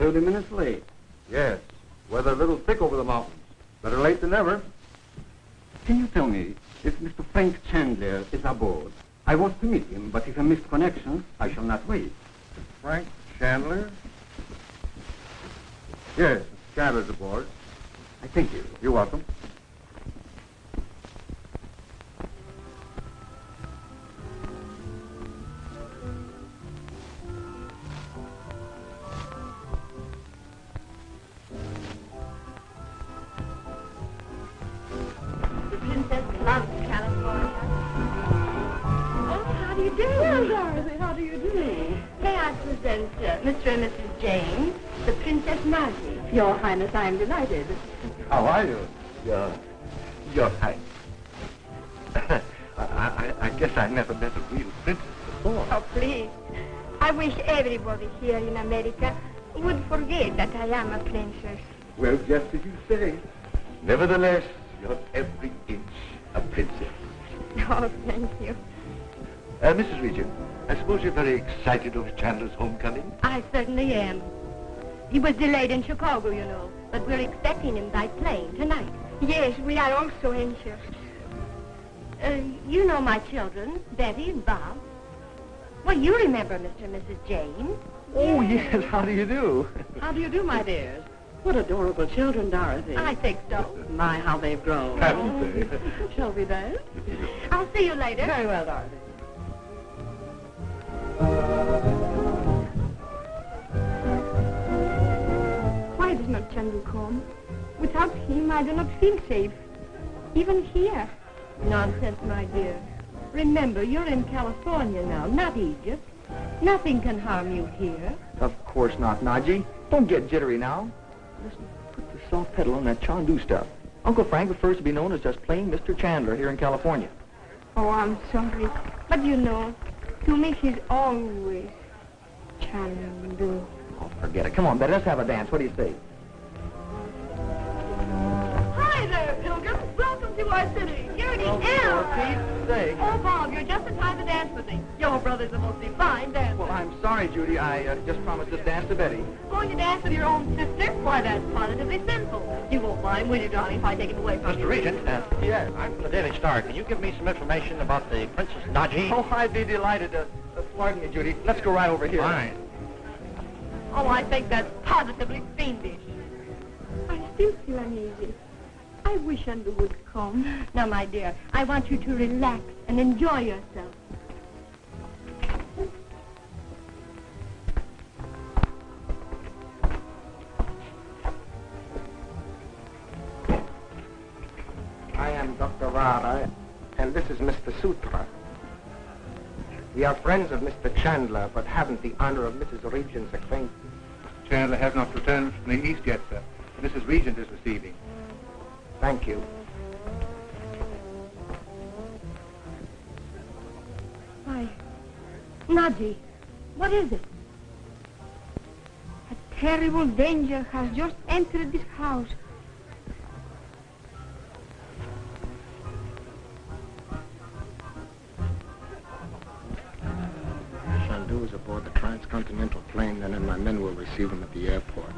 30 minutes late. Yes. Weather a little thick over the mountains. Better late than never. Can you tell me if Mr. Frank Chandler is aboard? I was to meet him, but if I missed connection, I shall not wait. Frank Chandler? Yes, Mr. Chandler's aboard. I thank you. You're welcome. The princess loves California. Oh, how do you do? Well, Dorothy, how do you do? May I present Mr. and Mrs. James, the Princess Nadji. Your Highness, I am delighted. How are you? Your Highness. I guess I never met a real princess before. Oh, please. I wish everybody here in America would forget that I am a princess. Well, just as you say. Nevertheless, you're every inch a princess. Oh, thank you. Mrs. Regent, I suppose you're very excited over Chandler's homecoming? I certainly am. He was delayed in Chicago, you know, but we're expecting him by plane tonight. Yes, we are also anxious. You know my children, Betty and Bob. Well, you remember Mr. and Mrs. James. Oh, yes, how do you do? How do you do, my dears? What adorable children, Dorothy. I think so. My, how they've grown. Haven't they? Shall we dance? I'll see you later. Very well, Dorothy. Why does not Chandu come? Without him, I do not feel safe. Even here. Nonsense, my dear. Remember, you're in California now, not Egypt. Nothing can harm you here. Of course not, Nadji. Don't get jittery now. Listen, put the soft pedal on that Chandu stuff. Uncle Frank prefers to be known as just plain Mr. Chandler here in California. Oh, I'm sorry. But you know, to me he's always Chandu. Oh, forget it. Come on, Betty, let's have a dance. What do you say? Hi there, Pilgrim. Welcome to our city. Here the Say. Oh, Bob, you're just in time to dance with me. Your brother's the most divine dancer. Well, I'm sorry, Judy. I just promised this dance to Betty. Going to dance with your own sister? Why, that's positively sinful. You won't mind, will you, darling, if I take it away from you? Mr. Regent, Yes. I'm from the Daily Star. Can you give me some information about the Princess Nadji? Oh, I'd be delighted to... pardon me, Judy. Let's go right over here. Fine. Oh, I think that's positively fiendish. I still feel uneasy. I wish Chandu would come. Now, my dear, I want you to relax and enjoy yourself. I am Dr. Vara, and this is Mr. Sutra. We are friends of Mr. Chandler, but haven't the honor of Mrs. Regent's acquaintance. Chandler has not returned from the east yet, sir. Mrs. Regent is receiving. Thank you. Why, Nadji, what is it? A terrible danger has just entered this house. Chandu is aboard the transcontinental plane, and then my men will receive him at the airport.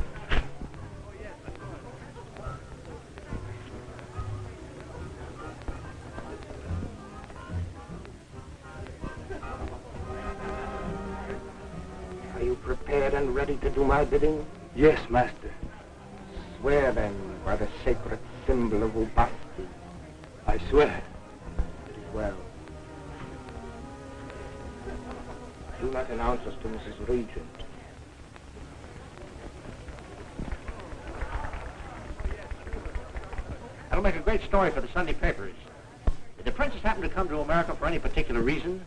Are you prepared and ready to do my bidding? Yes, Master. Swear then by the sacred symbol of Ubasti. I swear. Well, do not announce us to Mrs. Regent. That'll make a great story for the Sunday papers. Did the princess happen to come to America for any particular reason?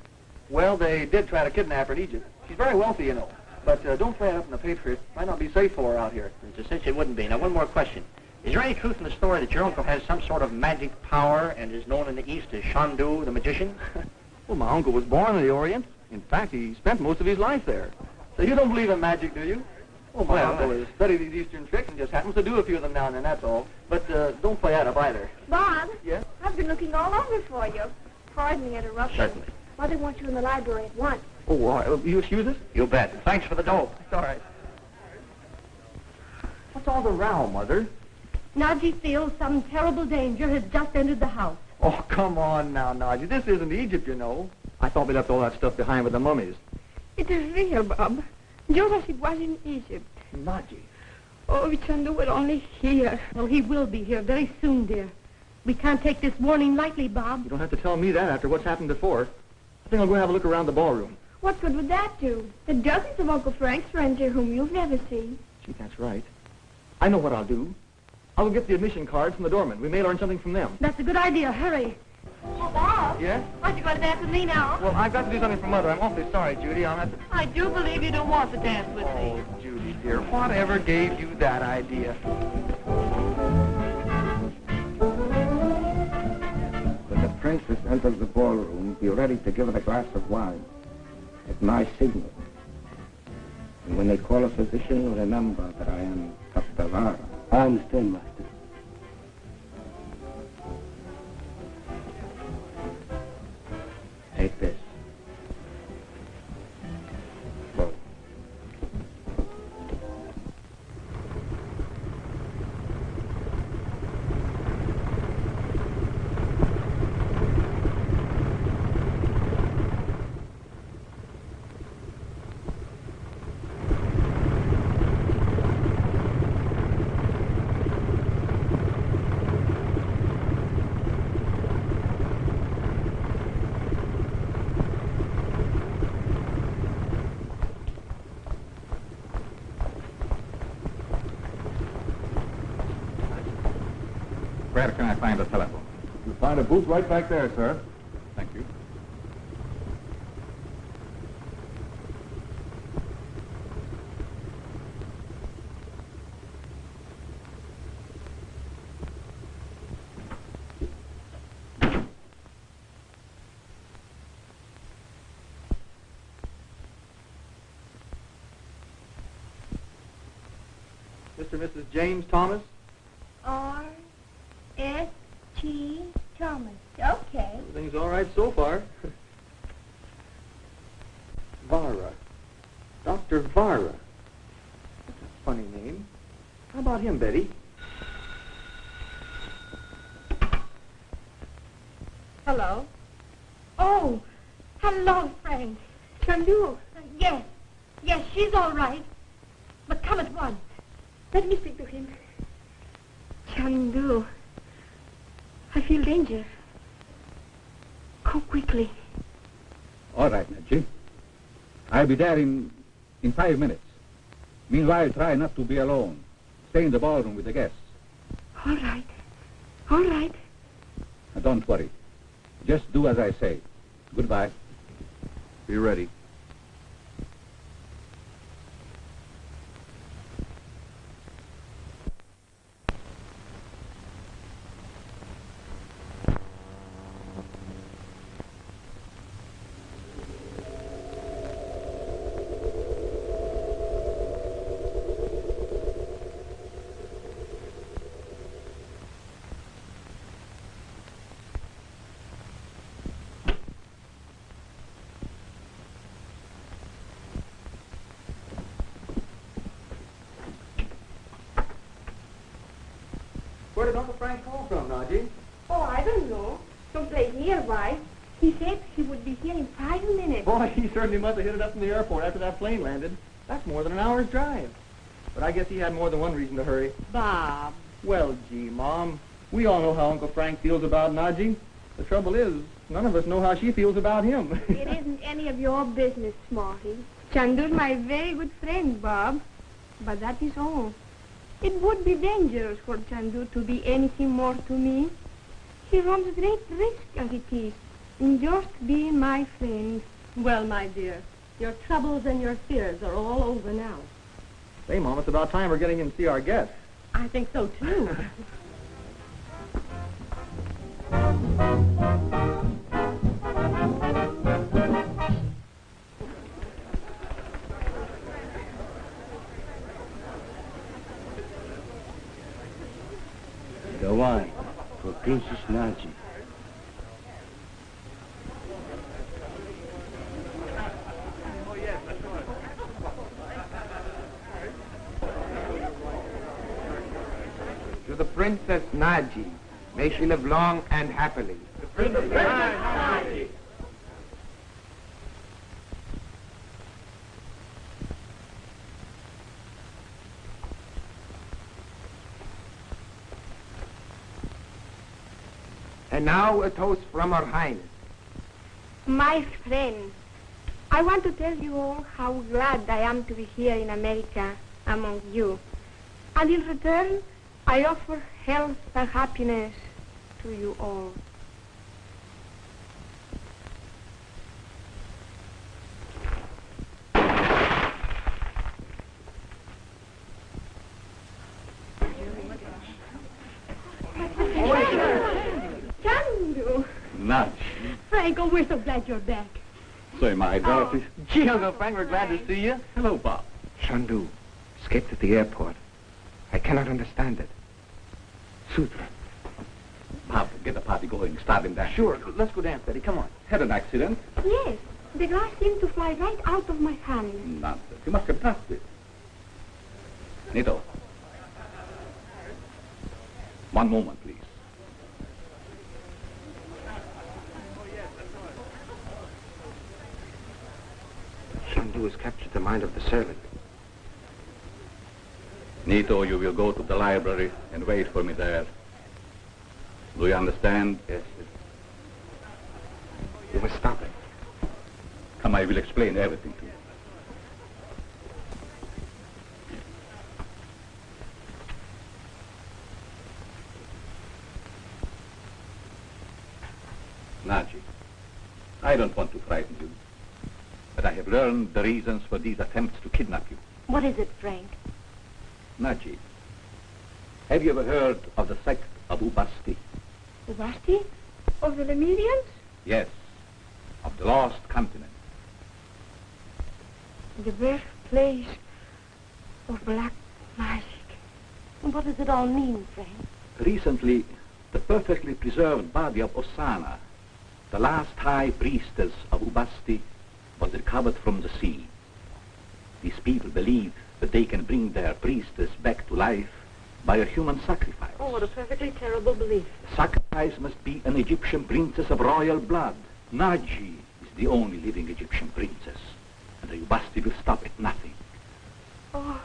Well, they did try to kidnap her in Egypt. She's very wealthy, you know. But don't play it up in the paper. It might not be safe for her out here. It's a cinch it wouldn't be. Now, one more question. Is there any truth in the story that your uncle has some sort of magic power and is known in the East as Chandu, the magician? Well, my uncle was born in the Orient. In fact, he spent most of his life there. So you don't believe in magic, do you? Oh, my uncle has studied these Eastern tricks and just happens to do a few of them now and then, that's all. But don't play that up either. Bob? Yes? I've been looking all over for you. Pardon the interruption. Certainly. Mother wants you in the library at once. Oh, you excuse us? You bet. Thanks for the dope. It's all right. What's all the row, Mother? Nadji feels some terrible danger has just entered the house. Oh, come on now, Nadji. This isn't Egypt, you know. I thought we left all that stuff behind with the mummies. It is real, Bob. Just as it was in Egypt. Nadji. Oh, if Chandu were only here. Well, he will be here very soon, dear. We can't take this warning lightly, Bob. You don't have to tell me that after what's happened before. I think I'll go have a look around the ballroom. What good would that do? There are dozens of Uncle Frank's friends here whom you've never seen. Gee, that's right. I know what I'll do. I'll get the admission cards from the doorman. We may learn something from them. That's a good idea. Hurry. Oh, Bob. Yes? Aren't you going to dance with me now? Well, I've got to do something for Mother. I'm awfully sorry, Judy. I'll have to... I do believe you don't want to dance with me. Oh, Judy, dear, whatever gave you that idea? When the princess enters the ballroom, be ready to give her a glass of wine at my signal. And when they call a physician, remember that I am Dr. Vara. I understand, Master. Take this. Go. Where can I find a telephone? You'll find a booth right back there, sir. Thank you. Mr. and Mrs. James Thomas? R.S.T. Thomas. Okay. Everything's all right so far. Vara. Dr. Vara. That's a funny name. How about him, Betty? Hello. Oh, hello, Frank. Chandu. Yes. Yes, she's all right. But come at once. Let me speak to him. Chandu. I feel danger. Come quickly. All right, Nadji. I'll be there in 5 minutes. Meanwhile, try not to be alone. Stay in the ballroom with the guests. All right. All right. Now, don't worry. Just do as I say. Goodbye. Be ready. Where did Uncle Frank call from, Nadji? Oh, I don't know. Someplace nearby. He said he would be here in 5 minutes. Boy, he certainly must have hit it up from the airport after that plane landed. That's more than an hour's drive. But I guess he had more than one reason to hurry. Bob. Well, gee, Mom, we all know how Uncle Frank feels about Nadji. The trouble is, none of us know how she feels about him. It isn't any of your business, Smarty. Chandu's my very good friend, Bob. But that is all. It would be dangerous for Chandu to be anything more to me. He runs great risk as it is, in just being my friend. Well, my dear, your troubles and your fears are all over now. Say, Mom, it's about time we're getting in to see our guests. I think so, too. The wine for Princess Nadji. the Princess Nadji. May she live long and happily. The Princess Nadji. And now a toast from Her Highness. My friends, I want to tell you all how glad I am to be here in America among you. And in return, I offer health and happiness to you all. Chandu! Nadji. Frank, oh, we're so glad you're back. So am I, Dorothy. Gee, Uncle Frank, we're glad to see you. Hello, Bob. Chandu, escaped at the airport. I cannot understand it. Sutra. Bob, get the party going. Start him down. Sure, let's go dance, Betty. Come on. Had an accident? Yes, the glass seemed to fly right out of my hand. Nonsense. You must have touched it. Nito. One moment, please. Chandu has captured the mind of the servant. Nito, you will go to the library and wait for me there. Do you understand? Yes, sir. You must stop it. Come, I will explain everything to you. Nadji, I don't want to frighten you, but I have learned the reasons for these attempts to kidnap you. What is it, Frank? Nadji, have you ever heard of the sect of Ubasti? Ubasti? Of the Lemurians? Yes, of the lost continent. The birthplace of black magic. What does it all mean, Frank? Recently, the perfectly preserved body of Ossana, the last high priestess of Ubasti, was recovered from the sea. These people believe that they can bring their priestess back to life by a human sacrifice. Oh, what a perfectly terrible belief. The sacrifice must be an Egyptian princess of royal blood. Nadji is the only living Egyptian princess, and the Ubasti will stop at nothing. Oh.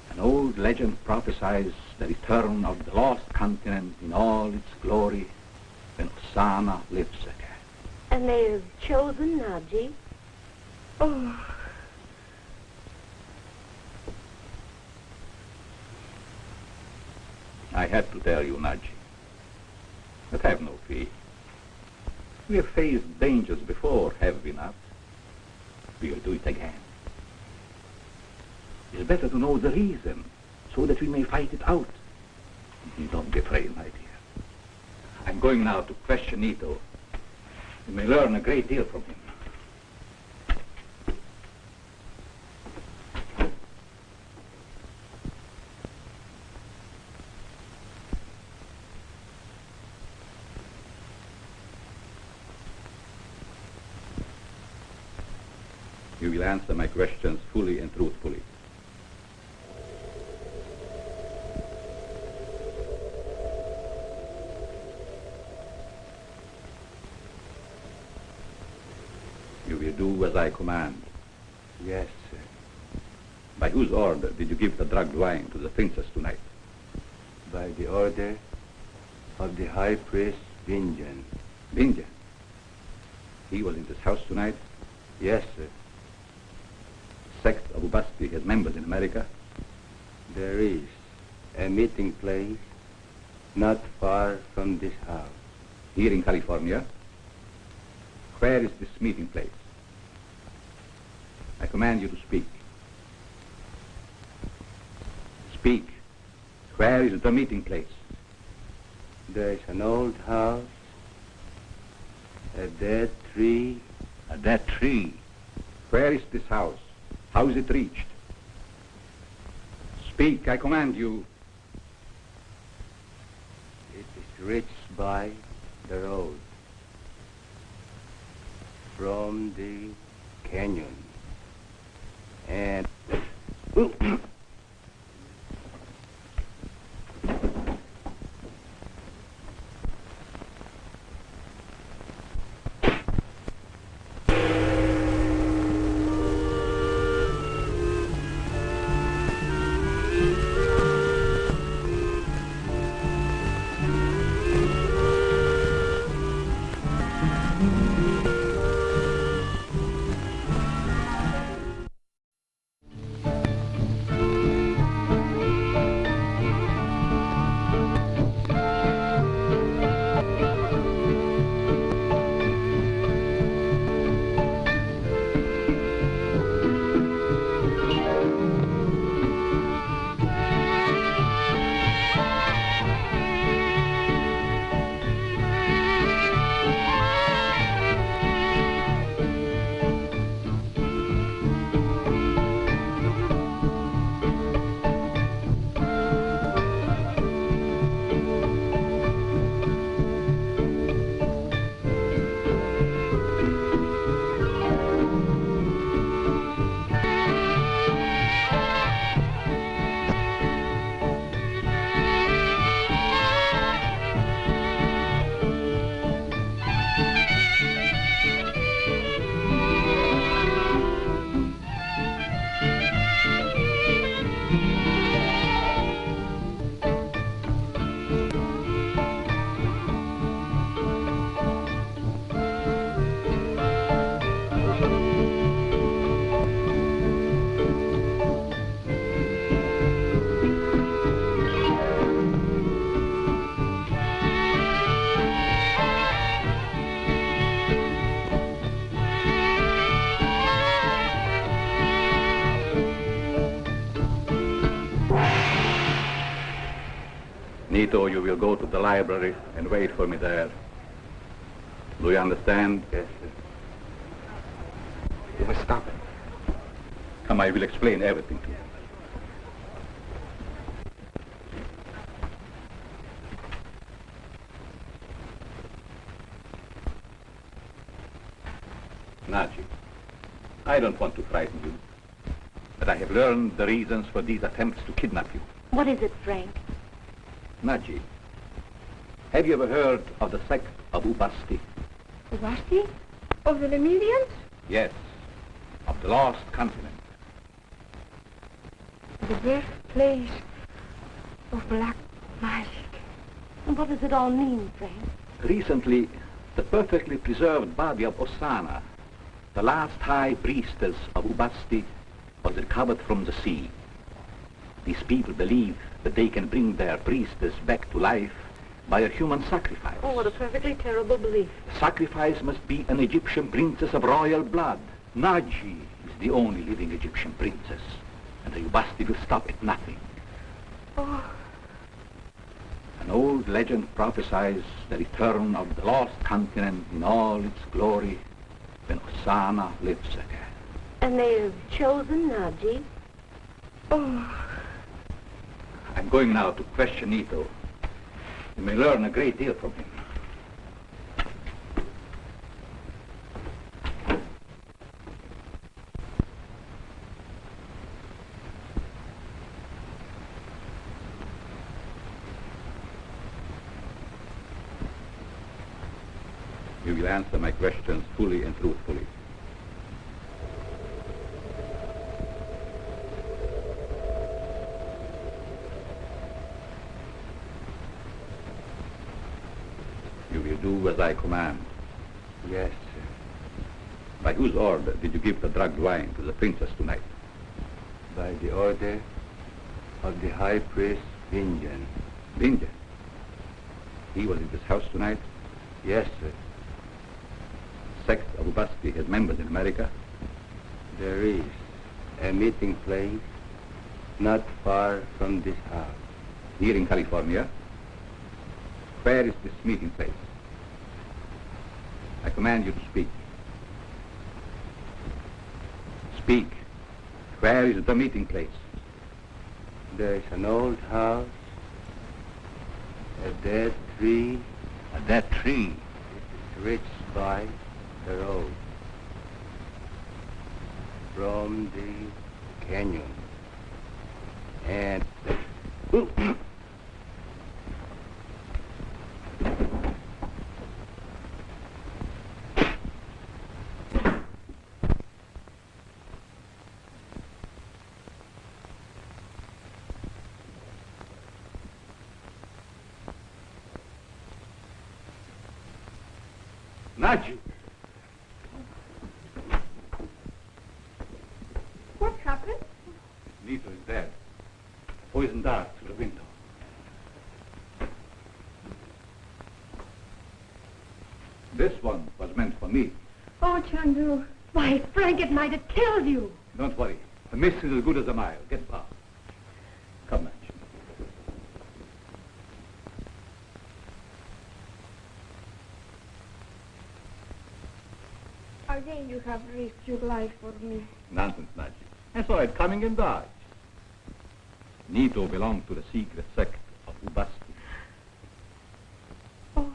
An old legend prophesies the return of the lost continent in all its glory when Ossana lives again. And they have chosen Nadji? Oh. I had to tell you, Nadji. But have no fear. We have faced dangers before, have we not? We will do it again. It's better to know the reason, so that we may fight it out. Don't be afraid, my dear. I'm going now to question Nito. You may learn a great deal from him. You will answer my questions fully and truthfully. You will do as I command. Yes, sir. By whose order did you give the drugged wine to the princess tonight? By the order of the high priest Vindhyan. Vindhyan. He was in this house tonight? Yes, sir. Sect of Ubasti has members in America? There is a meeting place not far from this house. Here in California? Where is this meeting place? I command you to speak. Speak. Where is the meeting place? There is an old house, a dead tree. A dead tree. Where is this house? How is it reached? Speak, I command you. It is reached by the road from the canyon. And Nito, you will go to the library and wait for me there. Do you understand? Yes, sir. You must stop it. Come, I will explain everything to you. Nadji, I don't want to frighten you, but I have learned the reasons for these attempts to kidnap you. What is it, Frank? Nadji, have you ever heard of the sect of Ubasti? Ubasti? Of the Lemurians? Yes, of the lost continent. The birthplace of black magic. And what does it all mean, Frank? Recently, the perfectly preserved body of Ossana, the last high priestess of Ubasti, was recovered from the sea. These people believe that they can bring their priestess back to life by a human sacrifice. Oh, what a perfectly terrible belief. The sacrifice must be an Egyptian princess of royal blood. Nadji is the only living Egyptian princess, and the Ubasti will stop at nothing. Oh. An old legend prophesies the return of the lost continent in all its glory when Ossana lives again. And they have chosen Nadji? Oh. I'm going now to question Nito. You may learn a great deal from him. You will answer my questions fully and truthfully. You will do as I command. Yes, sir. By whose order did you give the drugged wine to the princess tonight? By the order of the high priest Vindhyan. Vindhyan? He was in this house tonight? Yes, sir. Sect of Ubasti has members in America? There is a meeting place not far from this house. Here in California? Where is this meeting place? I command you to speak. Speak. Where is the meeting place? There is an old house, a dead tree. A dead tree? It is reached by the road from the canyon. And Nadji! What happened? Nito is dead. Poison dart through the window. This one was meant for me. Oh, Chandu. Why, Frank, it might have killed you. Don't worry. A miss is as good as a mile. Get past. Come, Nadji. Again, you have risked your life for me. Nonsense, Nadji. I saw it coming and dodged. Nito belonged to the secret sect of Ubasti. Oh.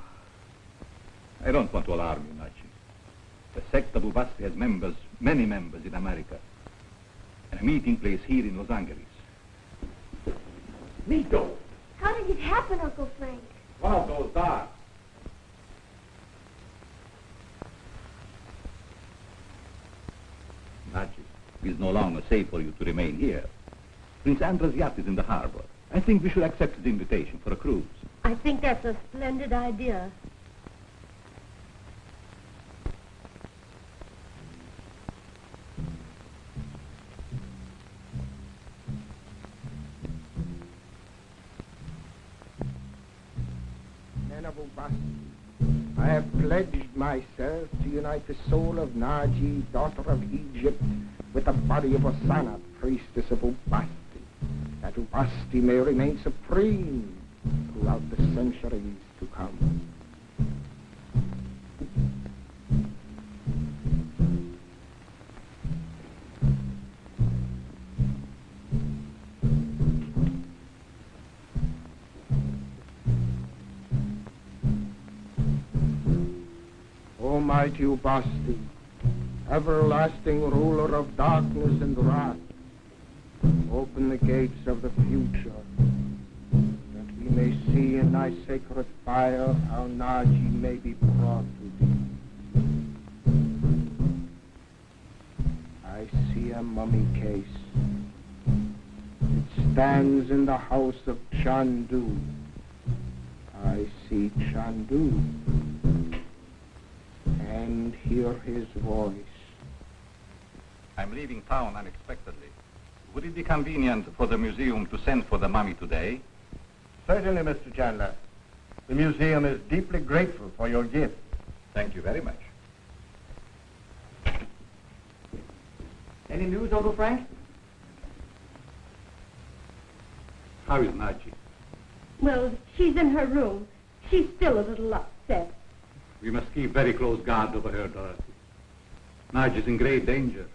I don't want to alarm you, Nadji. The sect of Ubasti has members, many members in America, and a meeting place here in Los Angeles. Nito! How did it happen, Uncle Frank? One of those darts. Nadji, it is no longer safe for you to remain here. Prince Andrew's yacht is in the harbor. I think we should accept his invitation for a cruise. I think that's a splendid idea. Men of Ubasti, I have pledged myself to unite the soul of Nadji, daughter of Egypt, with the body of Ossana, priestess of Ubasti, that Ubasti may remain supreme throughout the centuries to come. Almighty Ubasti, everlasting ruler of darkness and wrath, open the gates of the future, that we may see in thy sacred fire how Nadji may be brought to thee. I see a mummy case. It stands in the house of Chandu. I see Chandu and hear his voice. I'm leaving town unexpectedly. Would it be convenient for the museum to send for the mummy today? Certainly, Mr. Chandler. The museum is deeply grateful for your gift. Thank you very much. Any news, Uncle Frank? How is Nadji? Well, she's in her room. She's still a little upset. We must keep very close guard over her, Dorothy. Nadji's in great danger.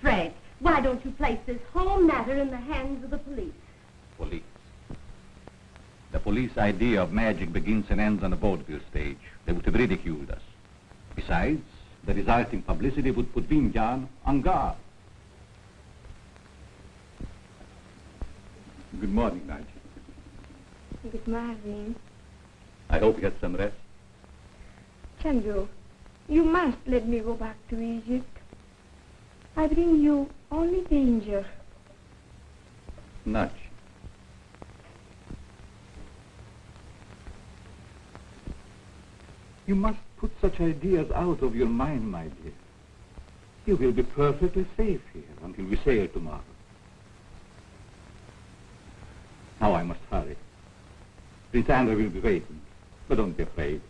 Frank, why don't you place this whole matter in the hands of the police? Police. The police idea of magic begins and ends on the vaudeville stage. They would have ridiculed us. Besides, the resulting publicity would put Vindhyan on guard. Good morning, Nadji. Good morning. I hope you had some rest. Chandu, you must let me go back to Egypt. I bring you only danger. Nadji. You must put such ideas out of your mind, my dear. You will be perfectly safe here until we sail tomorrow. Now I must hurry. Prince Andrew will be waiting, but don't be afraid.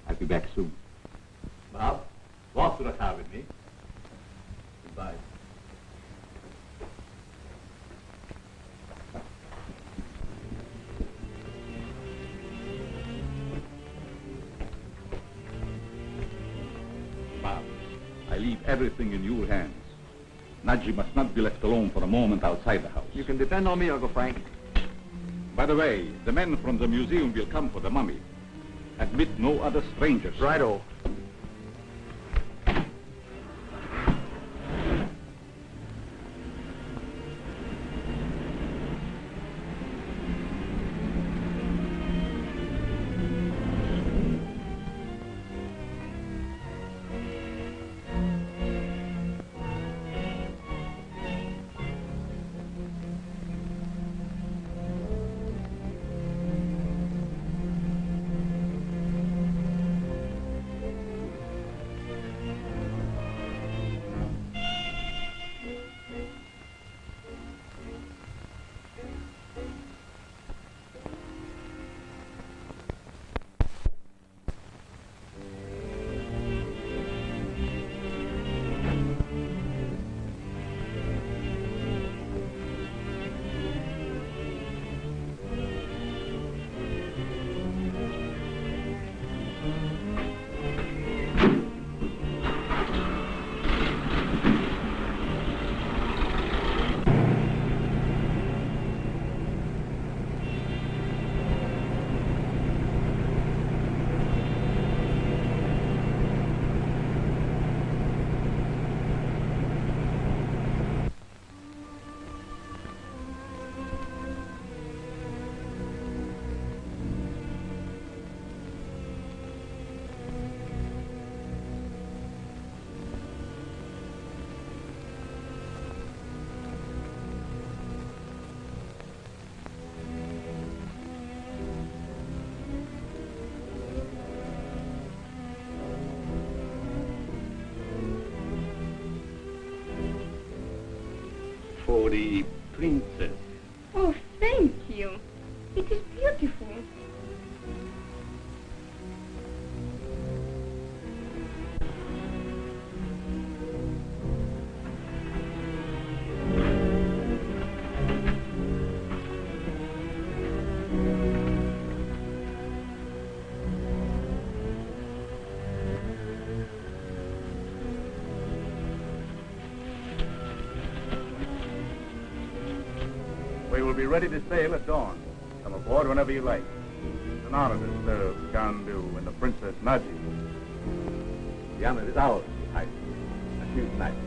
I'll be back soon. Bob, walk to the car with me. Goodbye. Bob, I leave everything in your hands. Nadji must not be left alone for a moment outside the house. You can depend on me, Uncle Frank. By the way, the men from the museum will come for the mummy. Admit no other strangers. Righto. For the princess. Oh, thank you. It is beautiful. We will be ready to sail at dawn. Come aboard whenever you like. It's an honor to serve Chandu and the Princess Nadji. The honor is ours, Your Highness. Accused Nadji.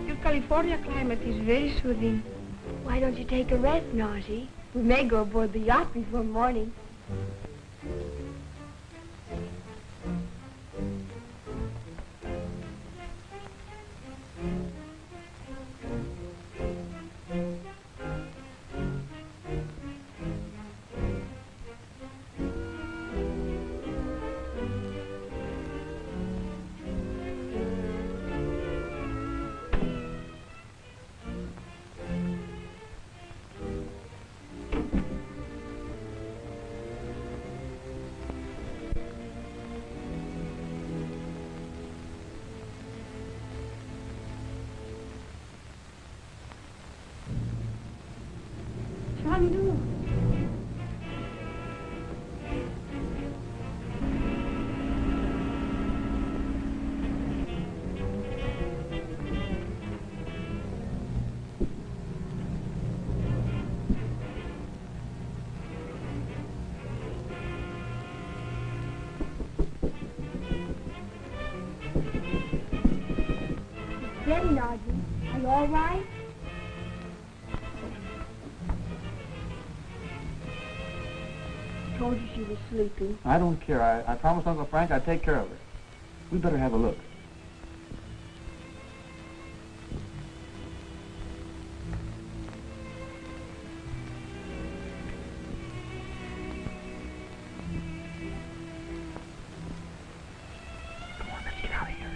Your California climate is very soothing. Why don't you take a rest, Nadji? We may go aboard the yacht before morning. Chandu. Steady, Nadji. Are you all right? Told you she was sleeping. I don't care. I promised Uncle Frank I'd take care of her. We better have a look. Come on, let's get out of here.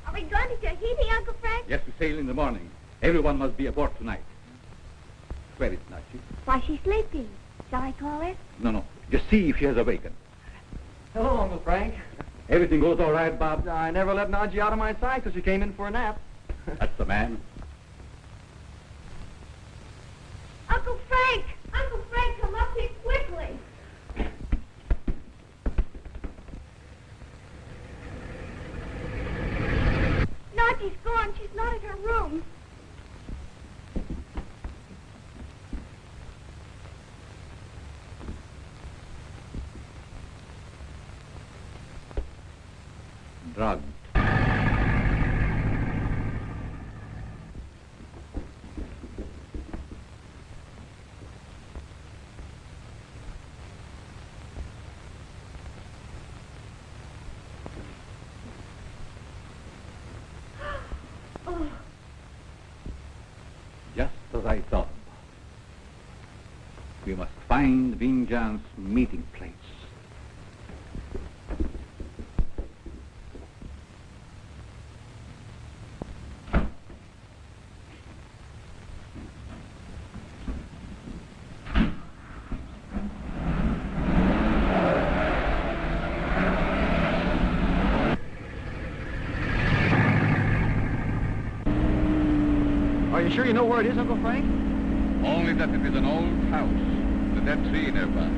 Are we going to Tahiti, Uncle Frank? Yes, we sail in the morning. Everyone must be aboard tonight. Where is Nadji? Why, she's sleeping. Shall I call her? No. Just see if she has awakened. Hello, Uncle Frank. Everything goes all right, Bob? I never let Nadji out of my sight till she came in for a nap. That's the man. Uncle Frank! Uncle Frank, come up here quickly! Nadji's gone. She's not in her room. I thought. We must find Vindhyan's meeting place. Are you sure you know where it is, Uncle Frank? Only that it is an old house with that tree nearby.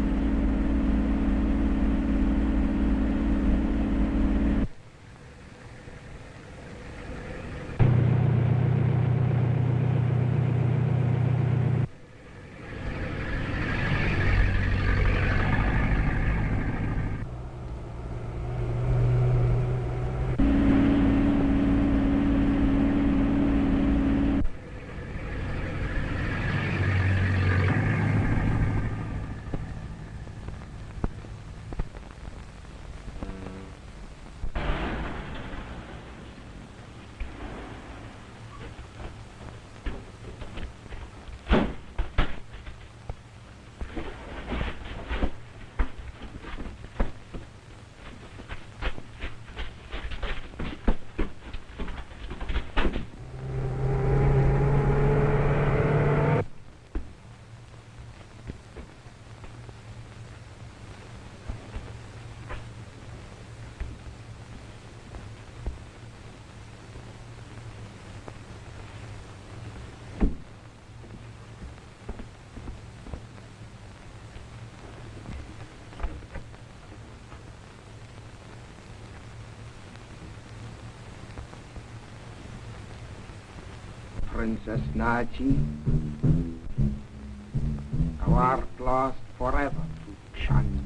Princess Nadji, thou art lost forever to Chandu.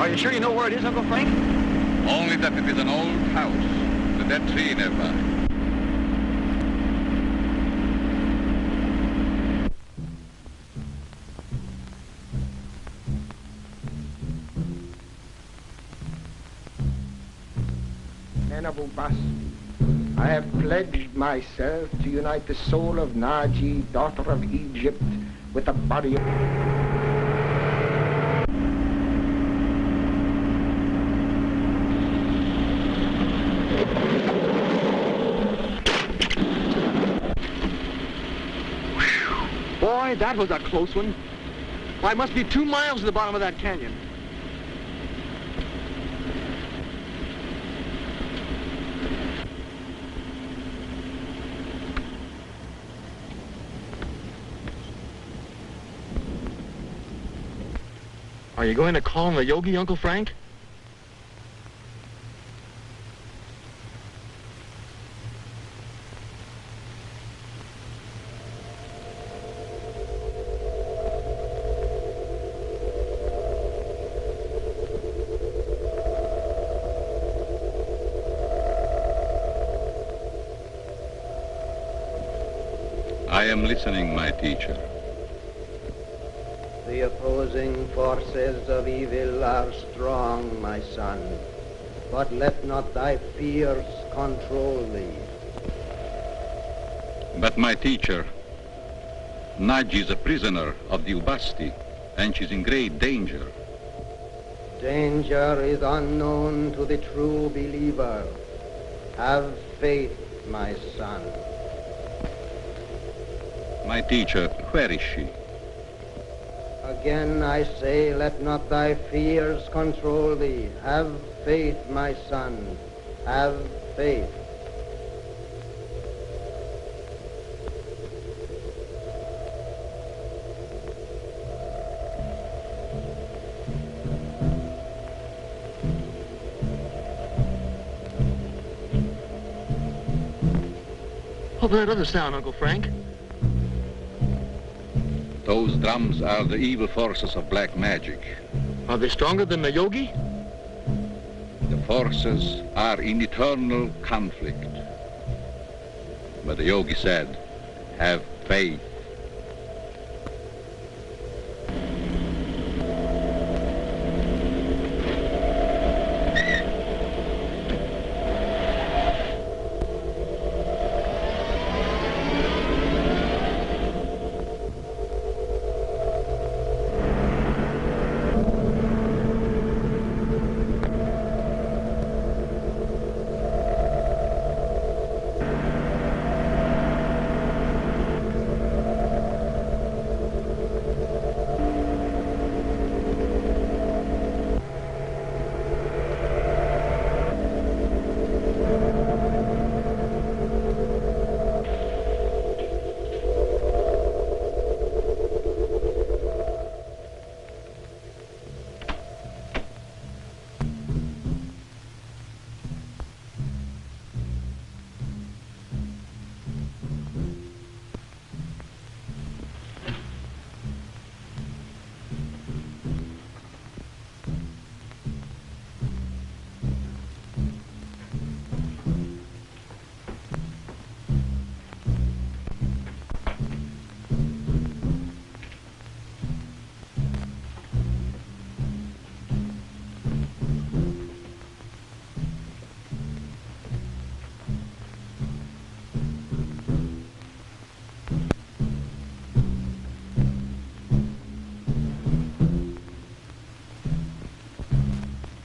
Are you sure you know where it is, Uncle Frank? Only that it is an old house with that tree nearby. Men of Ubasti, I have pledged myself to unite the soul of Nadji, daughter of Egypt, with the body of... Boy, that was a close one. Why, it must be 2 miles to the bottom of that canyon. Are you going to call him the yogi, Uncle Frank? I am listening, my teacher. The opposing forces of evil are strong, my son, but let not thy fears control thee. But my teacher, Nadji is a prisoner of the Ubasti, and she's in great danger. Danger is unknown to the true believer. Have faith, my son. My teacher, where is she? Again I say, let not thy fears control thee. Have faith, my son. Have faith. What was that other sound, Uncle Frank? Those drums are the evil forces of black magic. Are they stronger than the yogi? The forces are in eternal conflict. But the yogi said, have faith.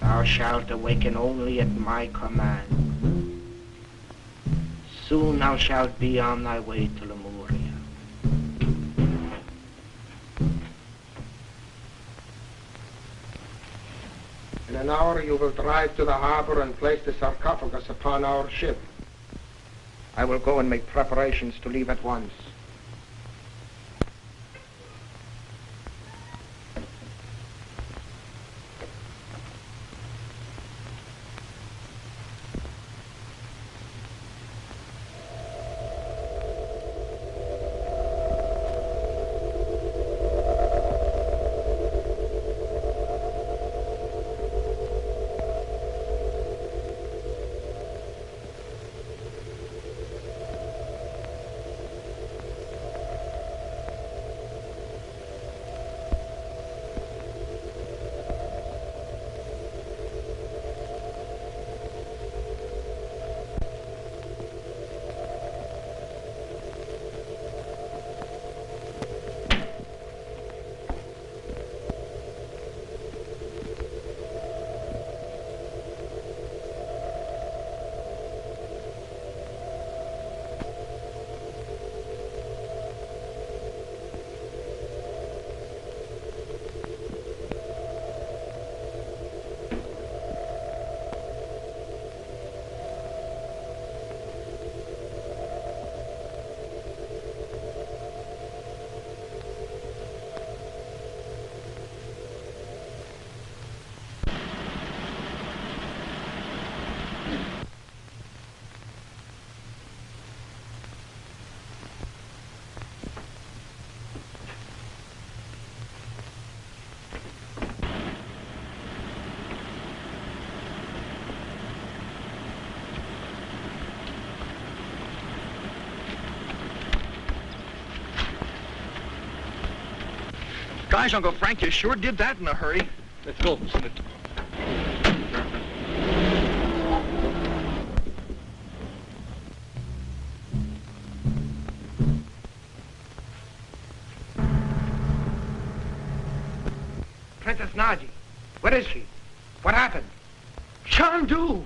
Thou shalt awaken only at my command. Soon thou shalt be on thy way to Lemuria. In an hour you will drive to the harbor and place the sarcophagus upon our ship. I will go and make preparations to leave at once. Gosh, Uncle Frank, you sure did that in a hurry. Let's go, Smith. Princess Nadji. Where is she? What happened? Chandu!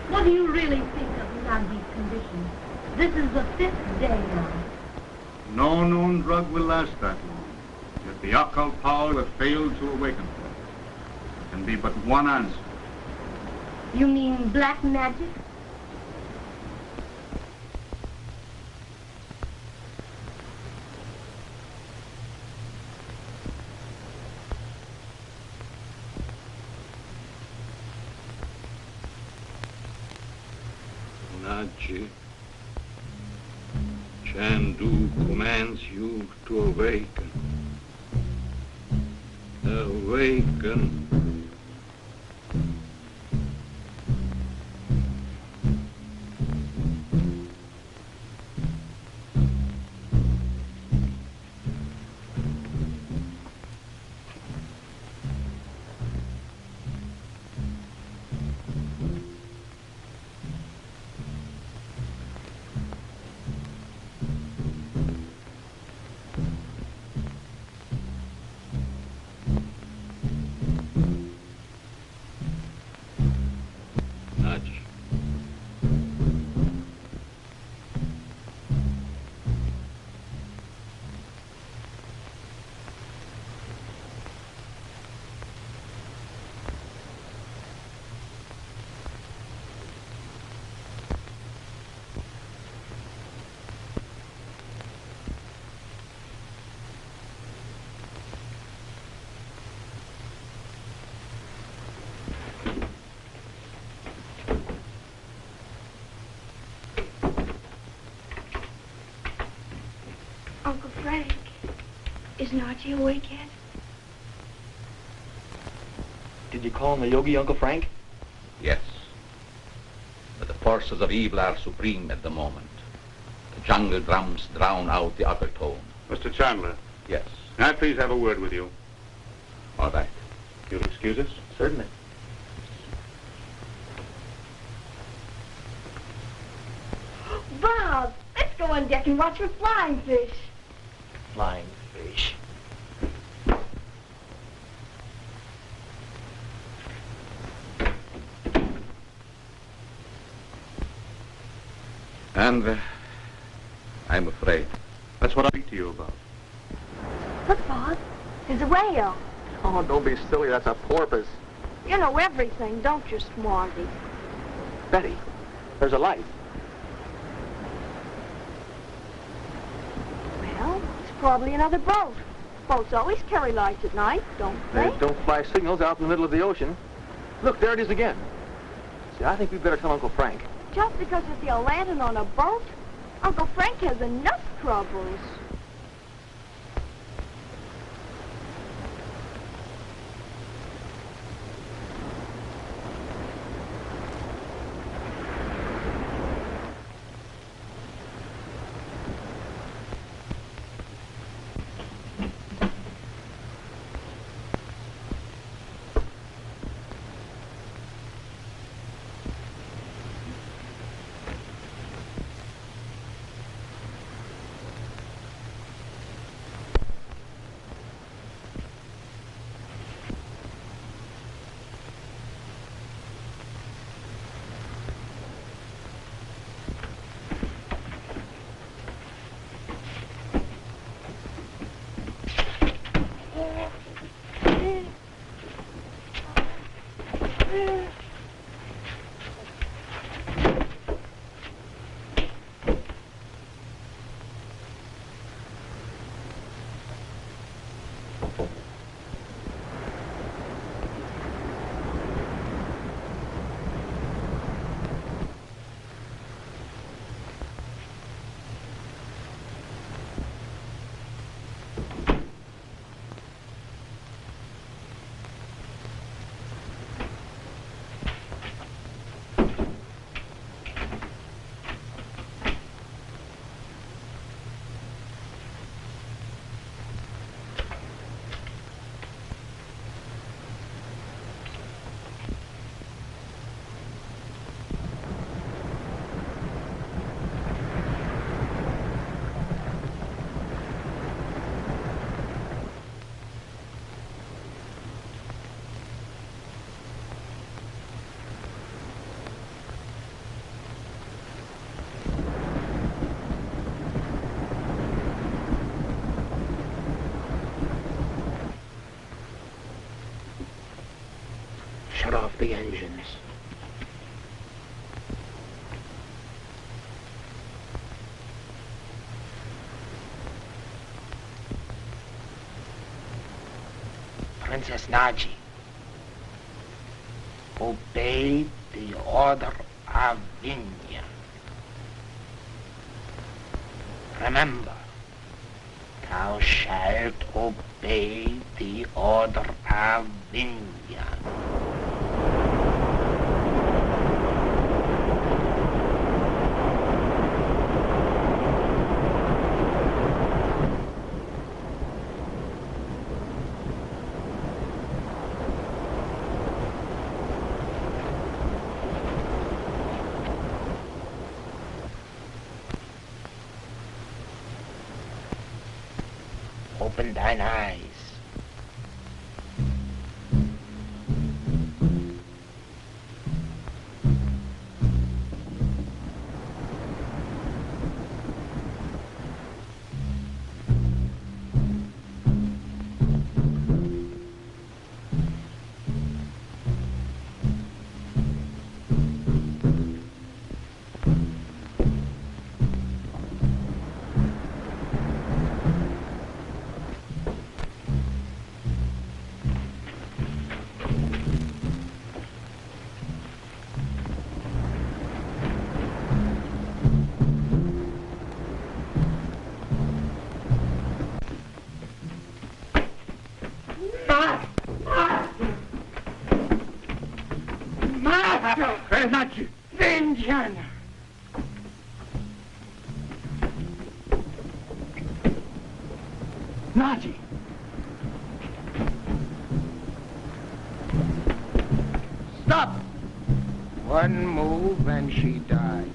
What do you really think of Nadji's condition? This is the 5th day now. No known drug will last that long. Yet the occult power have failed to awaken her. There can be but one answer. You mean black magic? Nadji, Chandu commands you to awaken. Awaken. Uncle Frank, is Nadji awake yet? Did you call him a yogi, Uncle Frank? Yes. But the forces of evil are supreme at the moment. The jungle drums drown out the upper tone. Mr. Chandler. Yes. May I please have a word with you? All right. You'll excuse us? Certainly. Bob, let's go on deck and watch for flying fish. Flying fish. And I'm afraid. That's what I speak to you about. Look, Bob, there's a whale. Oh, don't be silly. That's a porpoise. You know everything, don't you, Smarty? Betty, there's a light. Well, it's probably another boat. Boats always carry lights at night, don't they? They don't fly signals out in the middle of the ocean. Look, there it is again. See, I think we'd better tell Uncle Frank. Just because you see a lantern on a boat? Uncle Frank has enough troubles. shut off the engines. Princess Nadji, obey the order of Vindhyan. Remember, thou shalt obey the order of Vindhyan. Open thine eyes. Nadji! Vindhyan! Nadji! Stop! One move and she dies.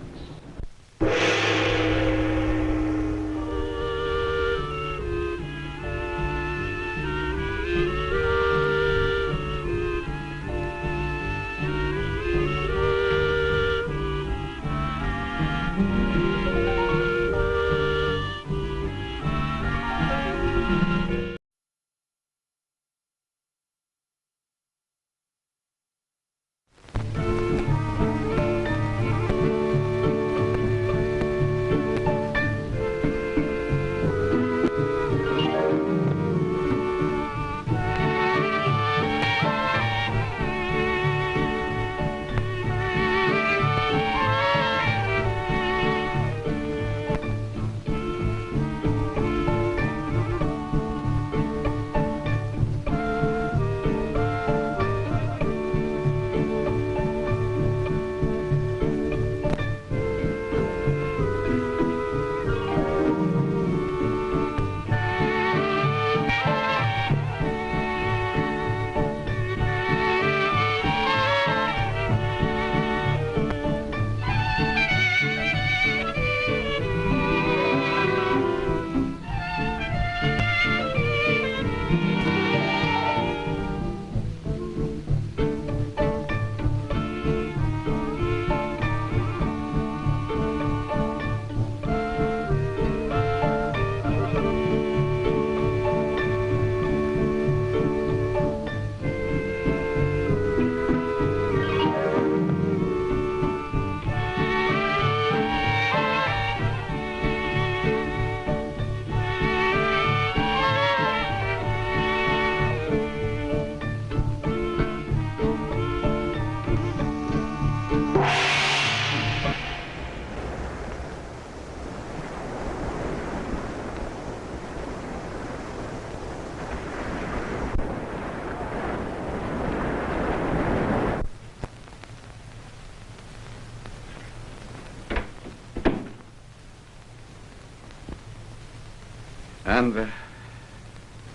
And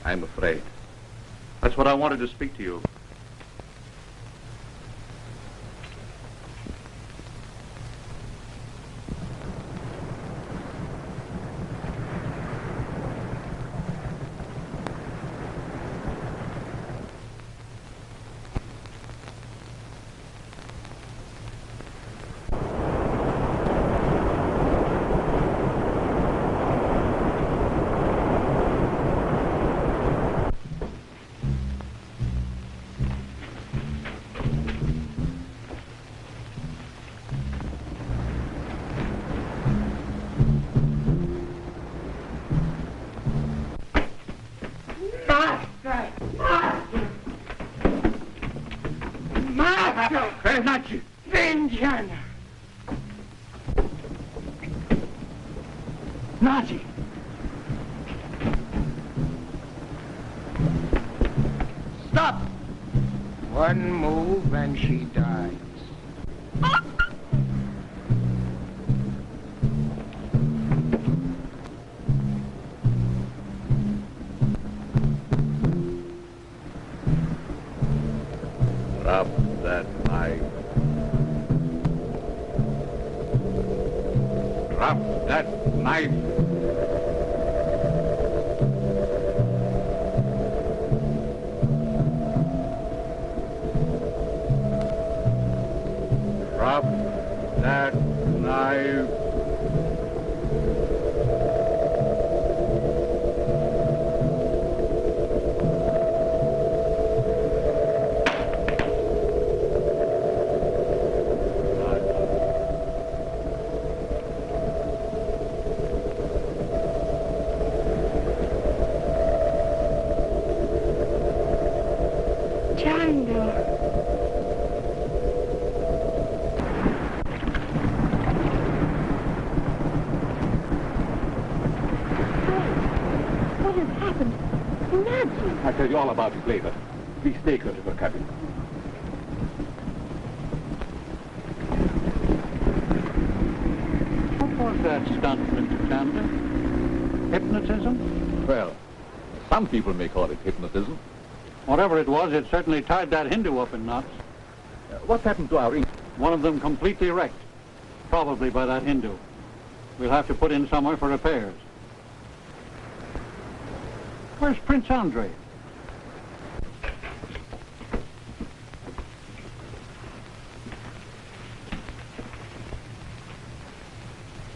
I'm afraid. That's what I wanted to speak to you. Master! Master! Master! Where's Nadji? Vindhyan! Nadji! Stop! One move and she dies. Drop that knife. Drop that knife. Drop that knife. Chandu. What has happened? Nadji! I'll tell you all about it later. Please take her to her cabin. What was that stunt, Mr. Chandler? Hypnotism? Well, some people may call it hypnotism. Whatever it was, it certainly tied that Hindu up in knots. What happened to our ink? One of them completely wrecked, probably by that Hindu. We'll have to put in somewhere for repairs. Where's Prince Andre?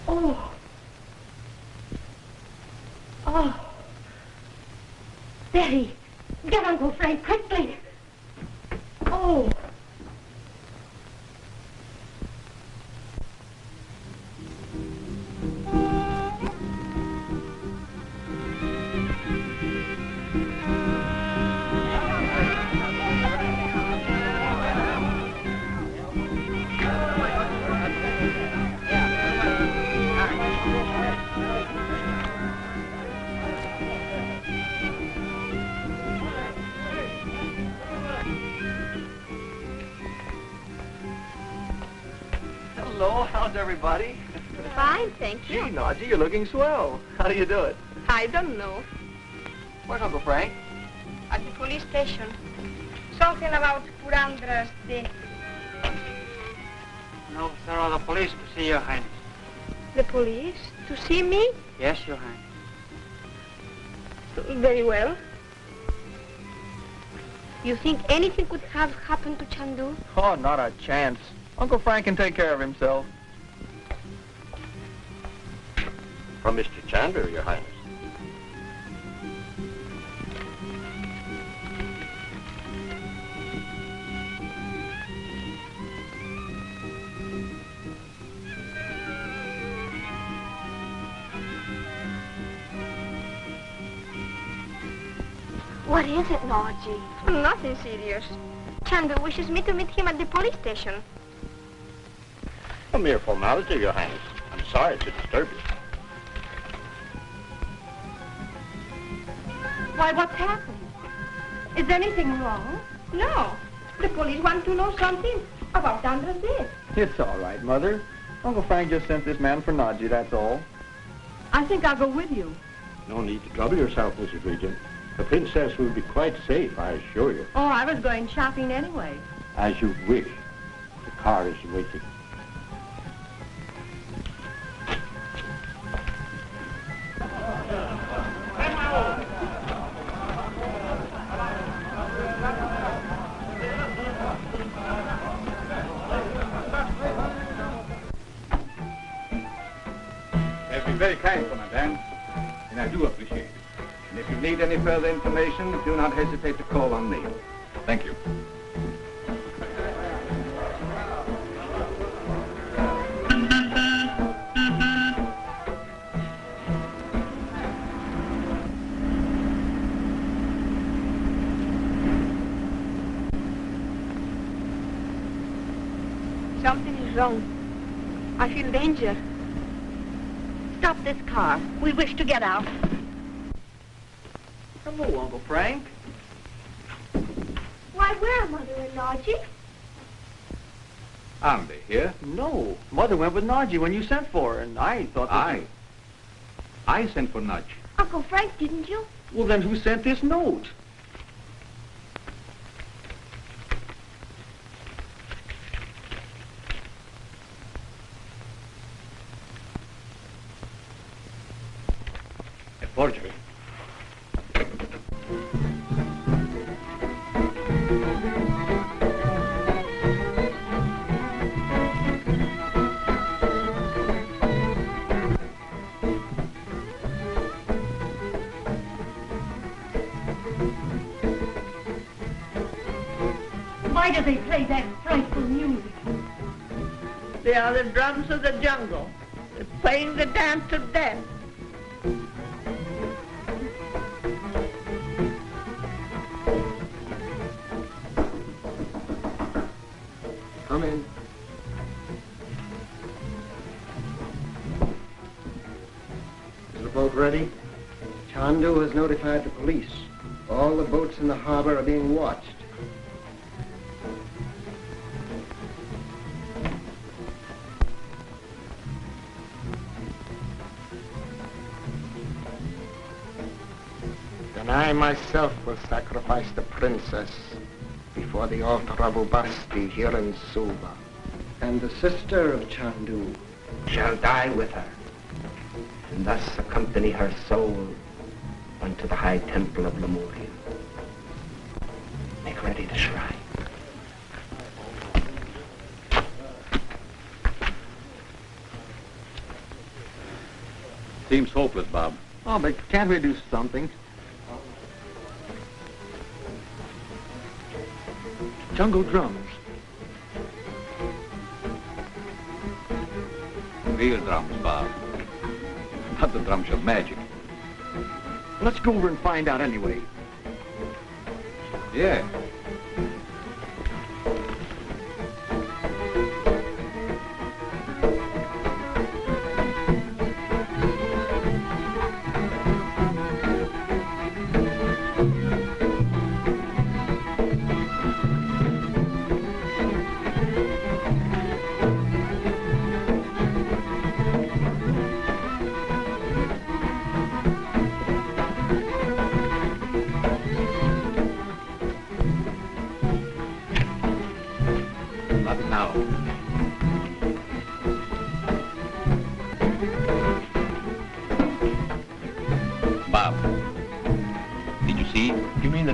Oh. Oh. There he. Get Uncle Frank, quickly. Oh. Hello, how's everybody? Fine, thank you. Gee, Nadji, you're looking swell. How do you do it? I don't know. Where's Uncle Frank? At the police station. Something about Purandras. No, sir, of the police to see Your Highness. The police? To see me? Yes, Your Highness. Very well. You think anything could have happened to Chandu? Oh, not a chance. Uncle Frank can take care of himself. From Mr. Chandler, Your Highness. What is it, Nadji? Nothing serious. Chandu wishes me to meet him at the police station. A mere formality, Your Highness. I'm sorry to disturb you. Why, what's happened? Is anything wrong? No. The police want to know something about Chandra's death. It's all right, Mother. Uncle Frank just sent this man for Nadji, that's all. I think I'll go with you. No need to trouble yourself, Mrs. Regent. The princess will be quite safe, I assure you. Oh, I was going shopping anyway. As you wish. The car is waiting. They've been very kind, Commandant, and I do appreciate it. And if you need any further information, do not hesitate to call on me. Thank you. Something is wrong. I feel danger. Stop this car. We wish to get out. Hello, Uncle Frank. Why, where are Mother and Nadji? Aren't they here? No. Mother went with Nadji when you sent for her, and I thought that I sent for Nadji. Uncle Frank, didn't you? Well, then who sent this note? A forgery. Why do they play that frightful music? They are the drums of the jungle. They're playing the dance of death. Come in. Is the boat ready? Chandu has notified the police. All the boats in the harbor are being watched. Then I myself will sacrifice the princess before the altar of Ubasti here in Suva. And the sister of Chandu Shall die with her, and thus accompany her soul unto the high temple of Lemuria. Make ready the shrine. Seems hopeless, Bob. Oh, but can't we do something? Jungle drums. Real drums, Bob. Not the drums of magic. Let's go over and find out anyway. Yeah.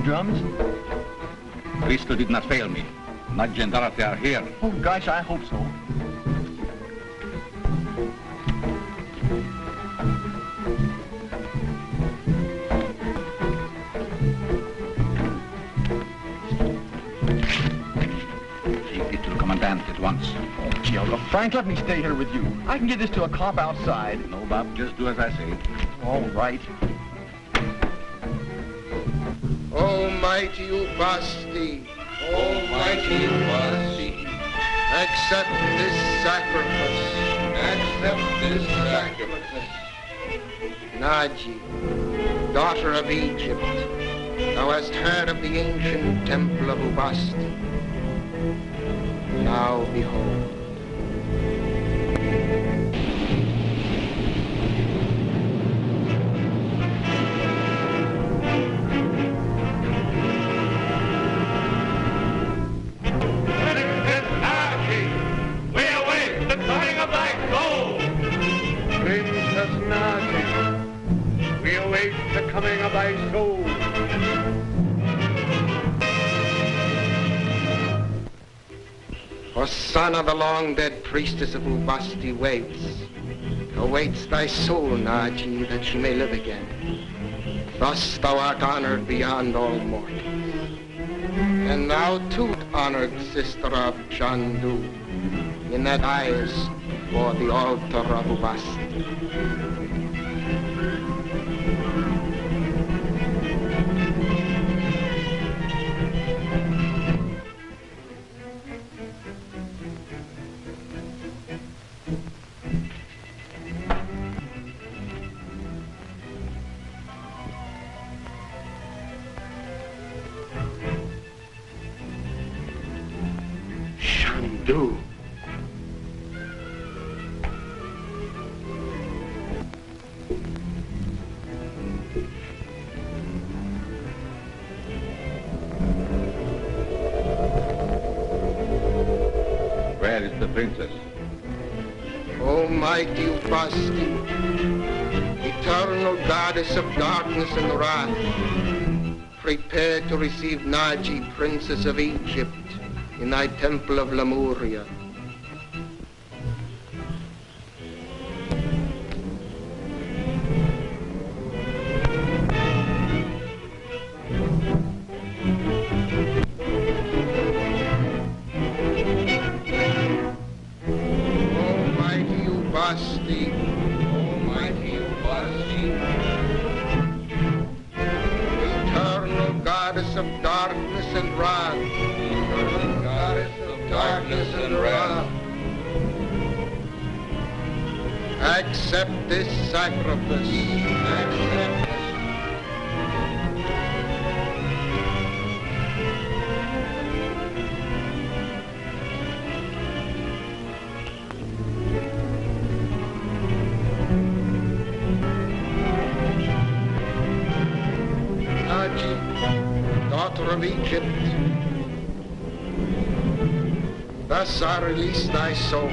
Drums? Crystal did not fail me. Nadji and Dorothy are here. Oh, gosh, I hope so. Take it to the commandant at once. Oh, gee, Uncle Frank, let me stay here with you. I can get this to a cop outside. No, Bob, just do as I say. All right. Almighty Ubasti, Almighty Ubasti, accept this sacrifice. Accept this sacrifice. Nadji, daughter of Egypt, thou hast heard of the ancient temple of Ubasti. Now behold. Coming of thy soul. Ossana, the long-dead priestess of Ubasti, awaits thy soul, Nadji, that she may live again. Thus thou art honored beyond all mortals. And thou too, honored sister of Chandu, in that eyes for the altar of Ubasti. do. Where is the princess? Almighty Ubasti, eternal goddess of darkness and wrath, prepare to receive Nadji, princess of Egypt, in thy temple of Lemuria. Almighty Ubasti, eternal goddess of darkness and wrath, eternal goddess of darkness and wrath, accept this sacrifice, accept this. Nadji, daughter of Egypt, thus I release thy soul.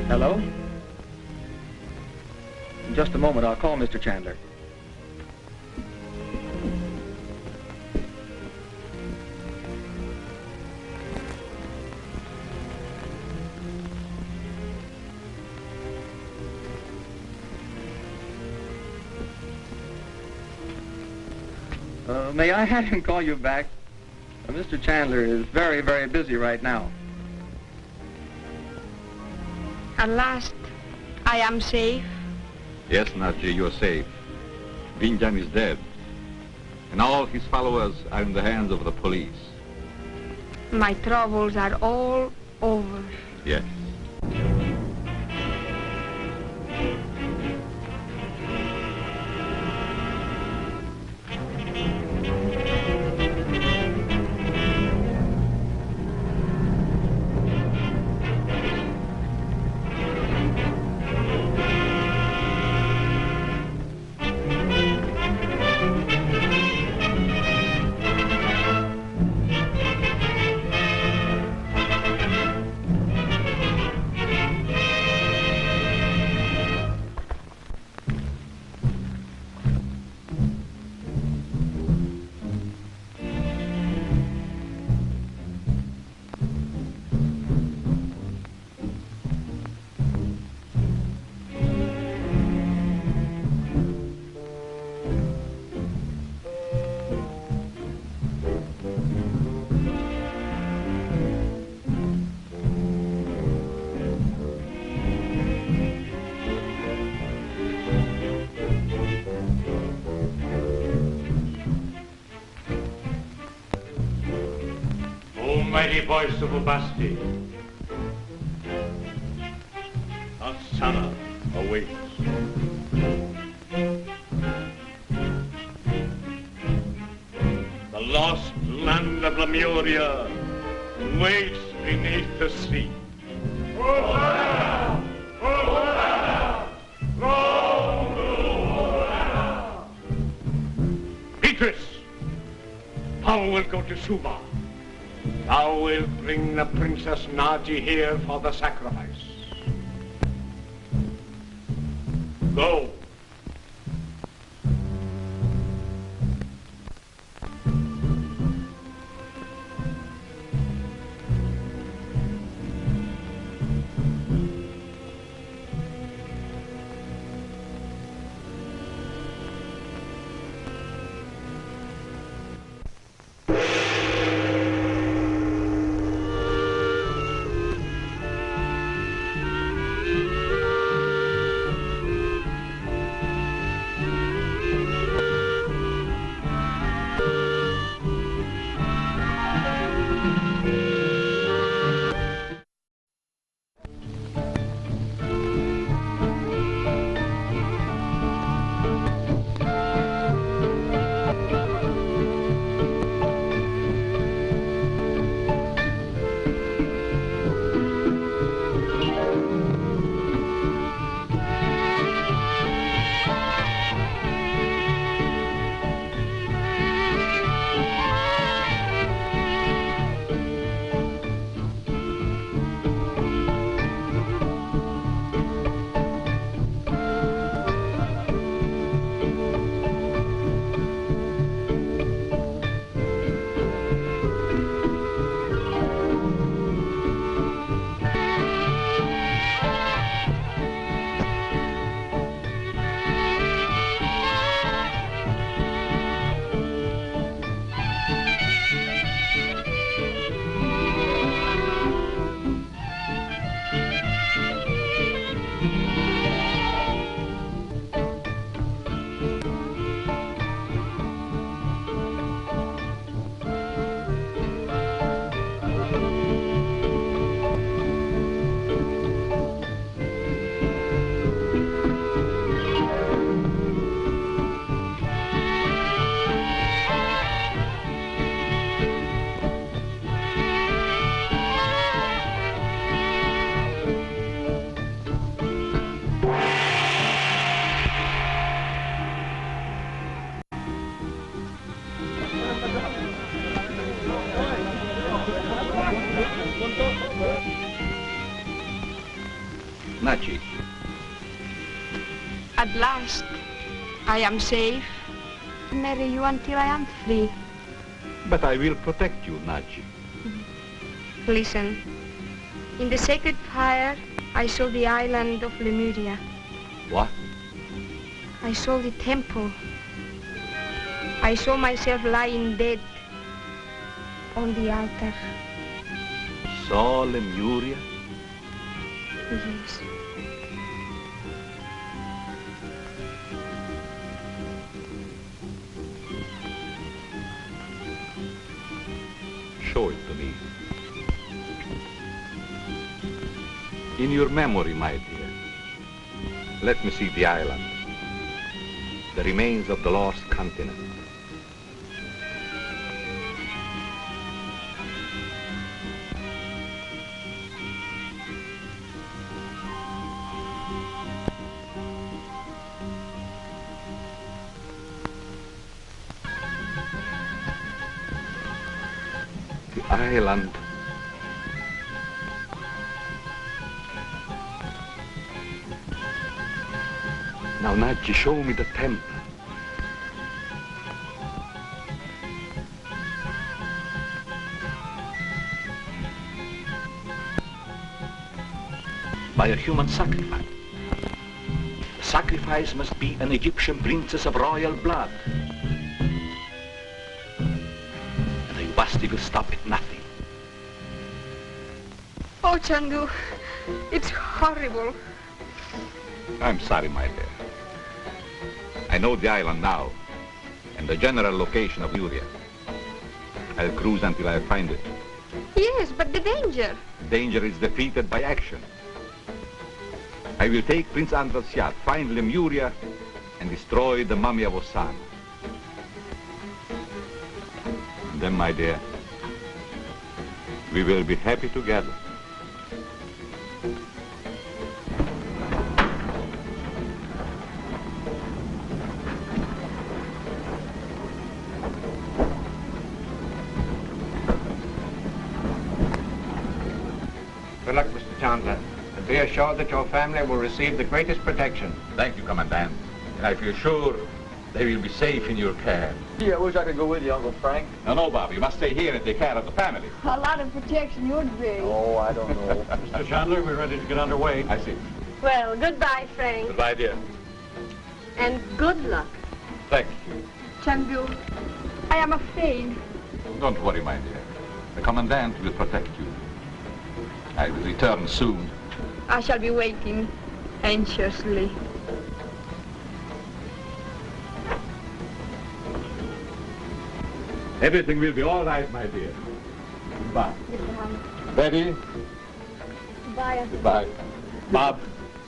Hello? In just a moment, I'll call Mr. Chandler. May I have him call you back? Mr. Chandler is very, very busy right now. At last, I am safe. Yes, Nadji, you're safe. Vindhyan is dead. And all his followers are in the hands of the police. My troubles are all over. Yes. Mighty voice of Ubasti. Ossana, awaits. The lost land of Lemuria waits beneath the sea. Ossana! Ossana! Ossana! Beatrice, thou wilt go to Suva. Thou wilt bring the Princess Nadji here for the sacrifice. Go. Nadji. At last, I am safe. Marry you until I am free. But I will protect you, Nadji. Listen. In the sacred fire, I saw the island of Lemuria. What? I saw the temple. I saw myself lying dead on the altar. Saw Lemuria? Yes. Show it to me. In your memory, my dear, let me see the island, the remains of the lost continent. The island. Now, Nadji, show me the temple. By a human sacrifice. The sacrifice must be an Egyptian princess of royal blood. And the Ubasti will stop at nothing. Oh, Chandu, it's horrible. I'm sorry, my dear. I know the island now, and the general location of Lemuria. I'll cruise until I find it. Yes, but the danger. Danger is defeated by action. I will take Prince Andrew's yacht, find Lemuria, and destroy the mummy of Ossana. And then, my dear, we will be happy together. Good luck, Mr. Chandler. And be assured that your family will receive the greatest protection. Thank you, Commandant. And I feel sure they will be safe in your care. Gee, I wish I could go with you, Uncle Frank. No, Bob, you must stay here and take care of the family. A lot of protection would be. Oh, I don't know. Mr. Chandler, we're ready to get underway. I see. Well, goodbye, Frank. Goodbye, dear. And good luck. Thank you. Chandu, I am afraid. Don't worry, my dear. The Commandant will protect you. I will return soon. I shall be waiting anxiously. Everything will be all right, my dear. Goodbye. Goodbye. Betty. Goodbye. Goodbye. Bob.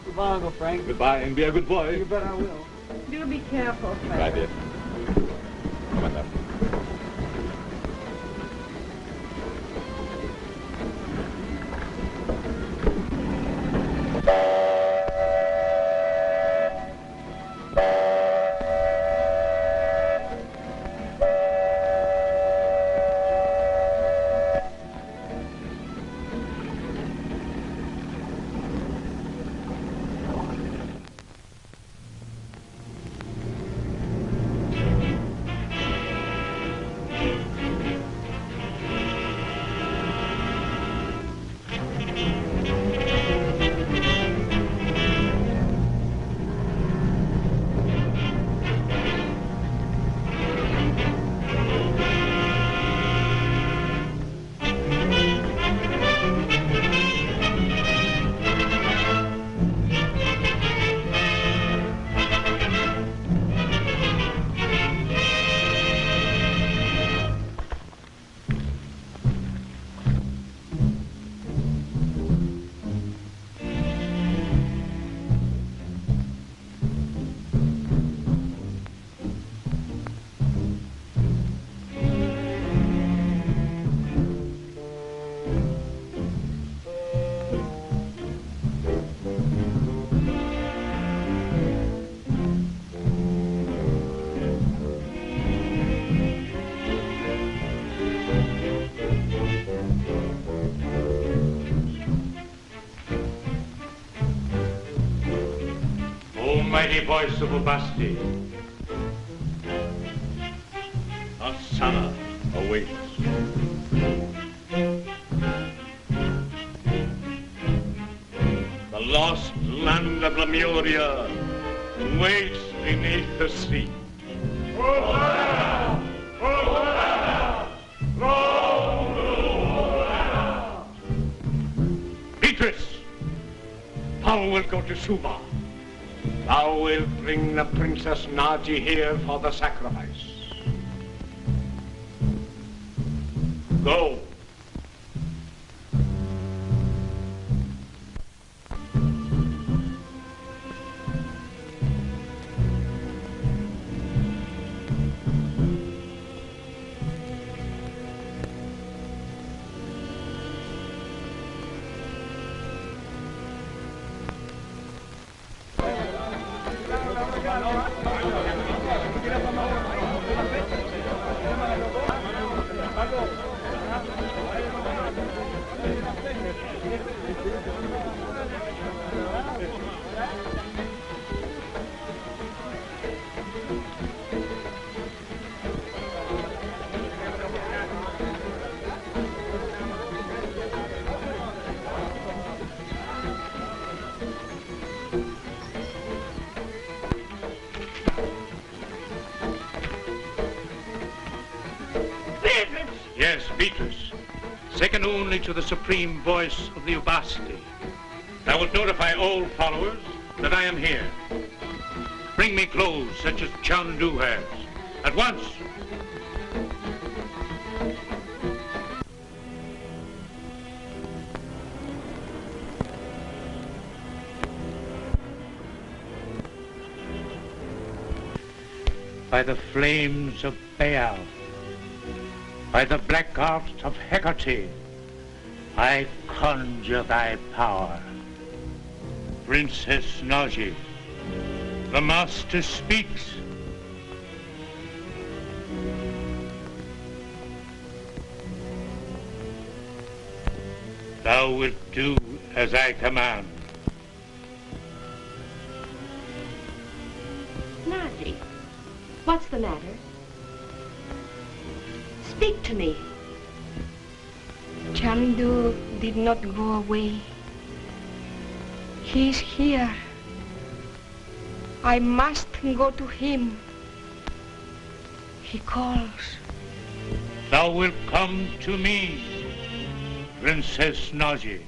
Goodbye, Uncle Frank. Goodbye, and be a good boy. You bet I will. Do be careful, Frank. Goodbye, dear. Commandant. Mighty voice of Ubasti. Ossana awaits. The lost land of Lemuria waits beneath the sea. Ossana! Ossana! Ossana! Beatrice! Thou wilt go to Suva. Thou wilt bring the Princess Nadji here for the sacrifice. Go. Yes, Beatrice. Second only to the supreme voice of the Ubasti. Thou wilt notify all followers that I am here. Bring me clothes such as Chandu has. At once. by the flames of Baal, by the black art of Hecate, I conjure thy power. Princess Nadji, the master speaks. Thou wilt do as I command. Nadji, what's the matter? Speak to me. Chandu did not go away. He's here. I must go to him. He calls. Thou wilt come to me, Princess Nadji.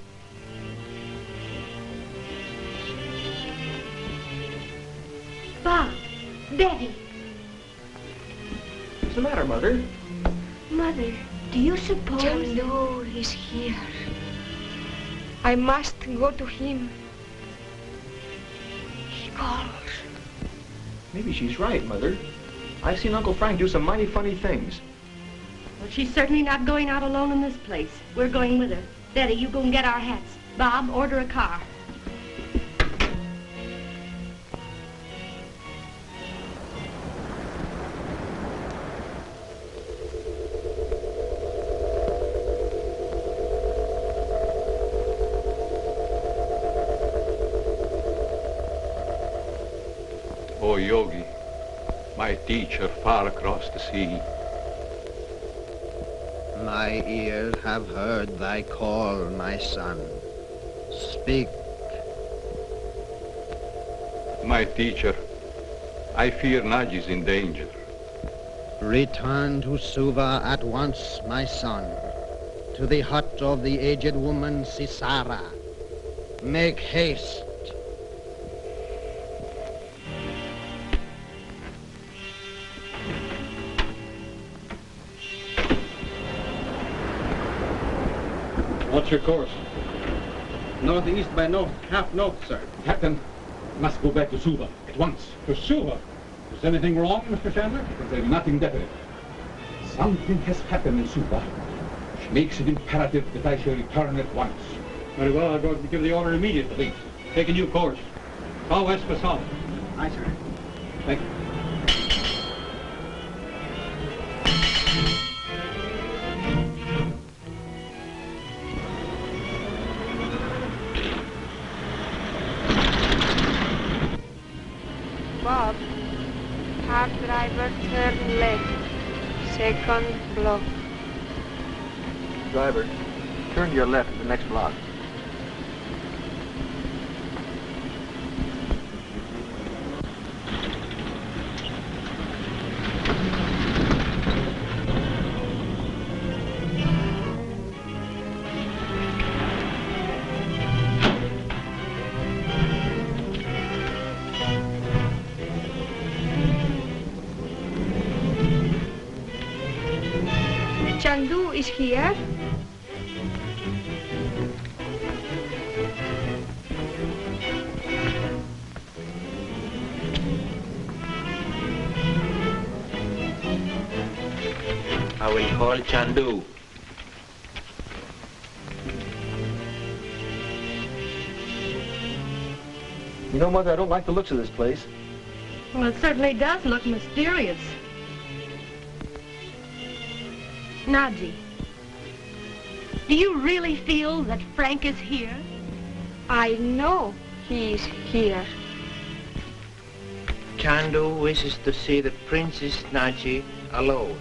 Bob, Betty. What's the matter, Mother? Mother, do you suppose... Chandu is here. I must go to him. He calls. Maybe she's right, Mother. I've seen Uncle Frank do some mighty funny things. Well, she's certainly not going out alone in this place. We're going with her. Betty, you go and get our hats. Bob, order a car. O Yogi, my teacher far across the sea. My ears have heard thy call, my son. Speak. My teacher, I fear Nadji's in danger. Return to Suva at once, my son, to the hut of the aged woman Sisara. Make haste. What's your course? Northeast by north, half north, sir. Captain, must go back to Suva at once. To Suva? Is anything wrong, Mr. Chandler? There's nothing definite. Something has happened in Suva, which makes it imperative that I shall return at once. Very well, I'll go and give the order immediately. Take a new course. Southwest for south. Aye, sir. Thank you. Bob, car driver, turn left, second block. Driver, turn to your left at the next block. Chandu is here. I will call Chandu. You know, Mother, I don't like the looks of this place. Well, it certainly does look mysterious. Nadji, do you really feel that Frank is here? I know he's here. Chandu wishes to see the Princess Nadji alone.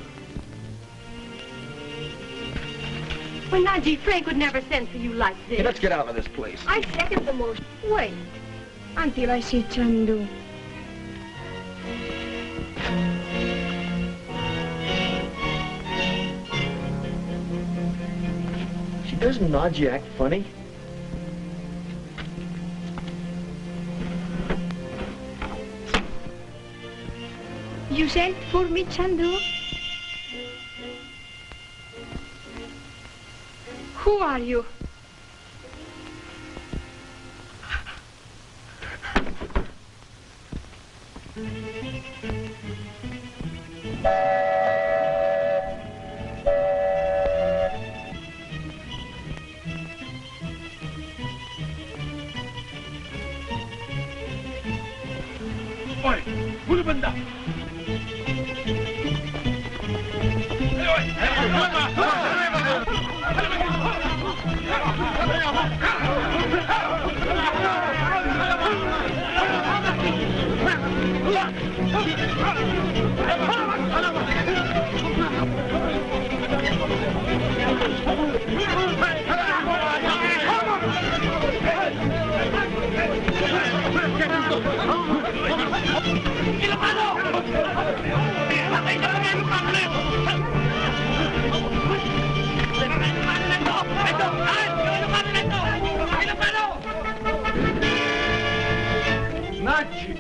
Well, Nadji, Frank would never send for you like this. Hey, let's get out of this place. I second the motion. Wait until I see Chandu. Doesn't Nadji act funny? You sent for me, Chandu? Who are you? Nadji!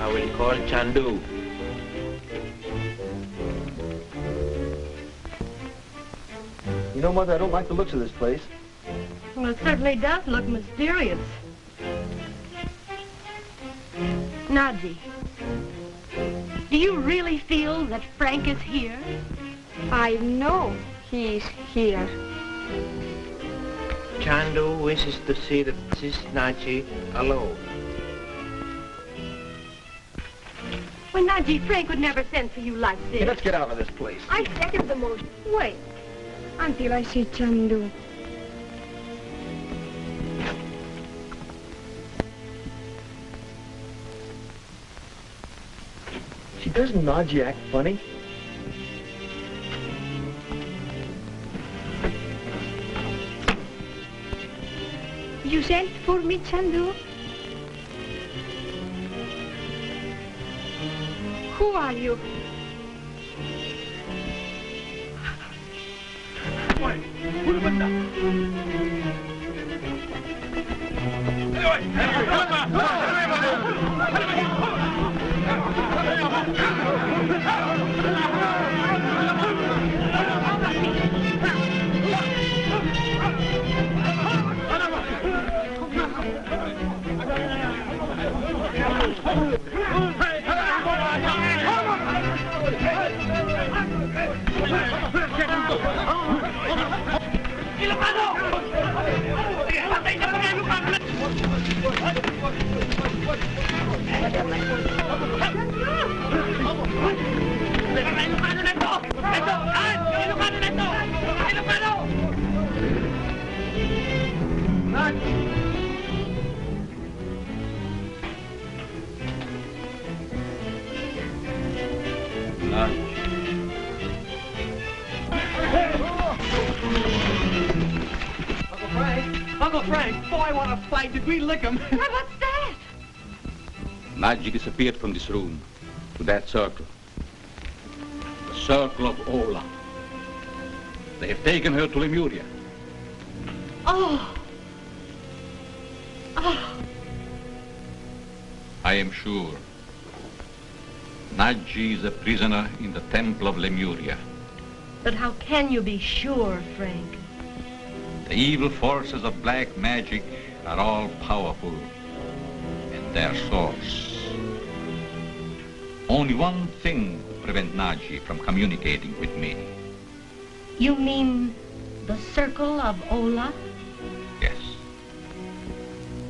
I will call Chandu. You know, Mother, I don't like the looks of this place. Well, it certainly does look mysterious. Nadji, do you really feel that Frank is here? I know he is here. Chandu wishes to see the Sis Nadji alone. Well, Nadji, Frank would never send for you like this. Hey, let's get out of this place. I second the motion. Wait. Until I see Chandu. She doesn't Nadji act funny? You sent for me, Chandu? Who are you? Uncle Frank, boy, I want to fight. Did we lick him? What's that? Nadji disappeared from this room to that circle. The circle of Ola. They have taken her to Lemuria. Oh. Oh. I am sure. Nadji is a prisoner in the temple of Lemuria. But how can you be sure, Frank? The evil forces of black magic are all powerful in their source. Only one thing would prevent Nadji from communicating with me. You mean the circle of Ola? Yes.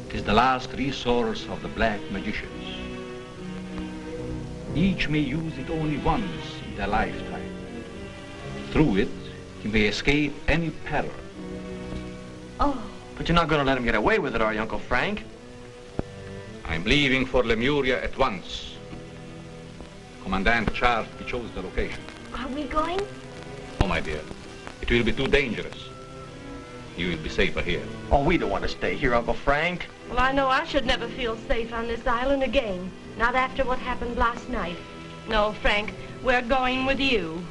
It is the last resource of the black magicians. Each may use it only once in their lifetime. Through it, he may escape any peril. Oh. But you're not going to let him get away with it, are you, Uncle Frank? I'm leaving for Lemuria at once. Commandant charged we chose the location. Are we going? Oh, my dear, it will be too dangerous. You will be safer here. Oh, we don't want to stay here, Uncle Frank. Well, I know I should never feel safe on this island again. Not after what happened last night. No, Frank, we're going with you.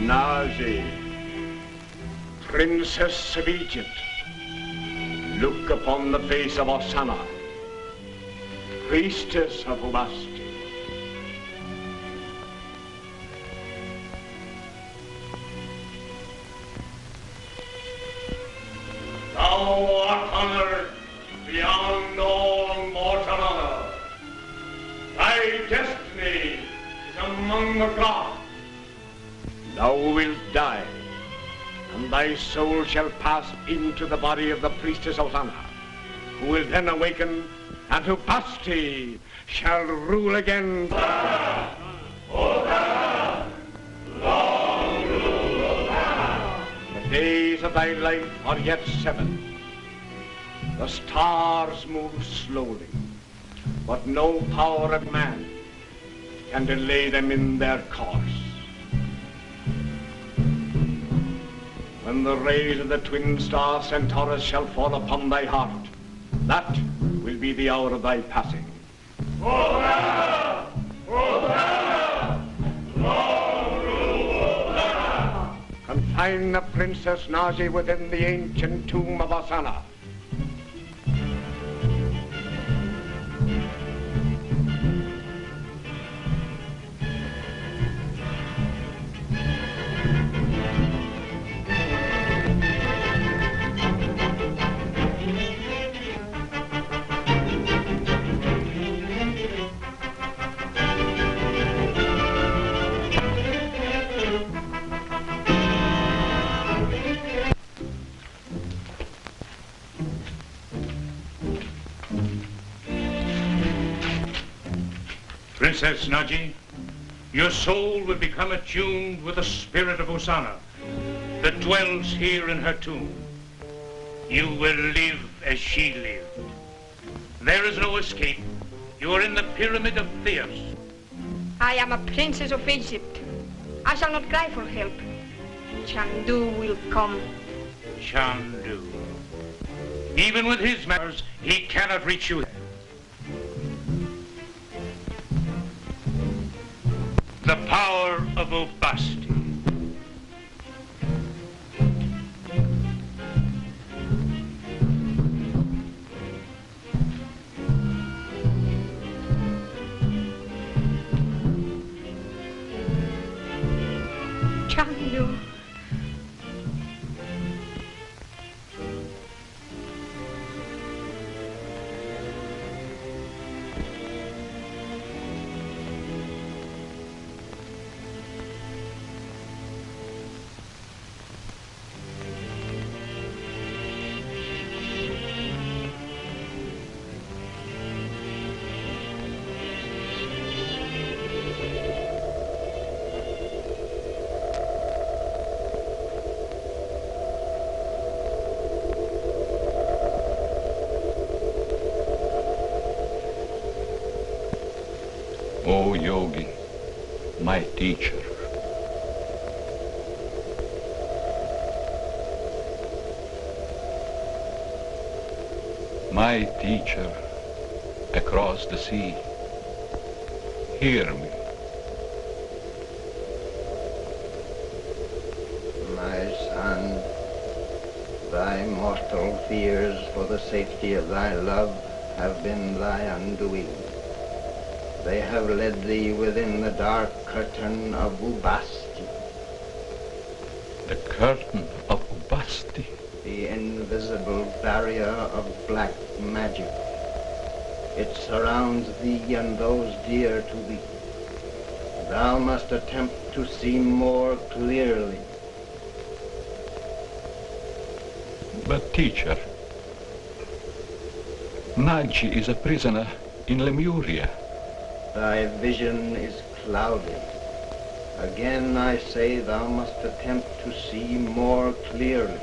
Nadji, Princess of Egypt, look upon the face of Ossana, priestess of Ubasti. Thou art honored beyond all mortal honor. Thy destiny is among the gods. Thou wilt die, and thy soul shall pass into the body of the priestess Ossana, who will then awaken, and Ubasti shall rule again. The days of thy life are yet 7. The stars move slowly, but no power of man can delay them in their course. When the rays of the twin star Centaurus shall fall upon thy heart, that will be the hour of thy passing. Ossana! Ossana! Long rule Ossana! Confine the Princess Nadji within the ancient tomb of Ossana. Princess Nadji, your soul will become attuned with the spirit of Ossana that dwells here in her tomb. You will live as she lived. There is no escape. You are in the pyramid of Theos. I am a princess of Egypt. I shall not cry for help. Chandu will come. Chandu. Even with his powers, he cannot reach you. The power of Ubasti. Chandu. O yogi, my teacher. My teacher across the sea, hear me. My son, thy mortal fears for the safety of thy love have been thy undoing. They have led thee within the dark curtain of Ubasti. The curtain of Ubasti? The invisible barrier of black magic. It surrounds thee and those dear to thee. Thou must attempt to see more clearly. But teacher, Nadji is a prisoner in Lemuria. Thy vision is clouded. Again I say thou must attempt to see more clearly.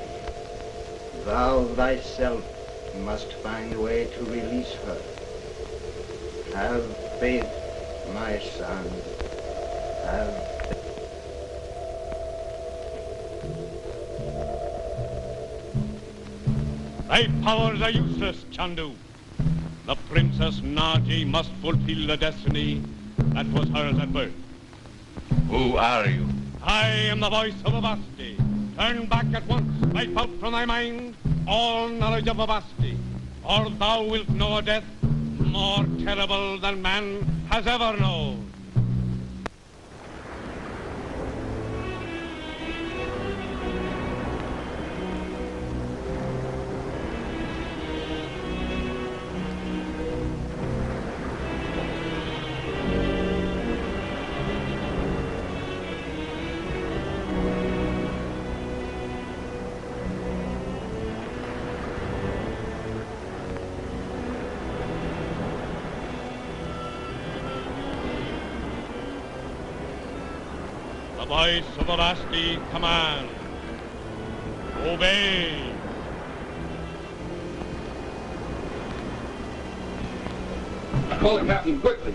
Thou thyself must find a way to release her. Have faith, my son. Have faith. Thy powers are useless, Chandu. The Princess Nadji must fulfill the destiny that was hers at birth. Who are you? I am the voice of Ubasti. Turn back at once, wipe out from thy mind all knowledge of Ubasti, or thou wilt know a death more terrible than man has ever known. The voice of Ubasti commands. Obey. Call the captain quickly.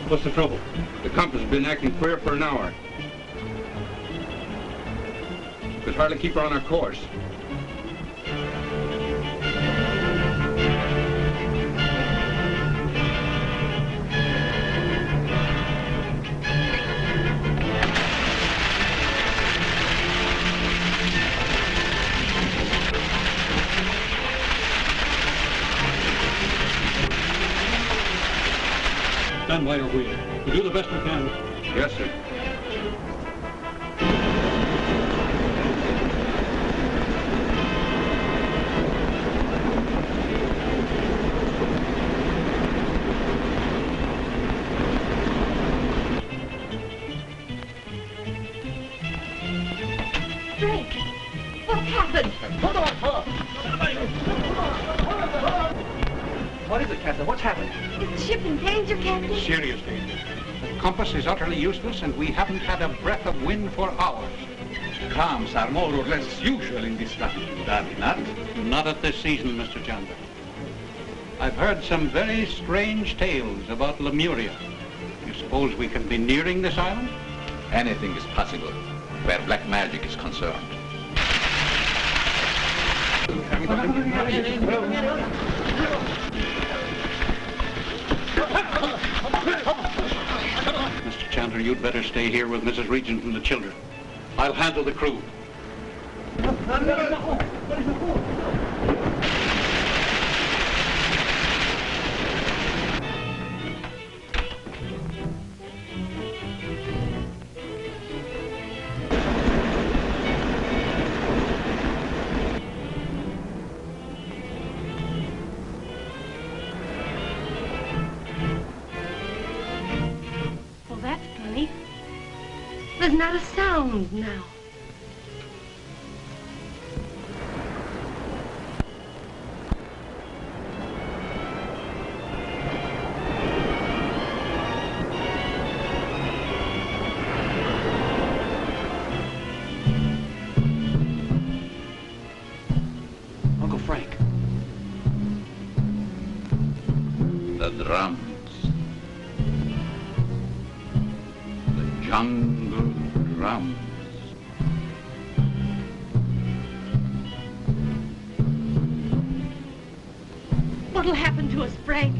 What's the trouble? The compass has been acting queer for an hour. We could hardly keep her on our course. Stand by your wheel. We'll do the best we can. Yes, sir. Frank, what's happened? What is it, Captain? What's happened? Is the ship in danger, Captain? Serious danger. The compass is utterly useless, and we haven't had a breath of wind for hours. Calms are more or less usual in this latitude, are they not? Not at this season, Mr. Chandler. I've heard some very strange tales about Lemuria. You suppose we can be nearing this island? Anything is possible where black magic is concerned. Mr. Chandler, you'd better stay here with Mrs. Regent and the children. I'll handle the crew. There's not a sound now. Uncle Frank. The drums. The jungle drums. What'll happen to us, Frank?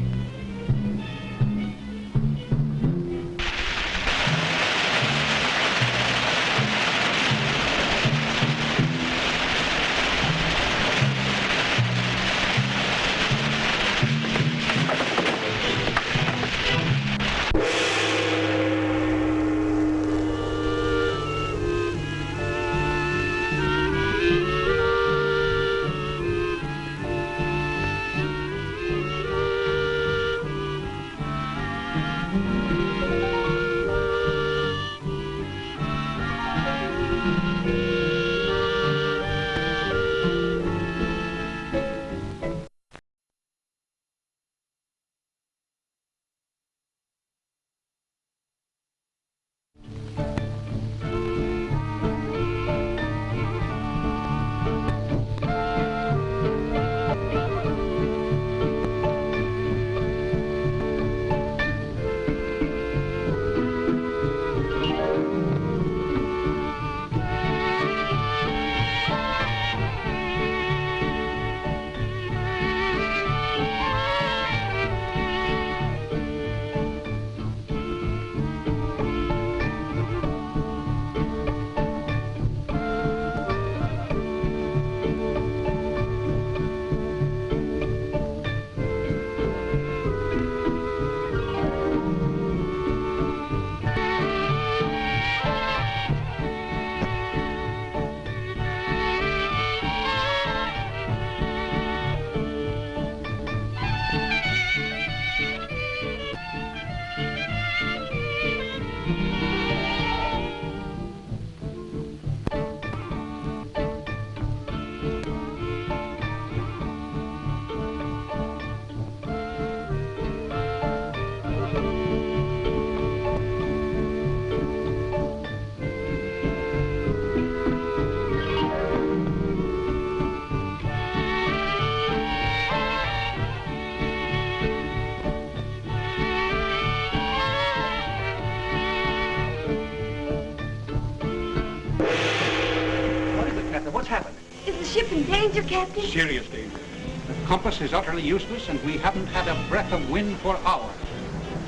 What's happened? Is the ship in danger, Captain? Serious danger. The compass is utterly useless, and we haven't had a breath of wind for hours.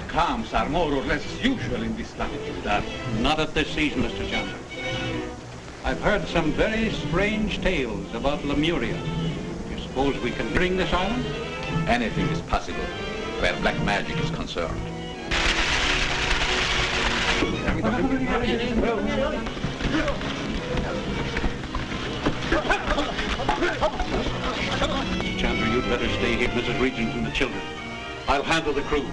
Calms are more or less usual in this latitude. Not at this season, Mr. Chandu. I've heard some very strange tales about Lemuria. You suppose we can bring this island? Anything is possible where black magic is concerned. Chandler, you'd better stay here, Mrs. Regent and the children. I'll handle the crew.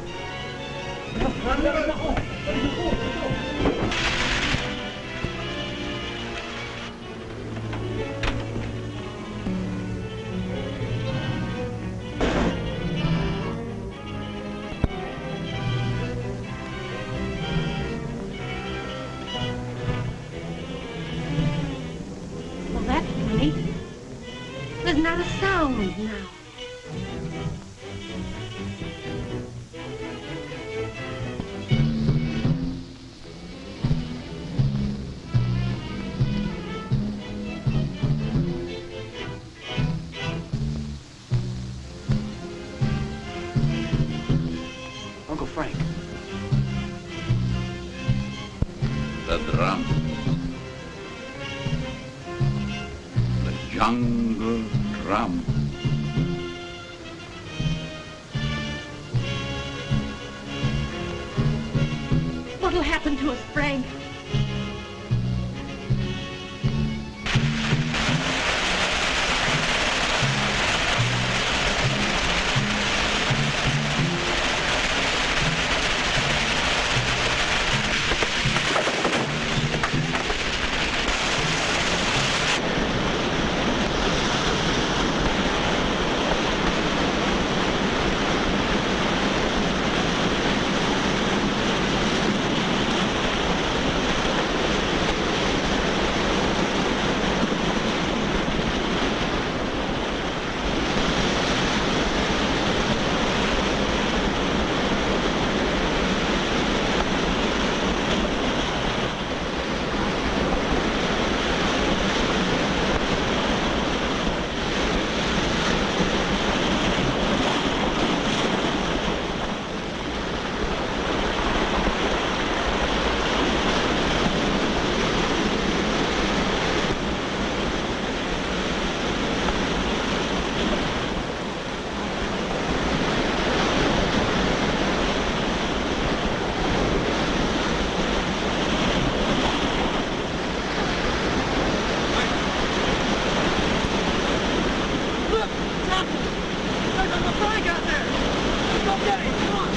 Well, that's funny. There's not a sound now. Uncle Frank. The drums. The jungle drums. What'll happen to us, Frank? There's Uncle Frank out there! Let's go get him! Come on!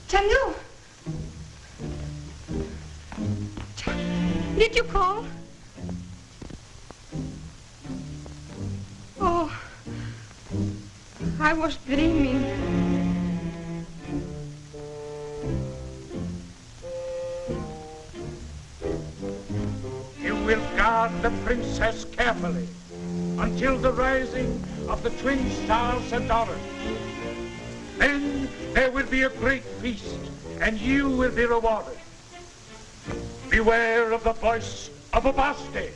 Chandu! Did you call? Oh, I was dreaming. You will guard the princess carefully until the rising of the twin stars and daughters. Then there will be a great feast, and you will be rewarded. Beware of the voice of Ubasti.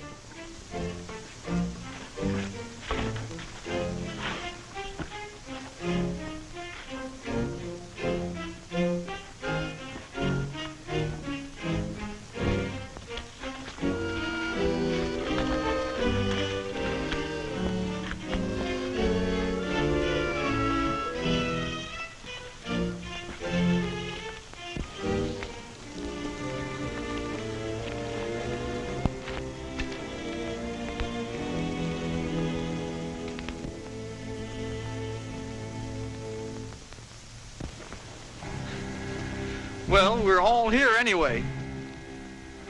Well, we're all here anyway.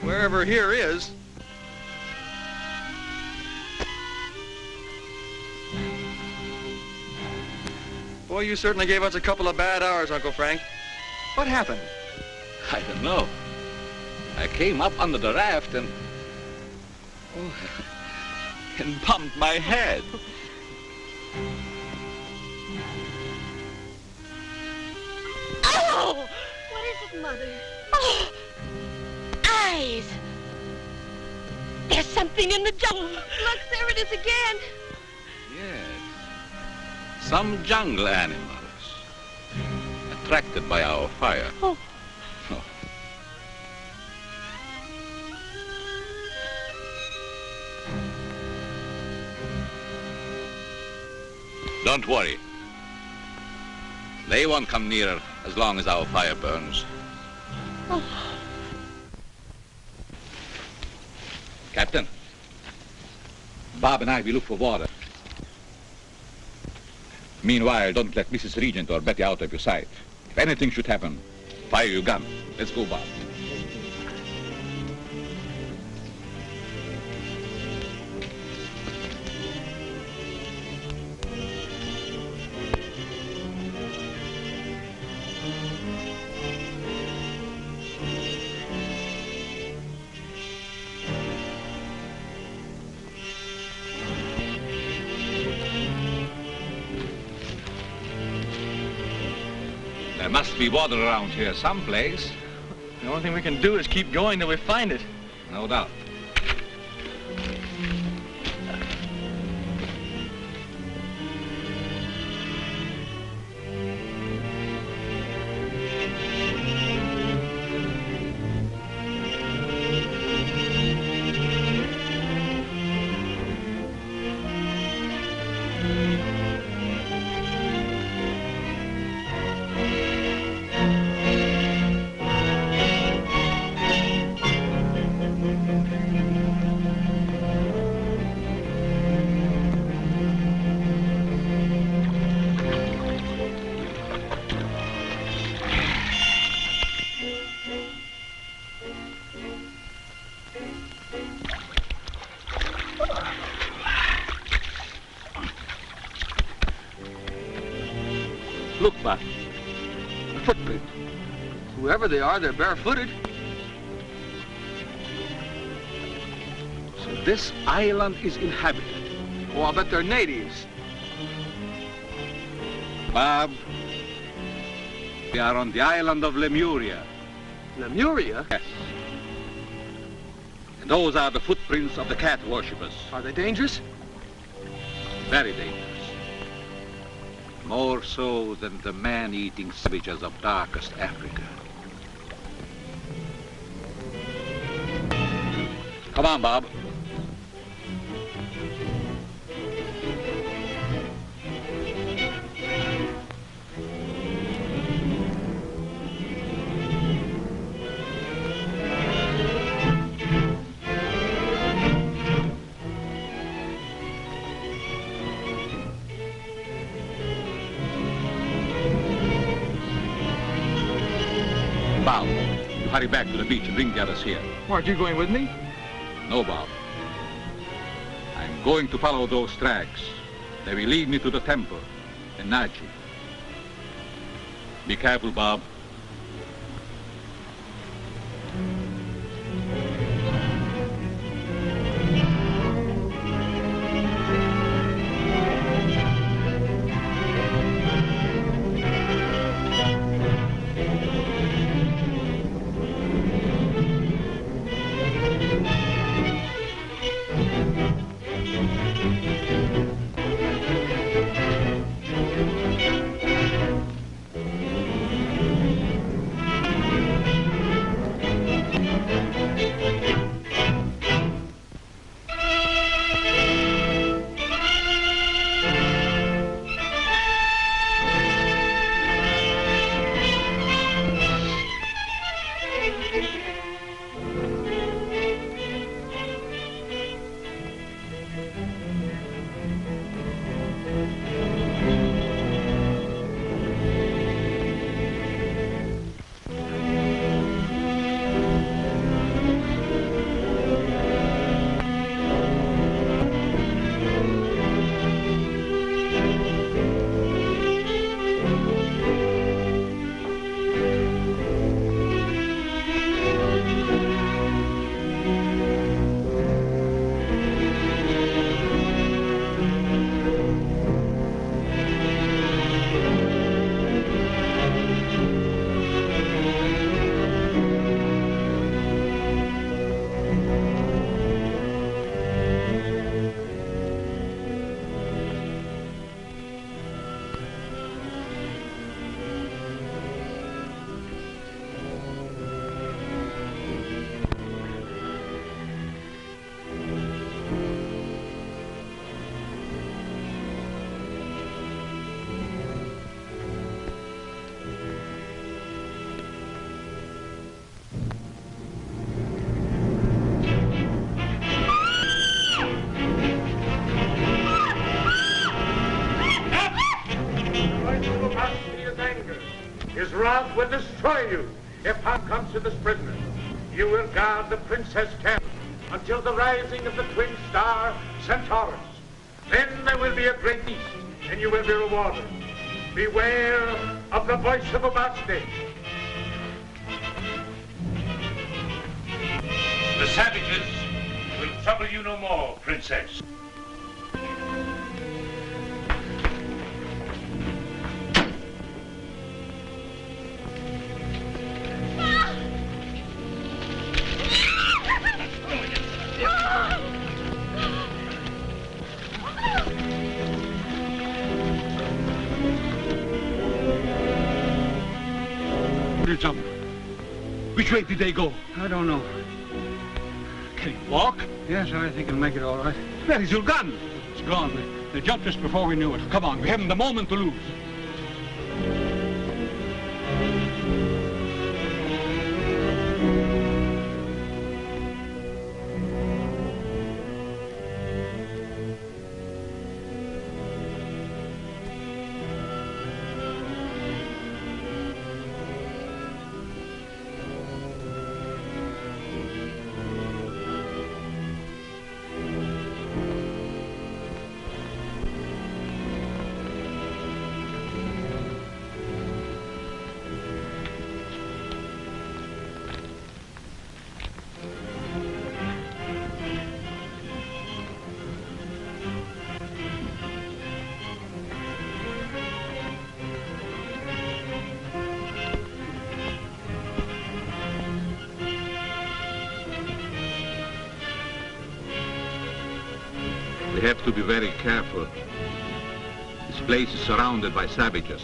Wherever here is. Boy, you certainly gave us a couple of bad hours, Uncle Frank. What happened? I don't know. I came up under the raft and bumped my head. Oh! What is it, Mother? Oh! Eyes! There's something in the jungle. Look, there it is again. Yes. Some jungle animals. Attracted by our fire. Oh. Oh. Don't worry. They won't come nearer as long as our fire burns. Oh. Captain, Bob and I will look for water. Meanwhile, don't let Mrs. Regent or Betty out of your sight. If anything should happen, fire your gun. Let's go, Bob. There must be water around here someplace. The only thing we can do is keep going till we find it. No doubt. Look, Bob. A footprint. Whoever they are, they're barefooted. So this island is inhabited. Oh, I'll bet they're natives. Bob, we are on the island of Lemuria. Lemuria? Yes. And those are the footprints of the cat worshippers. Are they dangerous? Very dangerous. More so than the man-eating savages of darkest Africa. Come on, Bob. Bob, you hurry back to the beach and bring the others here. Aren't you going with me? No, Bob. I'm going to follow those tracks. They will lead me to the temple in Nadji. Be careful, Bob. His wrath will destroy you if harm comes to this prisoner. You will guard the princess camp until the rising of the twin star Centaurus. Then there will be a great feast, and you will be rewarded. Beware of the voice of Ubasti. The savages will trouble you no more, princess. Jump. Which way did they go? I don't know. Can you walk? Yes, I think I'll make it all right. Where is your gun? It's gone. They jumped us before we knew it. Come on, we haven't a moment to lose. have to be very careful. This place is surrounded by savages.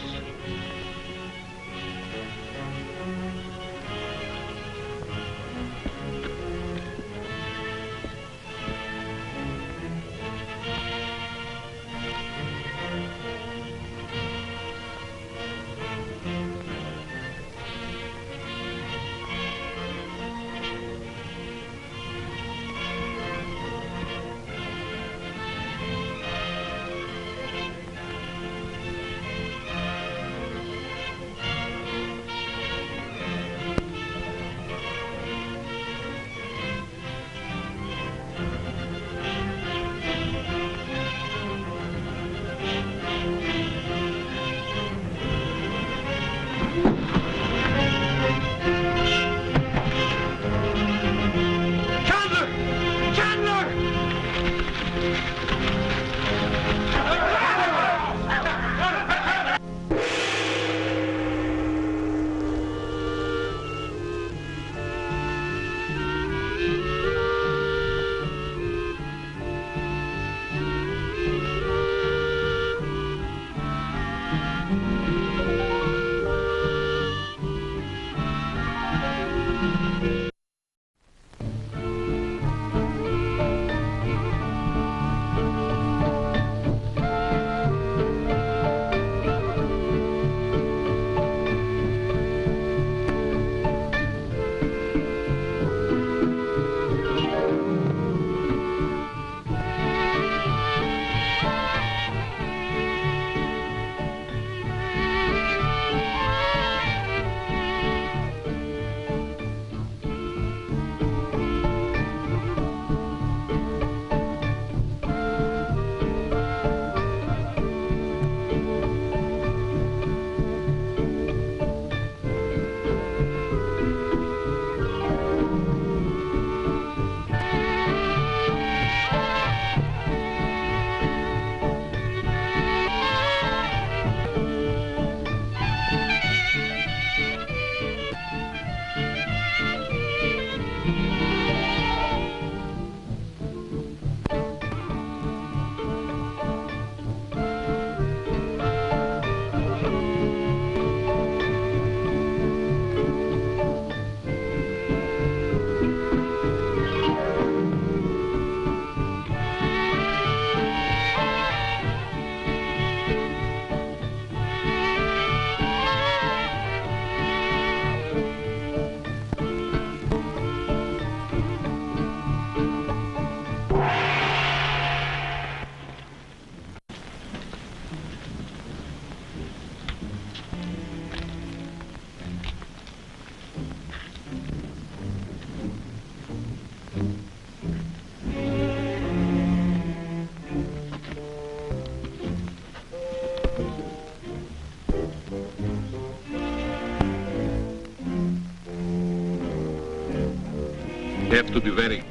You have to be very...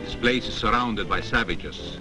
This place is surrounded by savages.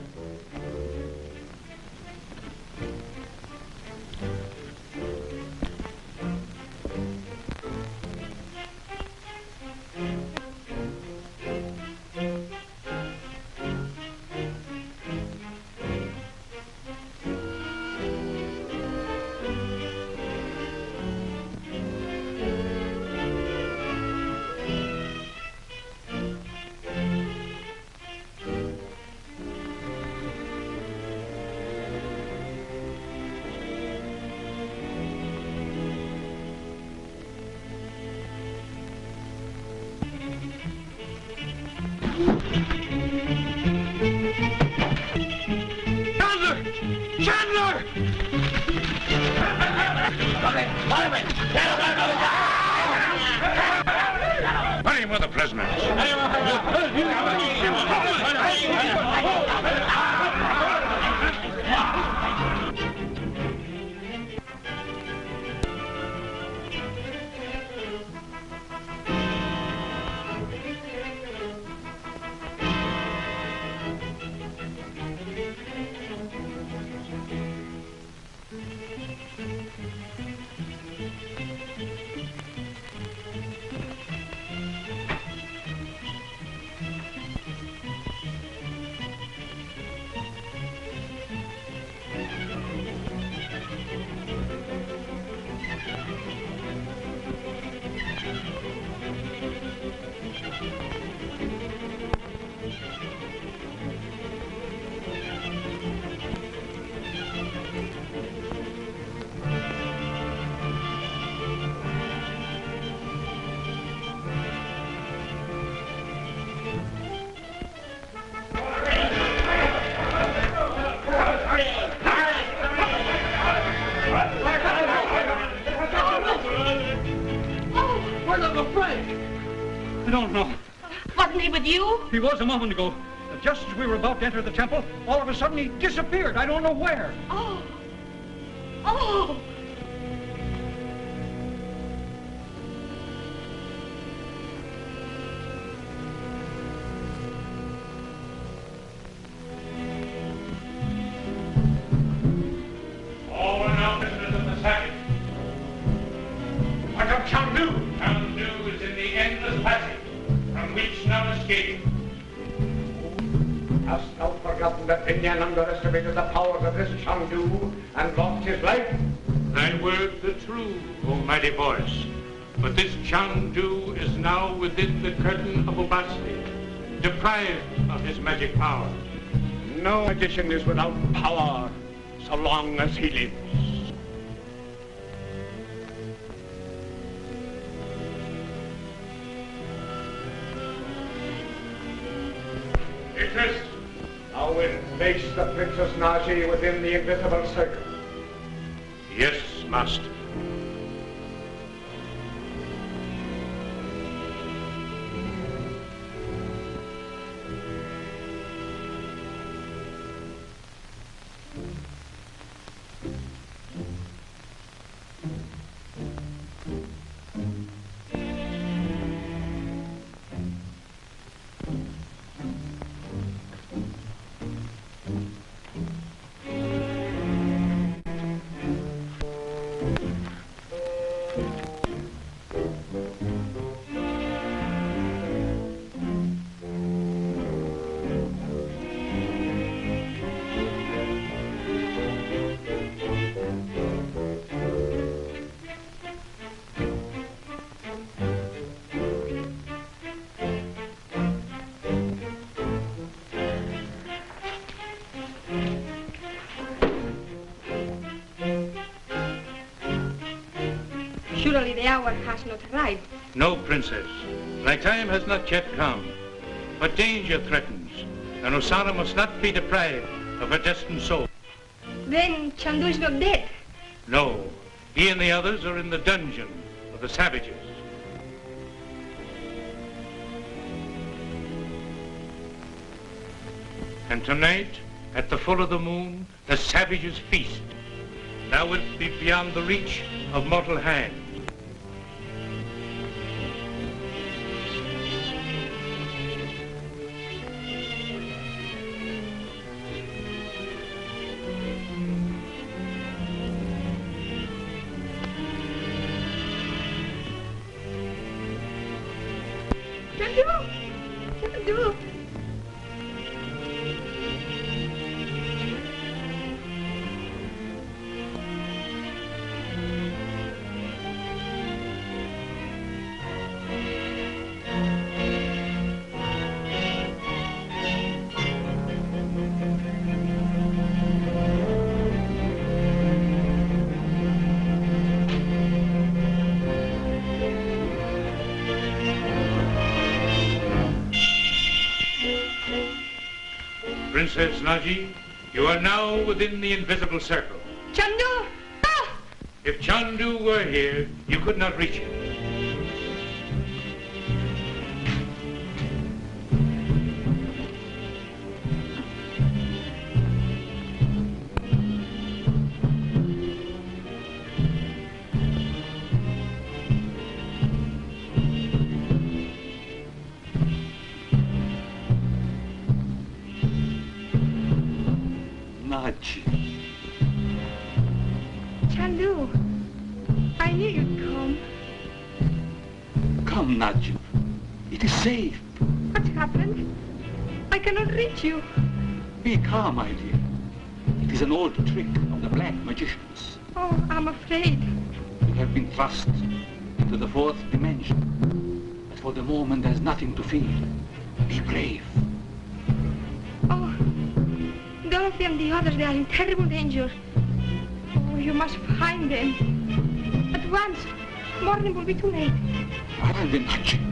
Chandler! Plenty of other prisoners. I don't know. Wasn't he with you? He was a moment ago. Just as we were about to enter the temple, all of a sudden he disappeared. I don't know where. Oh. Oh. All are now prisoners of the savage. What of Chandu? Chandu is in the endless passage, from which none escape. Hast thou forgotten that Vindhyan underestimated the powers of this Chandu and lost his life? Thy words are true, O mighty voice. But this Chandu is now within the curtain of Ubasti, deprived of his magic power. No magician is without power so long as he lives. Interest? Thou wilt place the Princess Nadji within the invisible circle. Yes, master. Surely the hour has not arrived. No, princess. Thy time has not yet come. But danger threatens, and Ossana must not be deprived of her destined soul. Then Chandu is not dead. No, he and the others are in the dungeon of the savages. And tonight, at the full of the moon, the savages feast. Thou wilt be beyond the reach of mortal hand. Chandu! Princess Nadji, you are now within the invisible circle. Chandu! Ah! If Chandu were here, you could not reach him. Nadji. Chandu, I knew you'd come. Come, Nadji. It is safe. What's happened? I cannot reach you. Be calm, my dear. It is an old trick of the black magicians. Oh, I'm afraid. You have been thrust into the fourth dimension. But for the moment, there's nothing to fear. Be brave. Oh, Dorothy and the others, they are in terrible danger. Oh, you must find them. At once. Morning will be too late. Where are they, Nadji?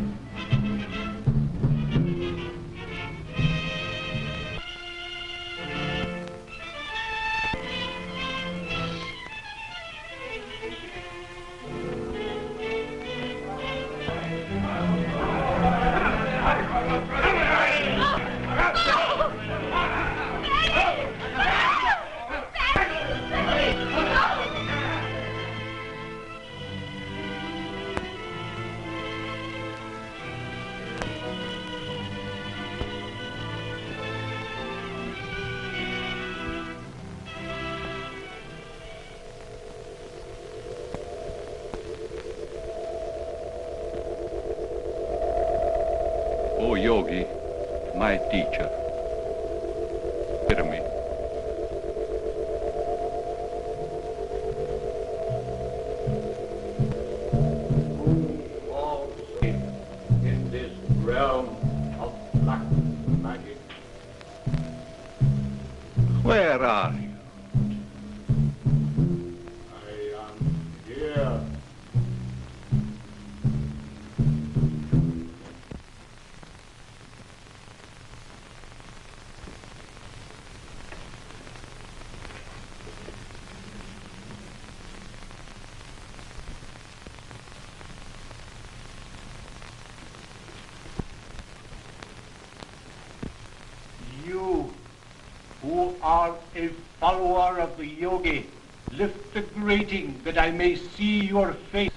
O yogi, my teacher, hear me. All in this realm of black magic. Where are you? I am here. You, who are a follower of the yogi, lift the grating that I may see your face.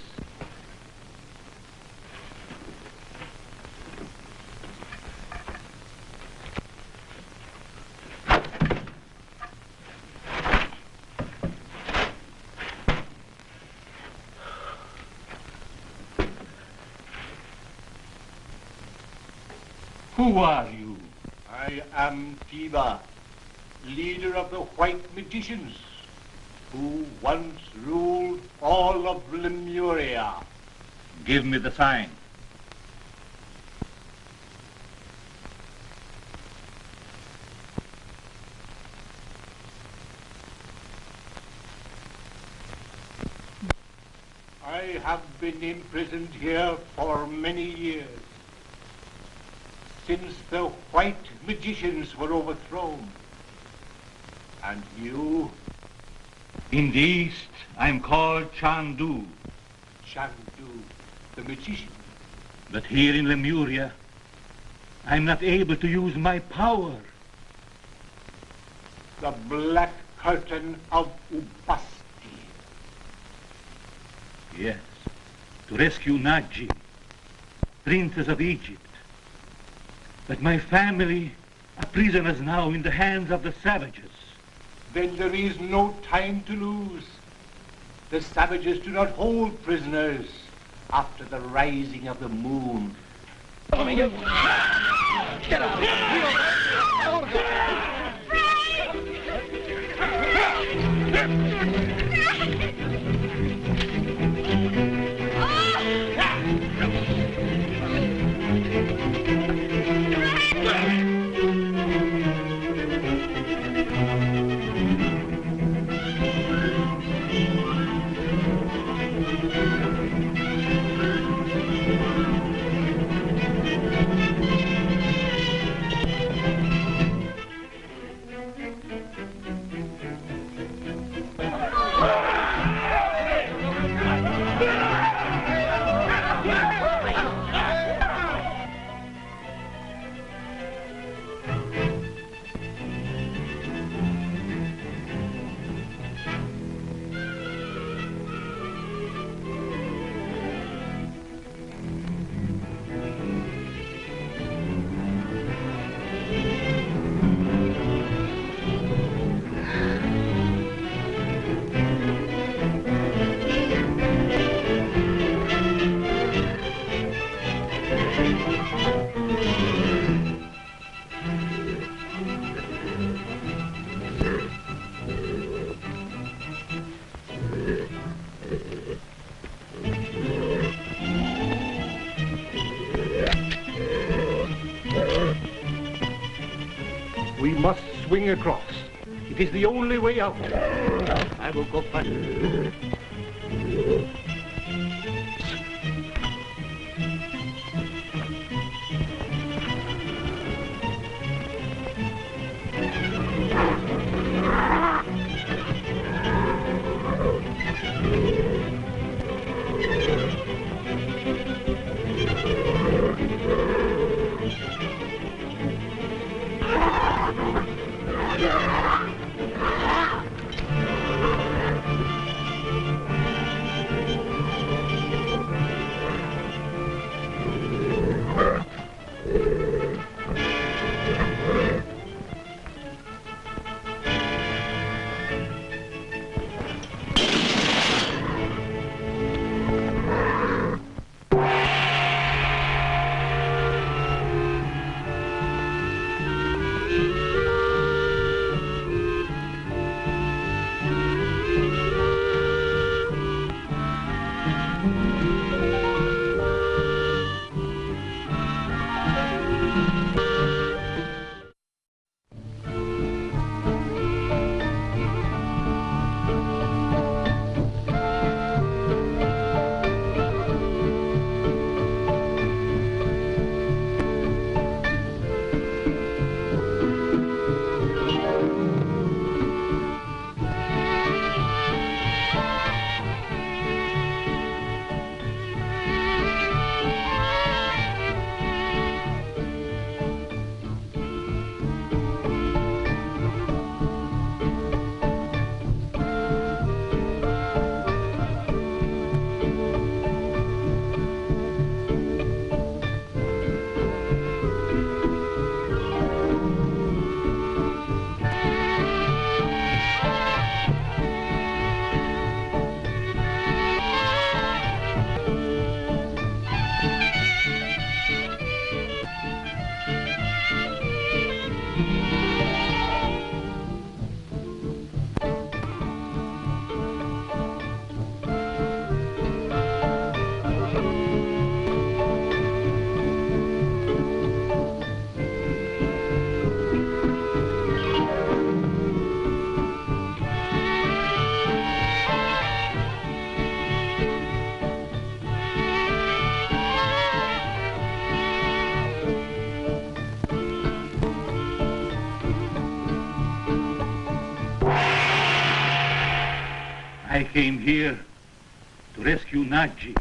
Who are you? I am Shiva, leader of the white magicians, who once ruled all of Lemuria. Give me the sign. I have been imprisoned here for many years, since the white magicians were overthrown. And you? In the east, I'm called Chandu. Chandu, the magician. But here in Lemuria, I'm not able to use my power. The black curtain of Ubasti. Yes, to rescue Nadji, princess of Egypt. But my family are prisoners now in the hands of the savages. Then there is no time to lose. The savages do not hold prisoners after the rising of the moon. Get out! We must swing across. It is the only way out. I will go first. I came here to rescue Nadji,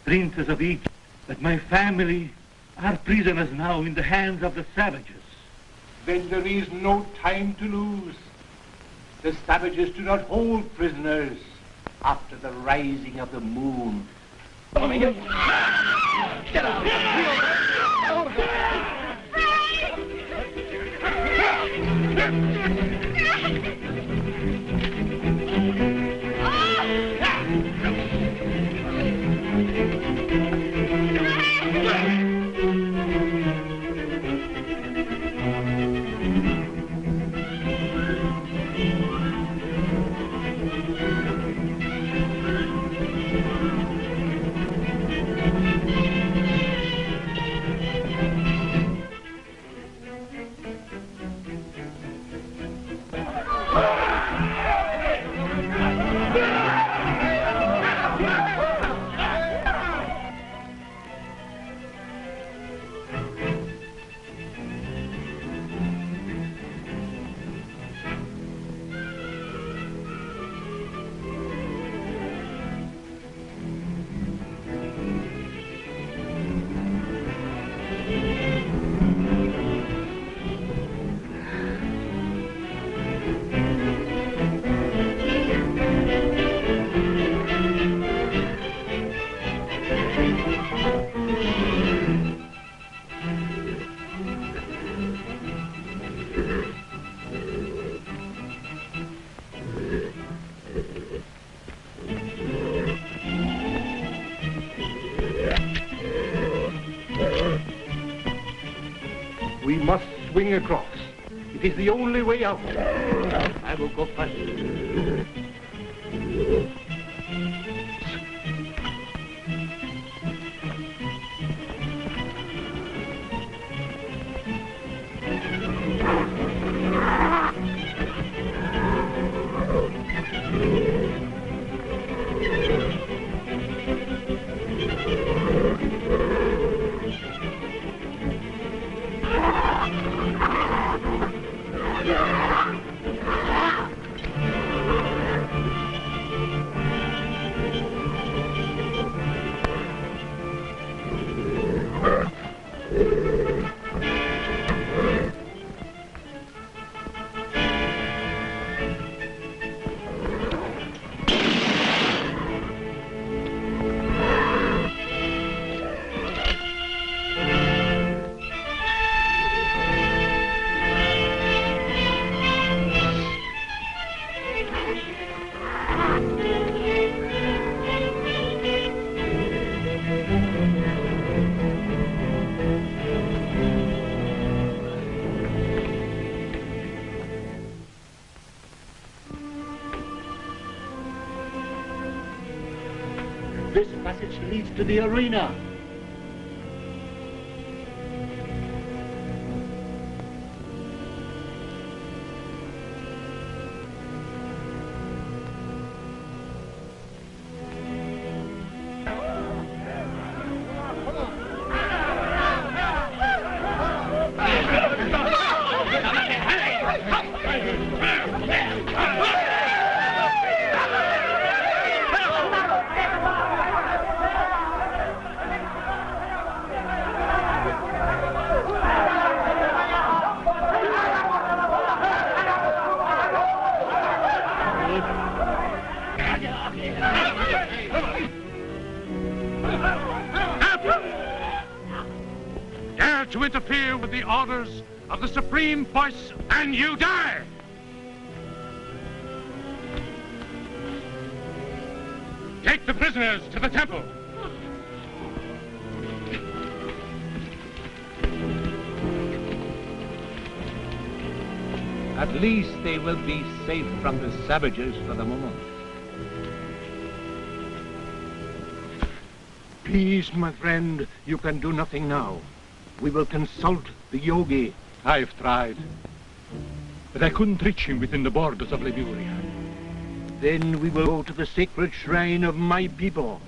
princess of Egypt, but my family are prisoners now in the hands of the savages. Then there is no time to lose. The savages do not hold prisoners after the rising of the moon. Get out! We must swing across. It is the only way out. I will go first. This passage leads to the arena. Dare to interfere with the orders of the supreme voice, and you die! Take the prisoners to the temple. At least they will be safe from the savages for the moment. Please, my friend, you can do nothing now. We will consult the yogi. I've tried, but I couldn't reach him within the borders of Lemuria. Then we will go to the sacred shrine of my people.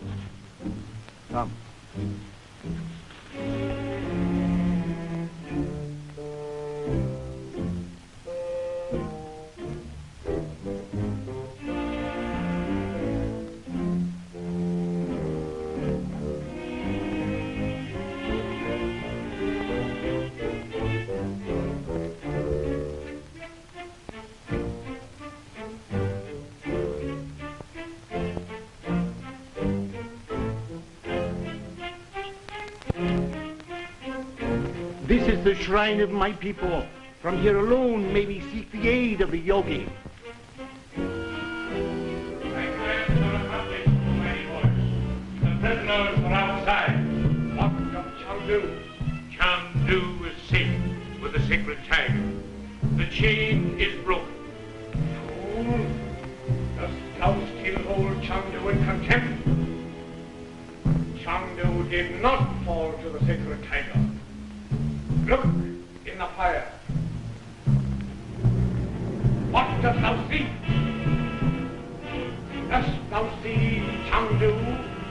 Come. the shrine of my people. From here alone may we seek the aid of the yogi. The prisoners are outside. What of Chandu? Chandu is safe with the sacred tiger. The chain is broken. Fool, dost thou still hold Chandu in contempt? Chandu did not fall to the sacred tiger. Look in the fire. What dost thou see? Dost thou see Chandu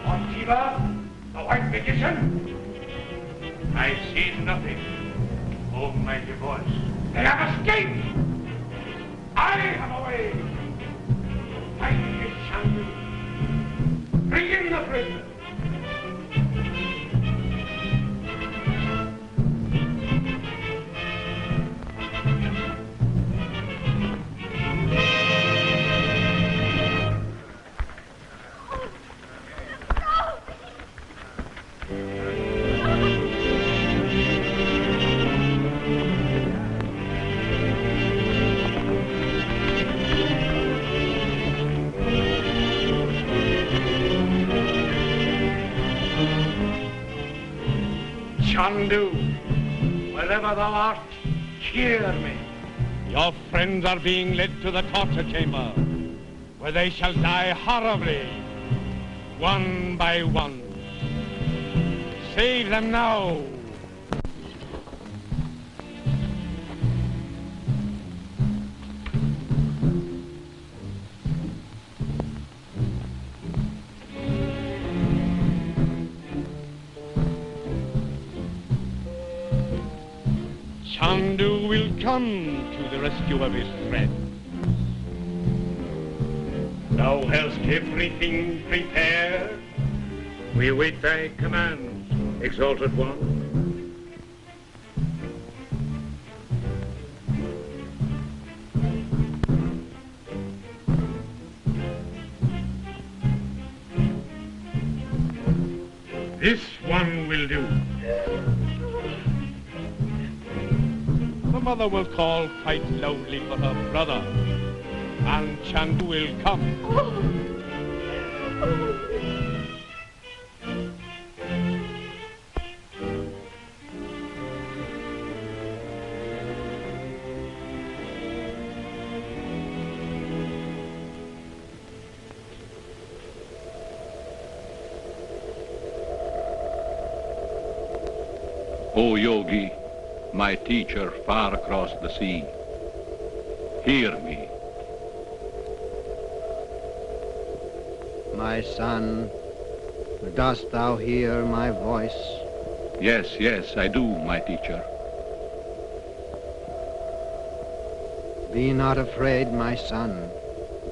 or Suva, the white magician? I see nothing, almighty voice. They have escaped! I have a way! Fight this Chandu. Bring in the prisoner. Chandu, wherever thou art, hear me. Your friends are being led to the torture chamber, where they shall die horribly, one by one. Save them now. Chandu will come to the rescue of his friend. Thou hast everything prepared. We await thy commands, exalted one. This one will do. The mother will call quite loudly for her brother, and Chandu will come. O Yogi, my teacher far across the sea, hear me. My son, dost thou hear my voice? Yes, yes, I do, my teacher. Be not afraid, my son.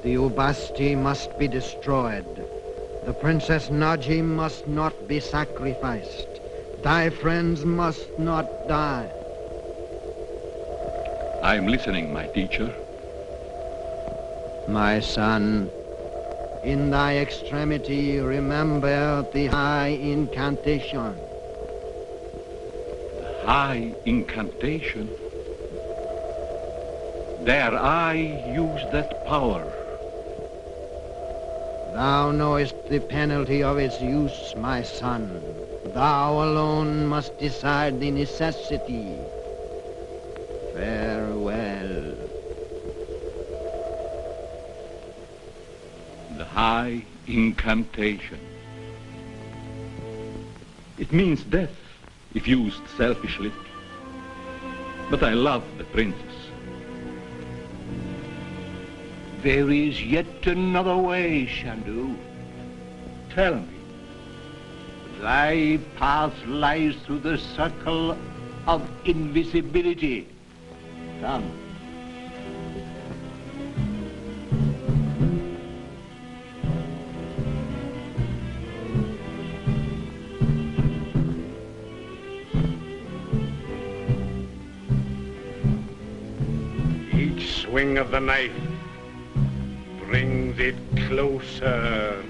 The Ubasti must be destroyed. The Princess Nadji must not be sacrificed. Thy friends must not die. I am listening, my teacher. My son, in thy extremity, remember the high incantation. The high incantation? Dare I use that power? Thou knowest the penalty of its use, my son. Thou alone must decide the necessity. Farewell. The high incantation. It means death, if used selfishly. But I love the princess. There is yet another way, Chandu. Tell me. Thy path lies through the circle of invisibility. Come. Each swing of the knife brings it closer.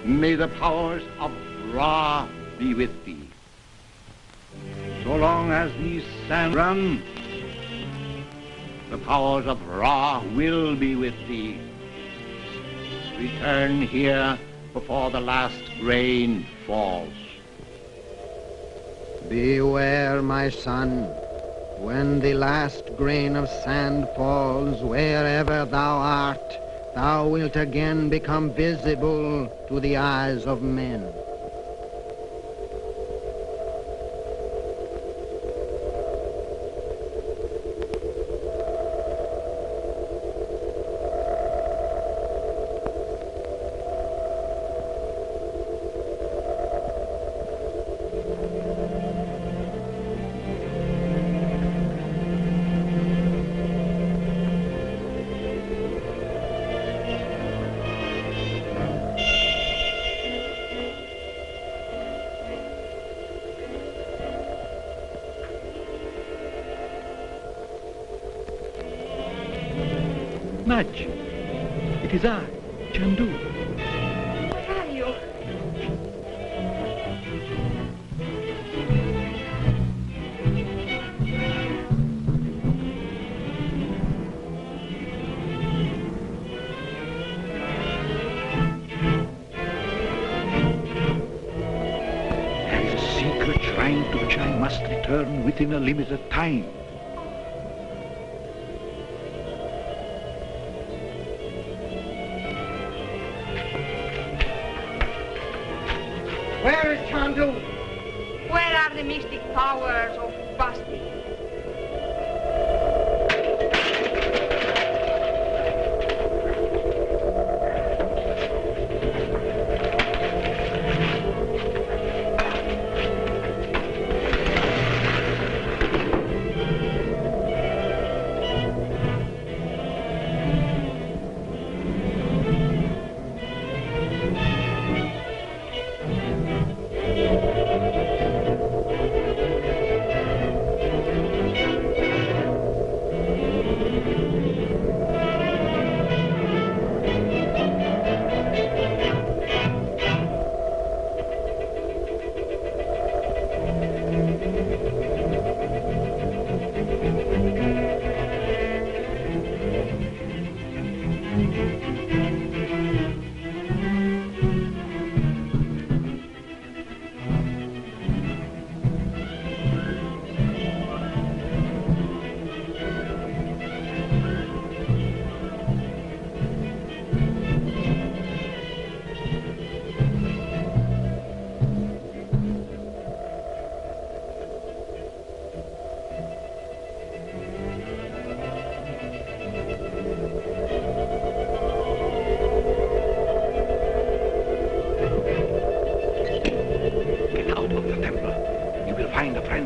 May the powers of Ra be with thee. So long as these sands run, the powers of Ra will be with thee. Return here before the last rain falls. Beware, my son. When the last grain of sand falls, wherever thou art, thou wilt again become visible to the eyes of men. Nadji, it is I, Chandu. Where are you? There is a secret shrine to which I must return within a limited time. Where is Chandu? Where are the mystic powers of Ubasti?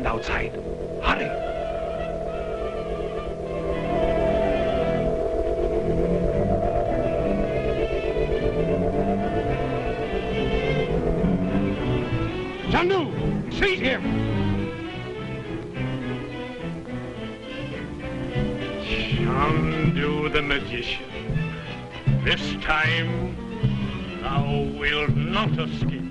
Outside. Hurry! Chandu! Seize him! Chandu the magician. This time, thou wilt not escape me.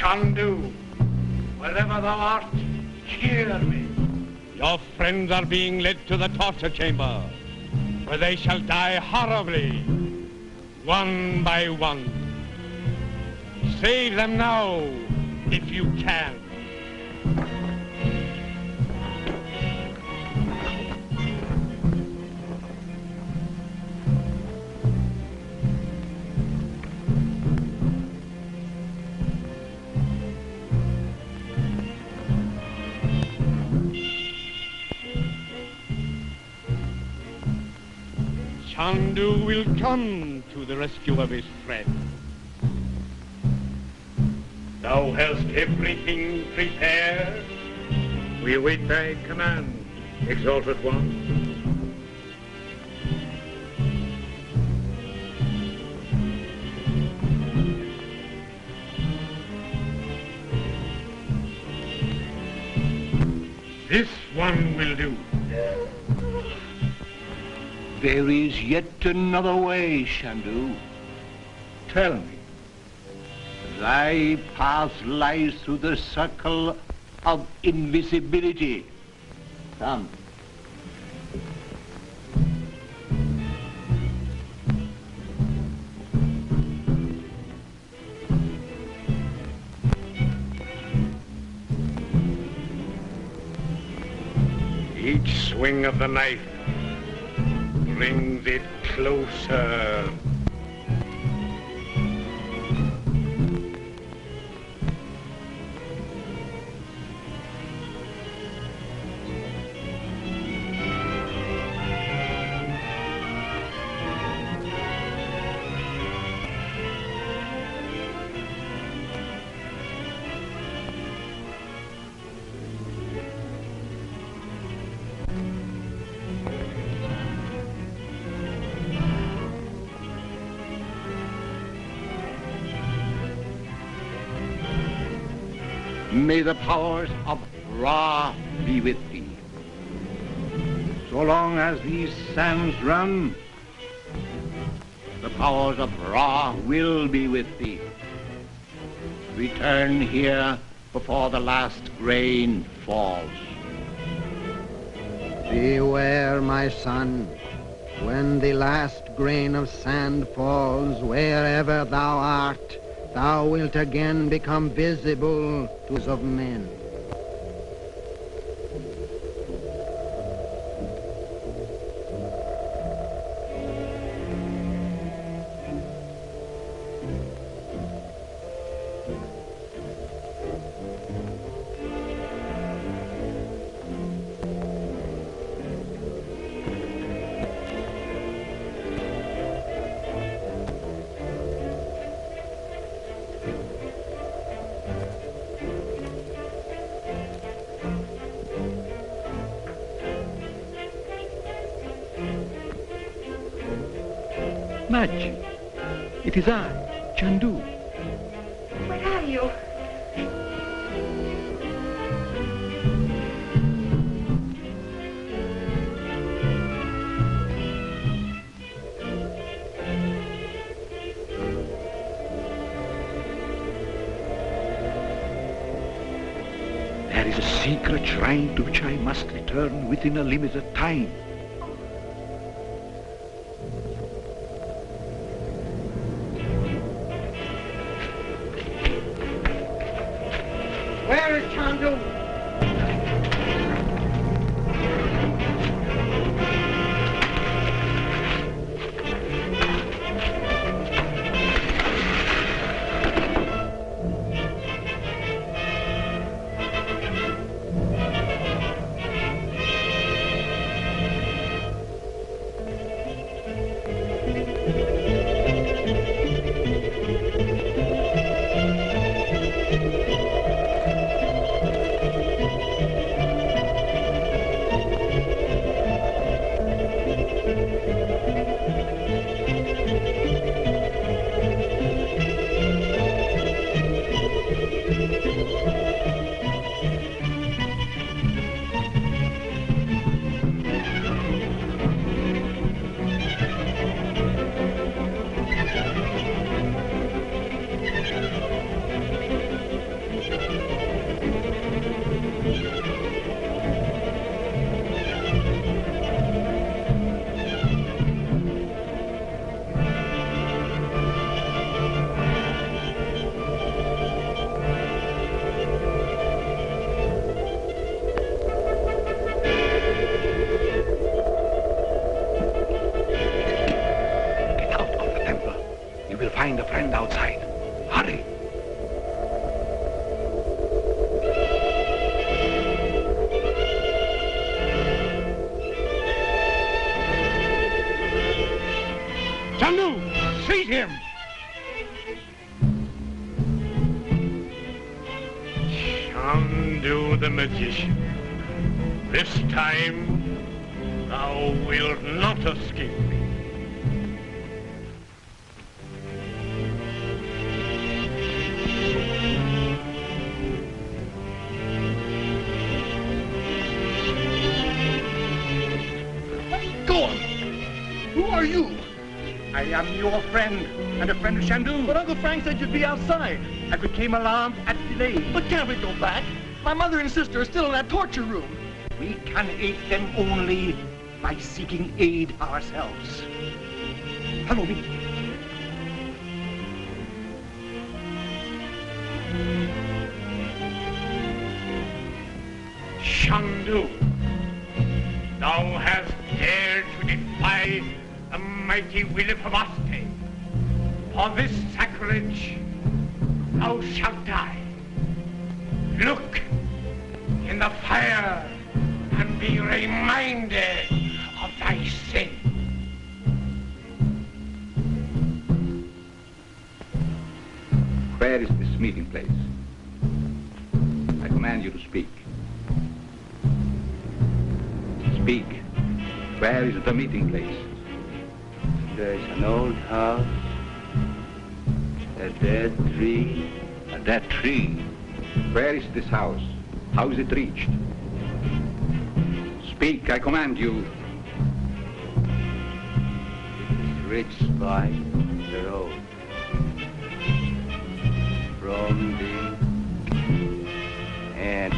Chandu, wherever thou art, hear me. Your friends are being led to the torture chamber, where they shall die horribly, one by one. Save them now, if you can. Chandu will come to the rescue of his friend. Thou hast everything prepared. We await thy command, exalted one. This one will do. There is yet another way, Chandu. Tell me. Thy path lies through the circle of invisibility. Come. Each swing of the knife brings it closer. May the powers of Ra be with thee. So long as these sands run, the powers of Ra will be with thee. Return here before the last grain falls. Beware, my son. When the last grain of sand falls, wherever thou art, thou wilt again become visible to those of men. Nadji, it is I, Chandu. Where are you? There is a secret shrine to which I must return within a limited time. Where is Chandu? friend outside. Hurry. Chandu, seize him! Chandu the magician, this time thou wilt not escape me. Go on! Who are you? I am your friend, and a friend of Chandu. But Uncle Frank said you'd be outside. I became alarmed at delay. But can't we go back? My mother and sister are still in that torture room. We can aid them only by seeking aid ourselves. Follow me. Chandu, thou hast dared to defy the mighty will of Ubasti. For this sacrilege, thou shalt die. Look in the fire and be reminded of thy sin. Where is this meeting place? I command you to speak. Speak. Where is the meeting place? There is an old house, a dead tree. A dead tree? Where is this house? How is it reached? Speak, I command you. It is reached by the road. From the end.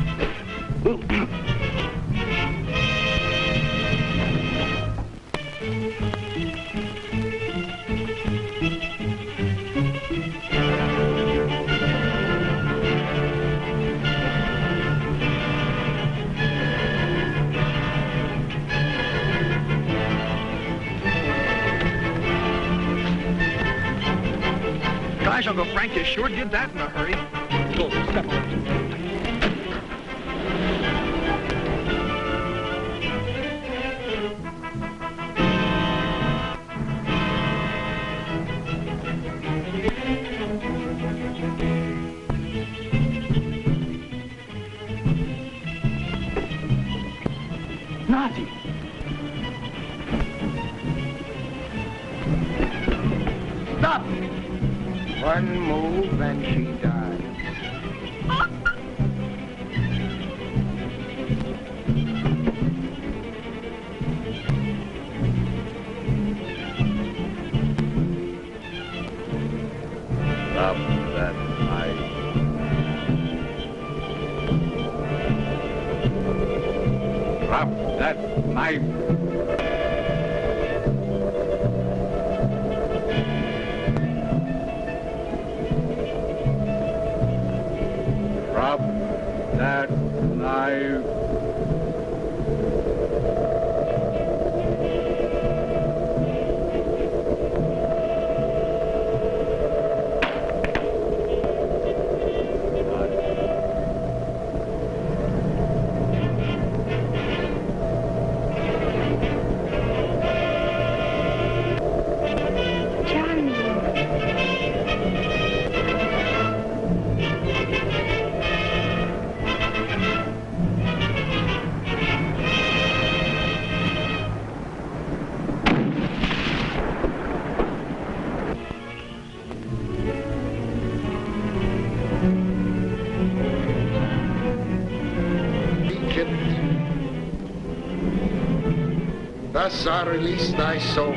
Gosh, Uncle Frank, you sure did that in a hurry. Go, step on. Nadji! Stop! One move and she dies. Drop that knife. Drop that knife. Drop that knife. Thus I release thy soul.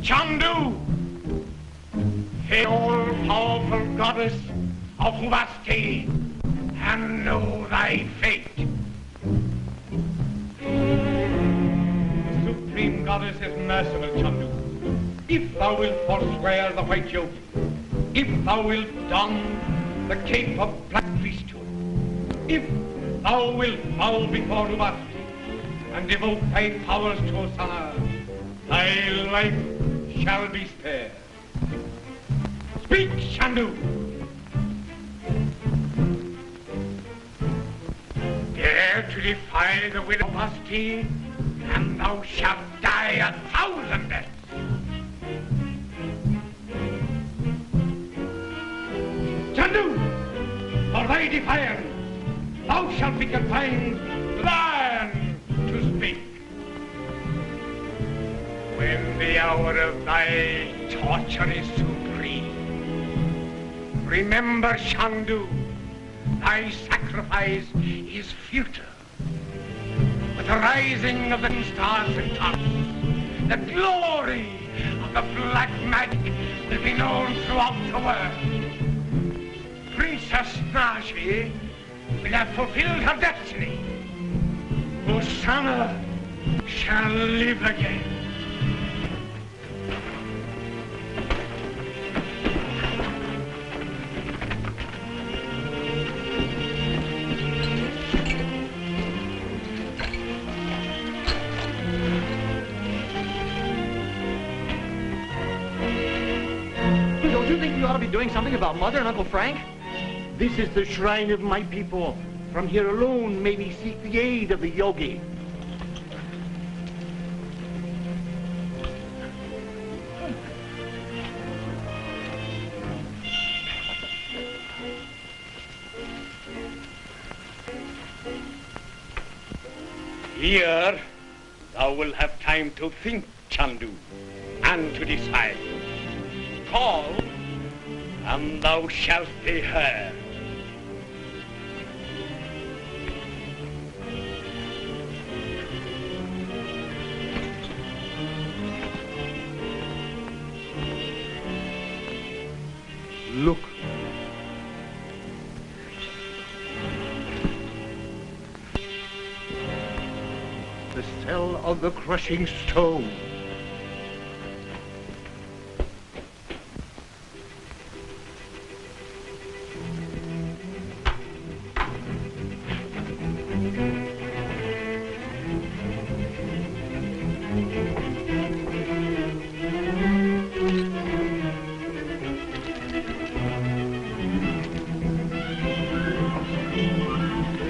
Chandu, hail, all-powerful goddess of Ubasti, and know thy fate. The supreme goddess is merciful, Chandu. If thou wilt forswear the white yoke, if thou wilt don the cape of black priesthood, if thou wilt bow before Ubasti and devote thy powers to Ossana, thy life shall be spared. Speak, Chandu! Dare to defy the will of Ubasti, and thou shalt die 1,000 deaths. Chandu, for thy defiance, thou shalt be confined to thine to speak. When the hour of thy torture is supreme, remember, Chandu, thy sacrifice is futile. With the rising of the stars and tops, the glory of the black magic will be known throughout the world. Princess Nadji will have fulfilled her destiny. Ossana shall live again. Don't you think we ought to be doing something about Mother and Uncle Frank? This is the shrine of my people. From here alone may we seek the aid of the yogi. Here, thou wilt have time to think, Chandu, and to decide. Call, and thou shalt be heard. Look. The cell of the crushing stone.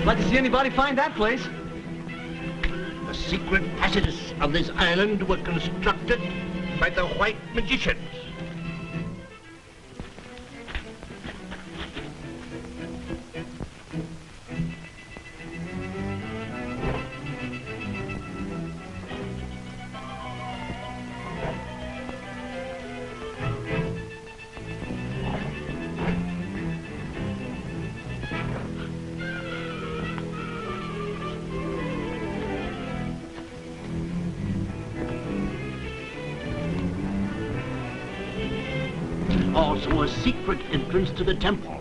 Like to see anybody find that place. The secret passages of this island were constructed by the white magicians. Also a secret entrance to the temple.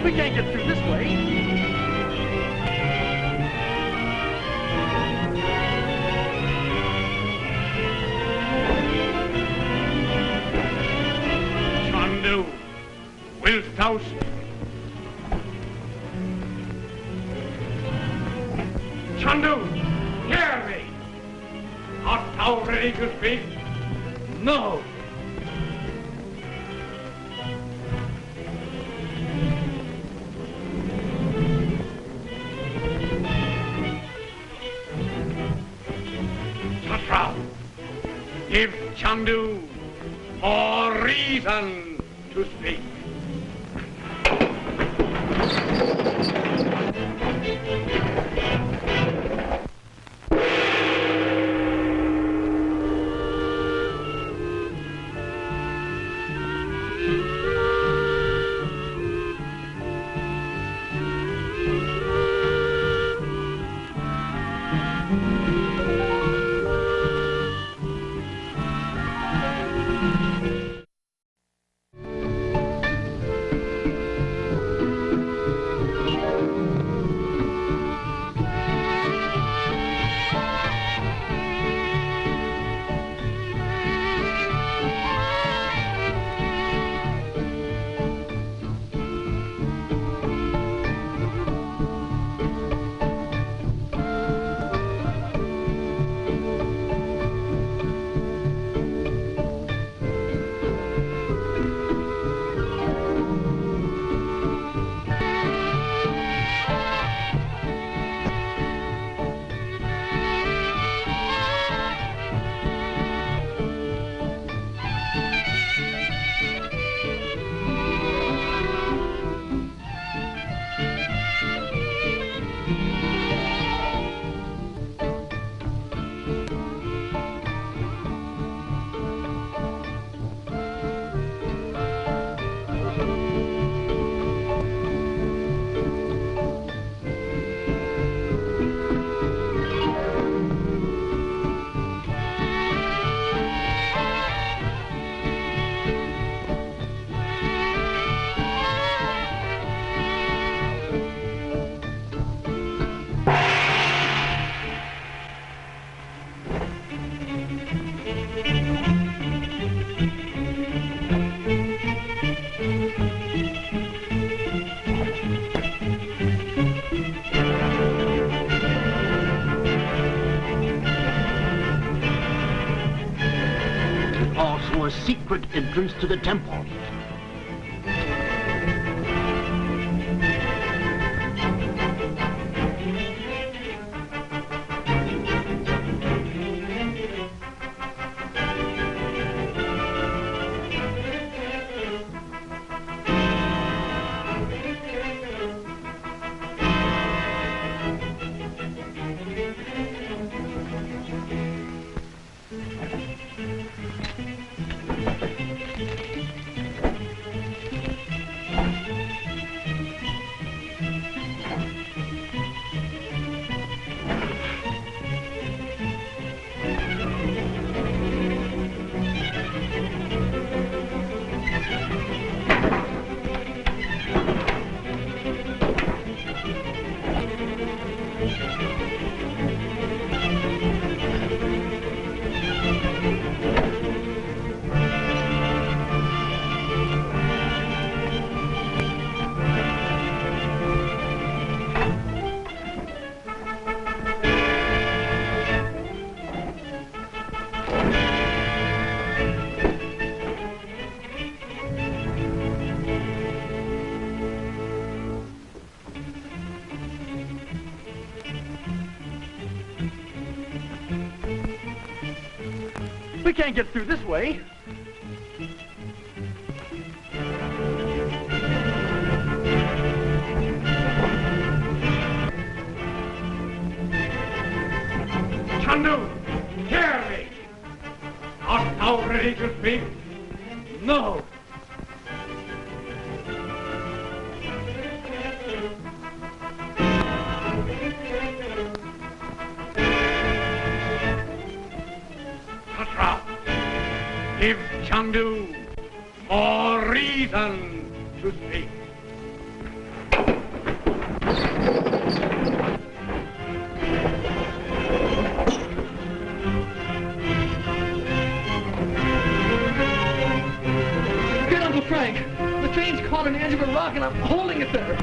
We can't get through this way. Chandu, wilt thou speak? Chandu, hear me! Art thou ready to speak? No! Give Chandu more reason to speak. A secret entrance to the temple. We can't get through this way. Chandu, hear me! Art thou ready to speak? No! Give Chandu more reason to speak. caught on the edge of a rock and I'm holding it there.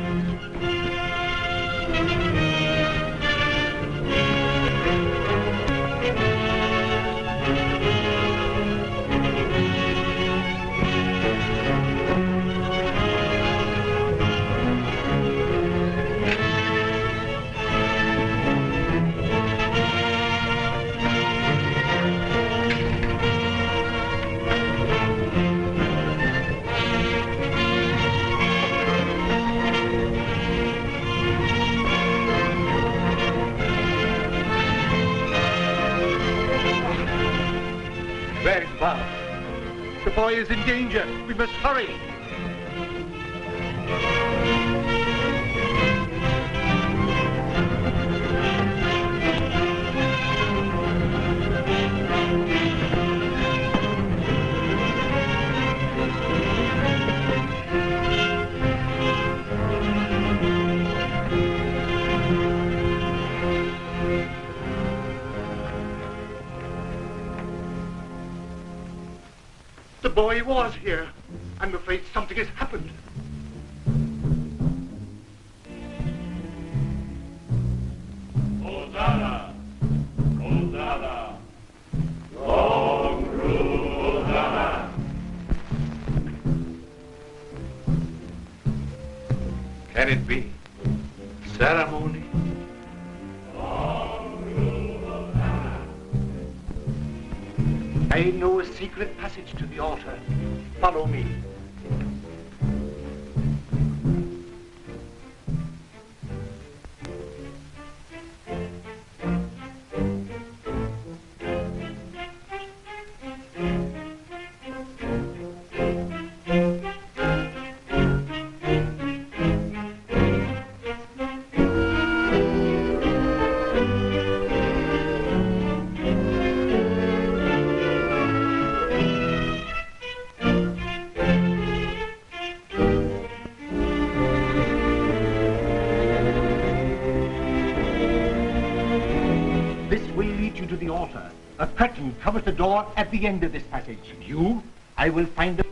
Very fast. The boy is in danger. We must hurry. The boy was here. I'm afraid something has happened. Ossana! Ossana! Long rule, Ossana! Can it be? Ceremony? I know a secret passage to the altar. Follow me. A curtain covers the door at the end of this passage. You, I will find the...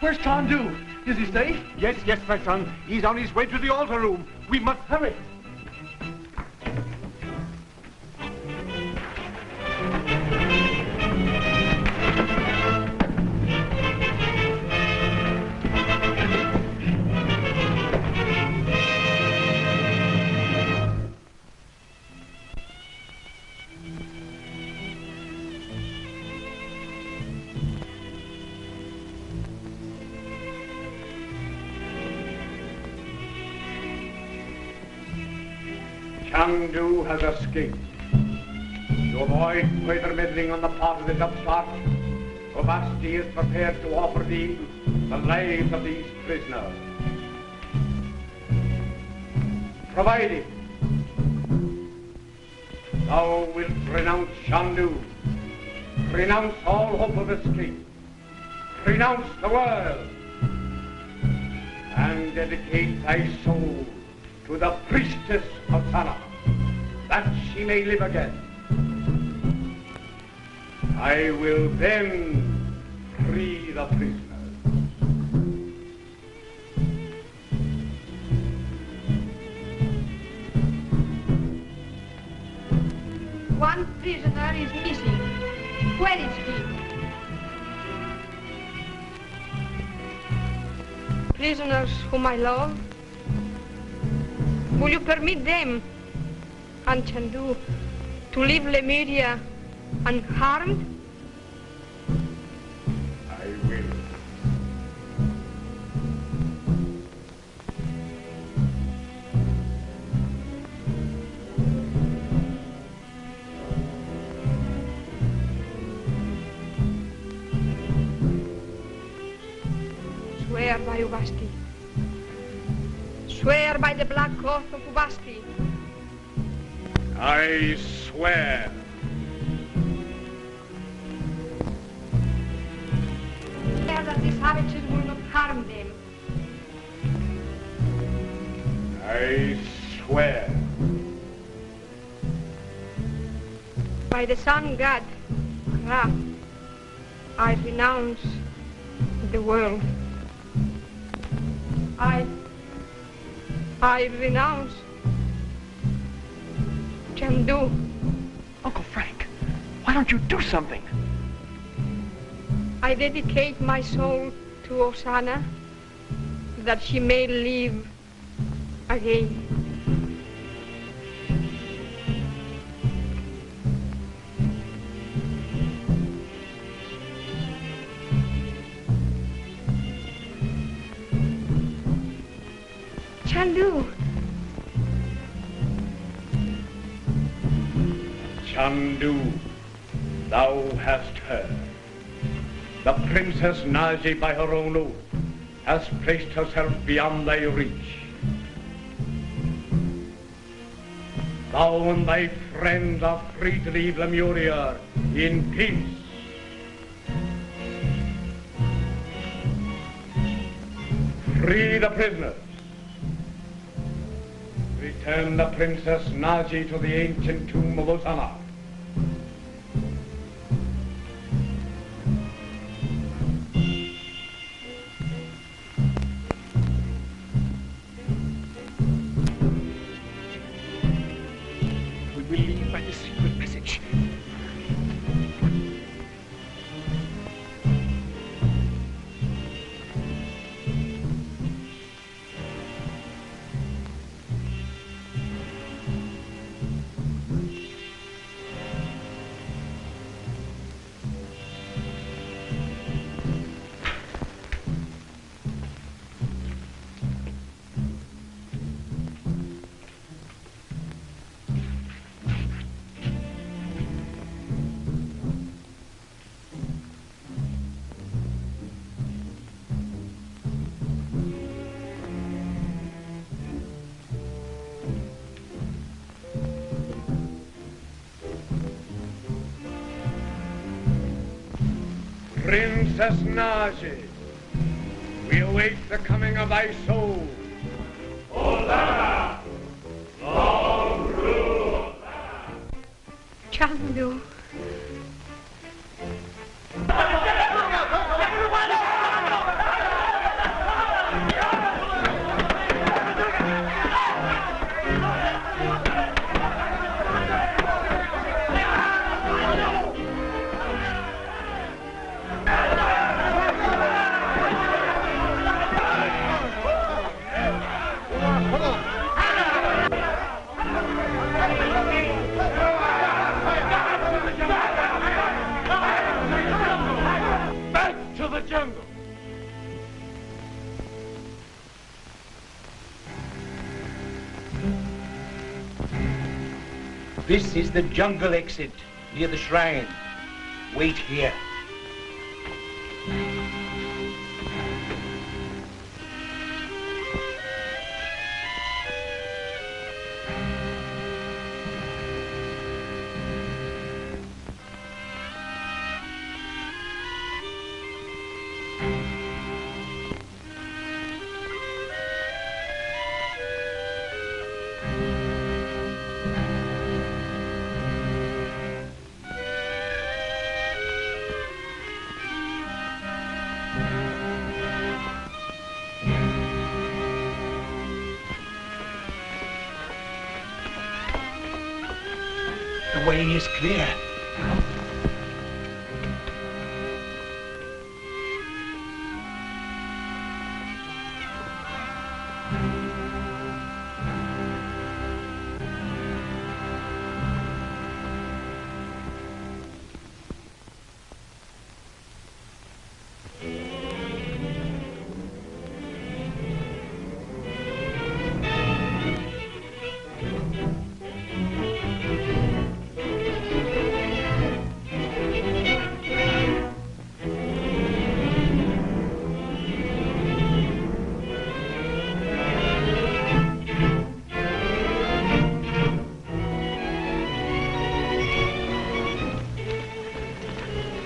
Where's Chandu? Is he safe? Yes, yes, my son. He's on his way to the altar room. We must hurry. Chandu has escaped. To avoid further meddling on the part of this upstart, Ubasti is prepared to offer thee the lives of these prisoners. Provided thou wilt renounce Chandu, renounce all hope of escape, renounce the world, and dedicate thy soul to the priestess Ossana, that she may live again. I will then free the prisoners. One prisoner is missing. Where is he? Prisoners whom I love, will you permit them and Chandu to leave Lemuria unharmed? I will. Swear by Ubasti. Swear by the black oath of Ubasti. I swear. Swear that the savages will not harm them. I swear. By the sun god, Ra, I renounce the world. I renounce Chandu. Uncle Frank, why don't you do something? I dedicate my soul to Ossana, that she may live again. Chandu. Chandu, thou hast heard. The Princess Nadji, by her own oath, has placed herself beyond thy reach. Thou and thy friends are free to leave Lemuria in peace. Free the prisoners. Return the Princess Nadji to the ancient tomb of Ossana. We will leave by the secret passage. Princess Nadji, we await the coming of thy soul. Ossana! Long rule Ossana! Chandu. This is the jungle exit near the shrine. Wait here. The way is clear.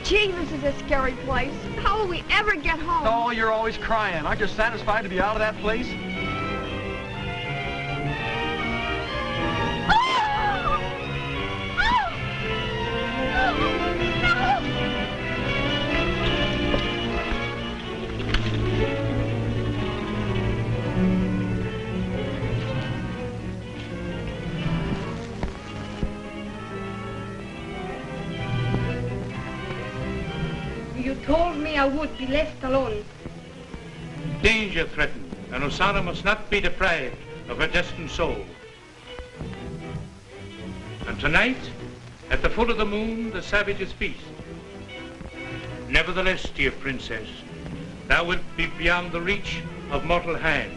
Gee, this is a scary place. How will we ever get home? Oh, you're always crying. Aren't you satisfied to be out of that place? You told me I would be left alone. Danger threatened, and Ossana must not be deprived of her destined soul. And tonight, at the full of the moon, the savages feast. Nevertheless, dear princess, thou wilt be beyond the reach of mortal hand.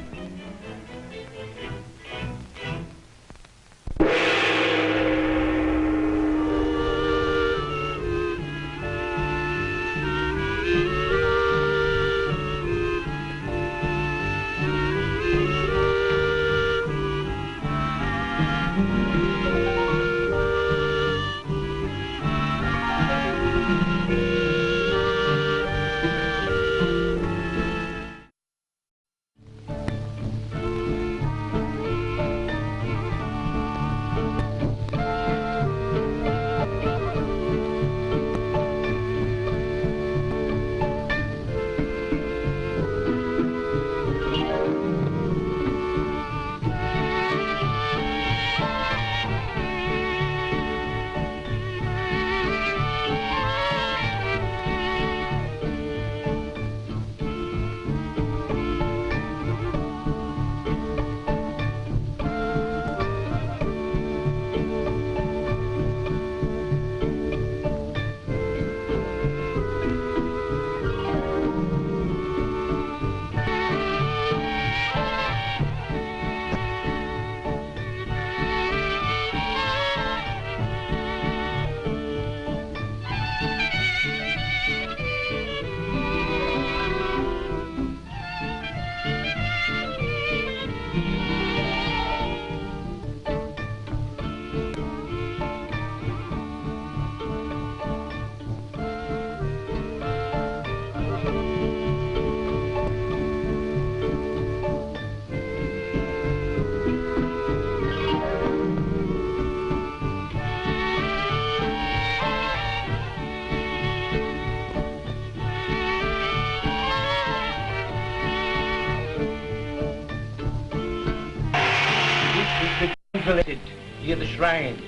Infiltrated near the shrine.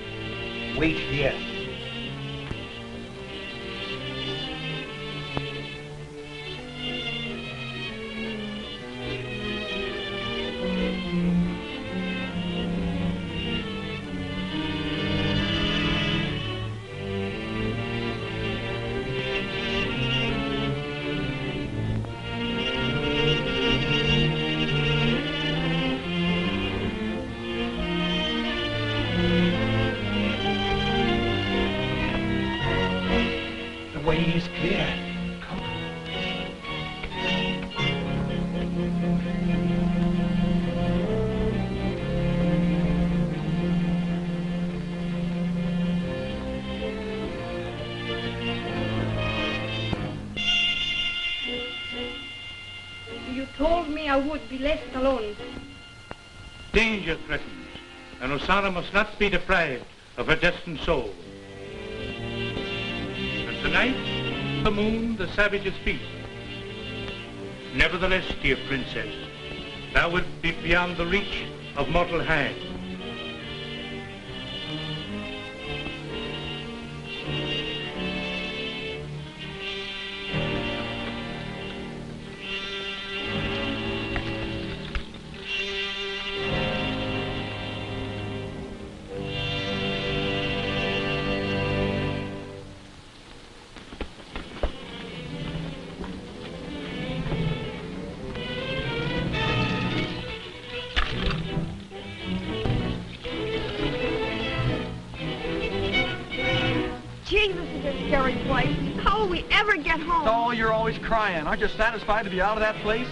Wait here. The way is clear. Come. You told me I would be left alone. Danger threatens, and Ossana must not be deprived of her destined soul. And tonight, the moon, the savages feast. Nevertheless, dear princess, thou wilt be beyond the reach of mortal hand. scary place. How will we ever get home? Oh, you're always crying. Aren't you satisfied to be out of that place?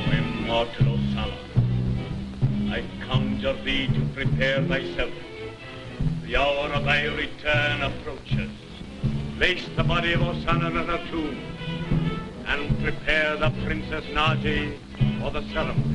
Immortal Ossana, I conjure thee to prepare thyself. The hour of thy return approaches. Place the body of Ossana in her tomb, and prepare the Princess Nadji for the ceremony.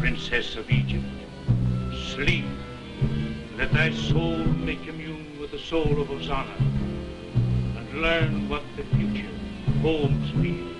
Princess of Egypt, sleep. Let thy soul make commune with the soul of Ossana, and learn what the future holds for you.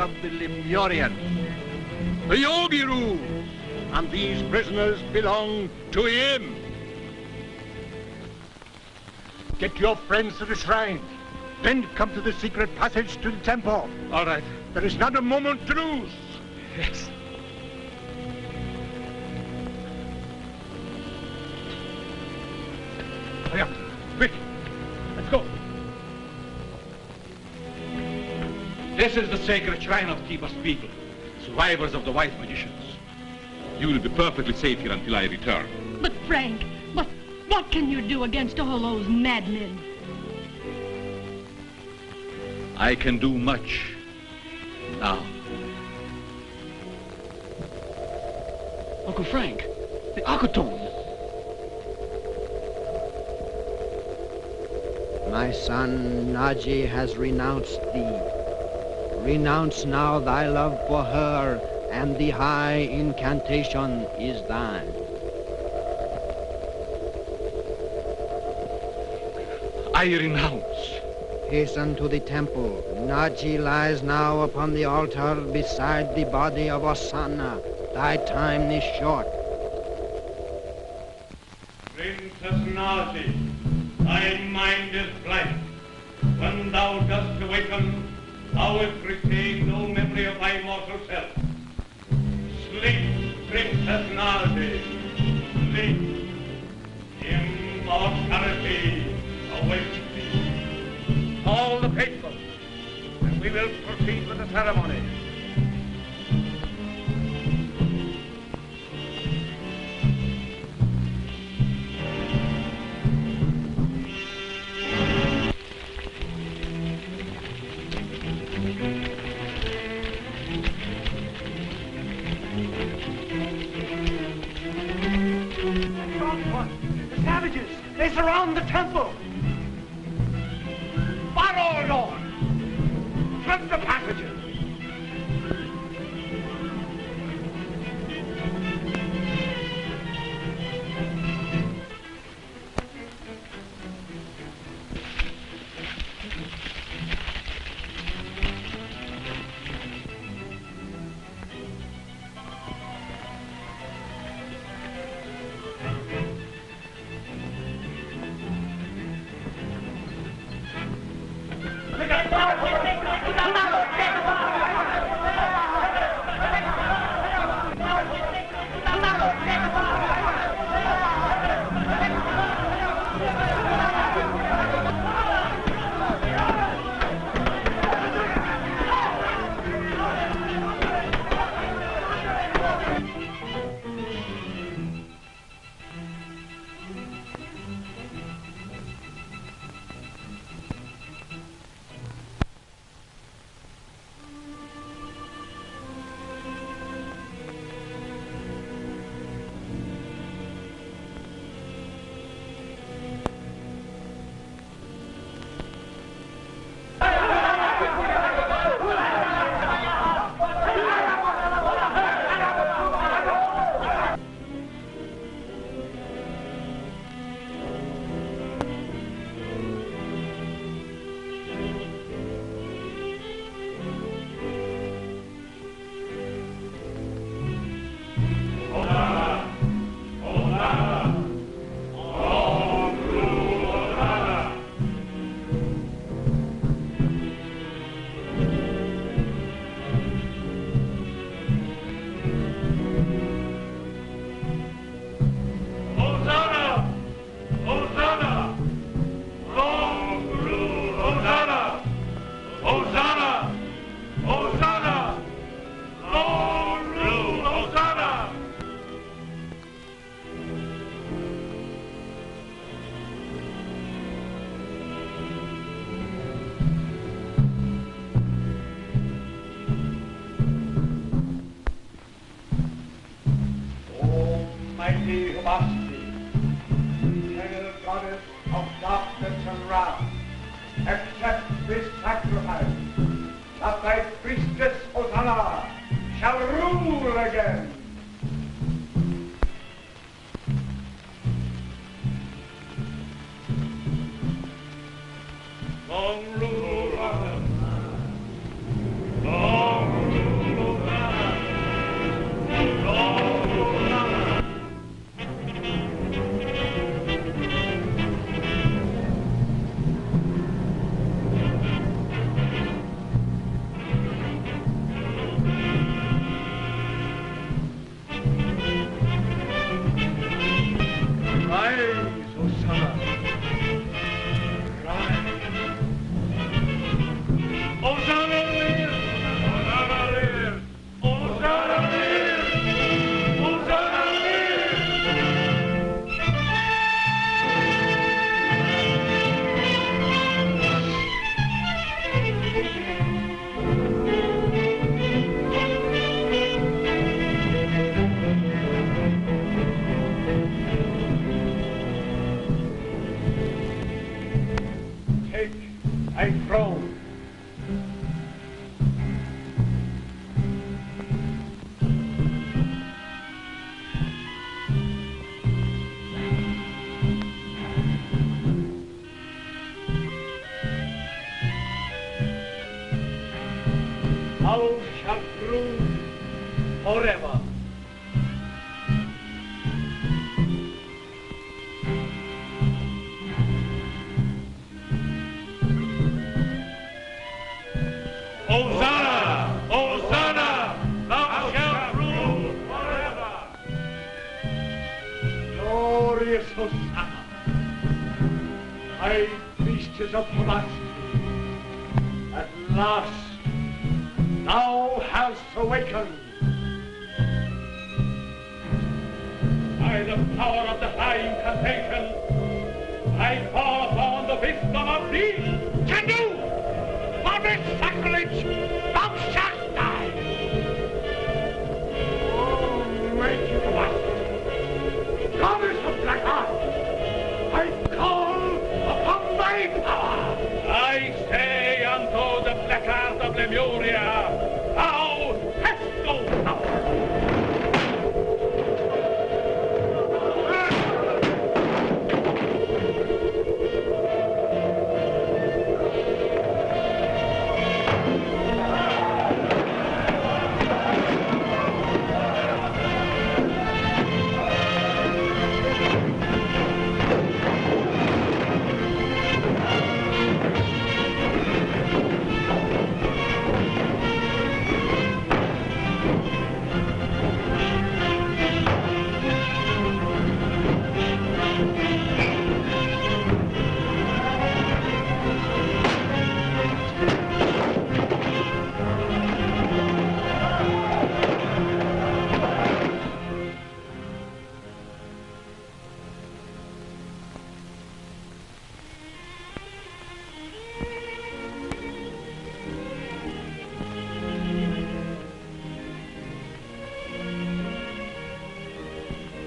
of the Lemurian. The Yogi rules, and these prisoners belong to him. Get your friends to the shrine. Then come to the secret passage to the temple. All right. There is not a moment to lose. Yes. Hurry up. Quick. Let's go. This is the sacred shrine of Tiba's people, survivors of the white magicians. You will be perfectly safe here until I return. But Frank, what can you do against all those madmen? I can do much now. Uncle Frank, the Akatone. My son, Nadji has renounced thee. Renounce now thy love for her, and the high incantation is thine. I renounce. Hasten to the temple. Nadji lies now upon the altar beside the body of Ossana. Thy time is short. Princess Nadji, thy mind is blank. When thou dost awaken, thou wilt retain no memory of thy mortal self. Sleep, Princess Nadji, sleep. Immortality awaits thee. All the faithful, and we will proceed with the ceremony. The savages, they surround the temple. Fire all on! Flood the passages! Mighty Ubasti, eternal goddess of darkness and wrath, accept this sacrifice, that thy priestess Ossana shall rule again. Long rule, Ossana. Long rule, Ossana. Long rule, Ossana. Rise, Ossana. Rise. Ossana lives! Ossana lives! Ossana lives! Ossana lives! Take thy throne. Thou shalt rule forever. Ossana! Ossana! Thou shalt rule forever! Glorious Ossana! High priestess of Ubasti, at last thou hast awakened. By the power of the high incantation, I call upon the wisdom of thee, Chandu! For this sacrilege, thou shalt die! Oh, mighty Ubasti, goddess of black art, I call upon thy power! I say unto the black art of Lemuria, thou hast no power!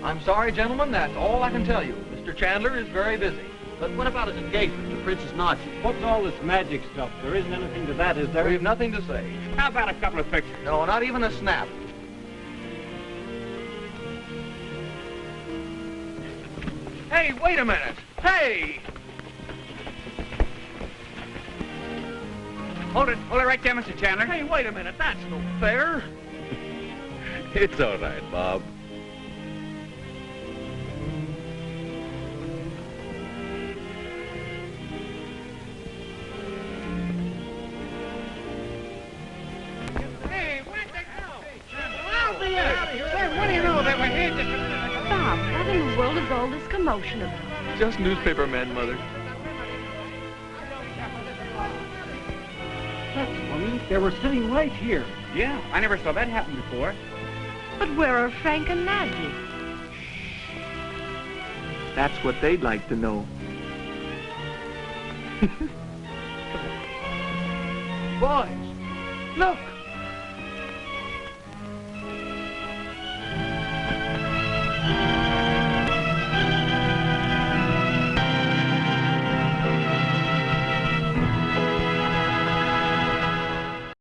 I'm sorry, gentlemen, that's all I can tell you. Mr. Chandler is very busy. But what about his engagement to Princess Nadji? What's all this magic stuff? There isn't anything to that, is there? We have nothing to say. How about a couple of pictures? No, not even a snap. Hey, wait a minute. Hey! Hold it right there, Mr. Chandler. Hey, wait a minute. That's no fair. It's all right, Bob. What do you know that we're here just a minute? Bob, what in the world is all this commotion about? Just newspaper men, Mother. That's funny. They were sitting right here. Yeah, I never saw that happen before. But where are Frank and Nadji? That's what they'd like to know. Boys, look!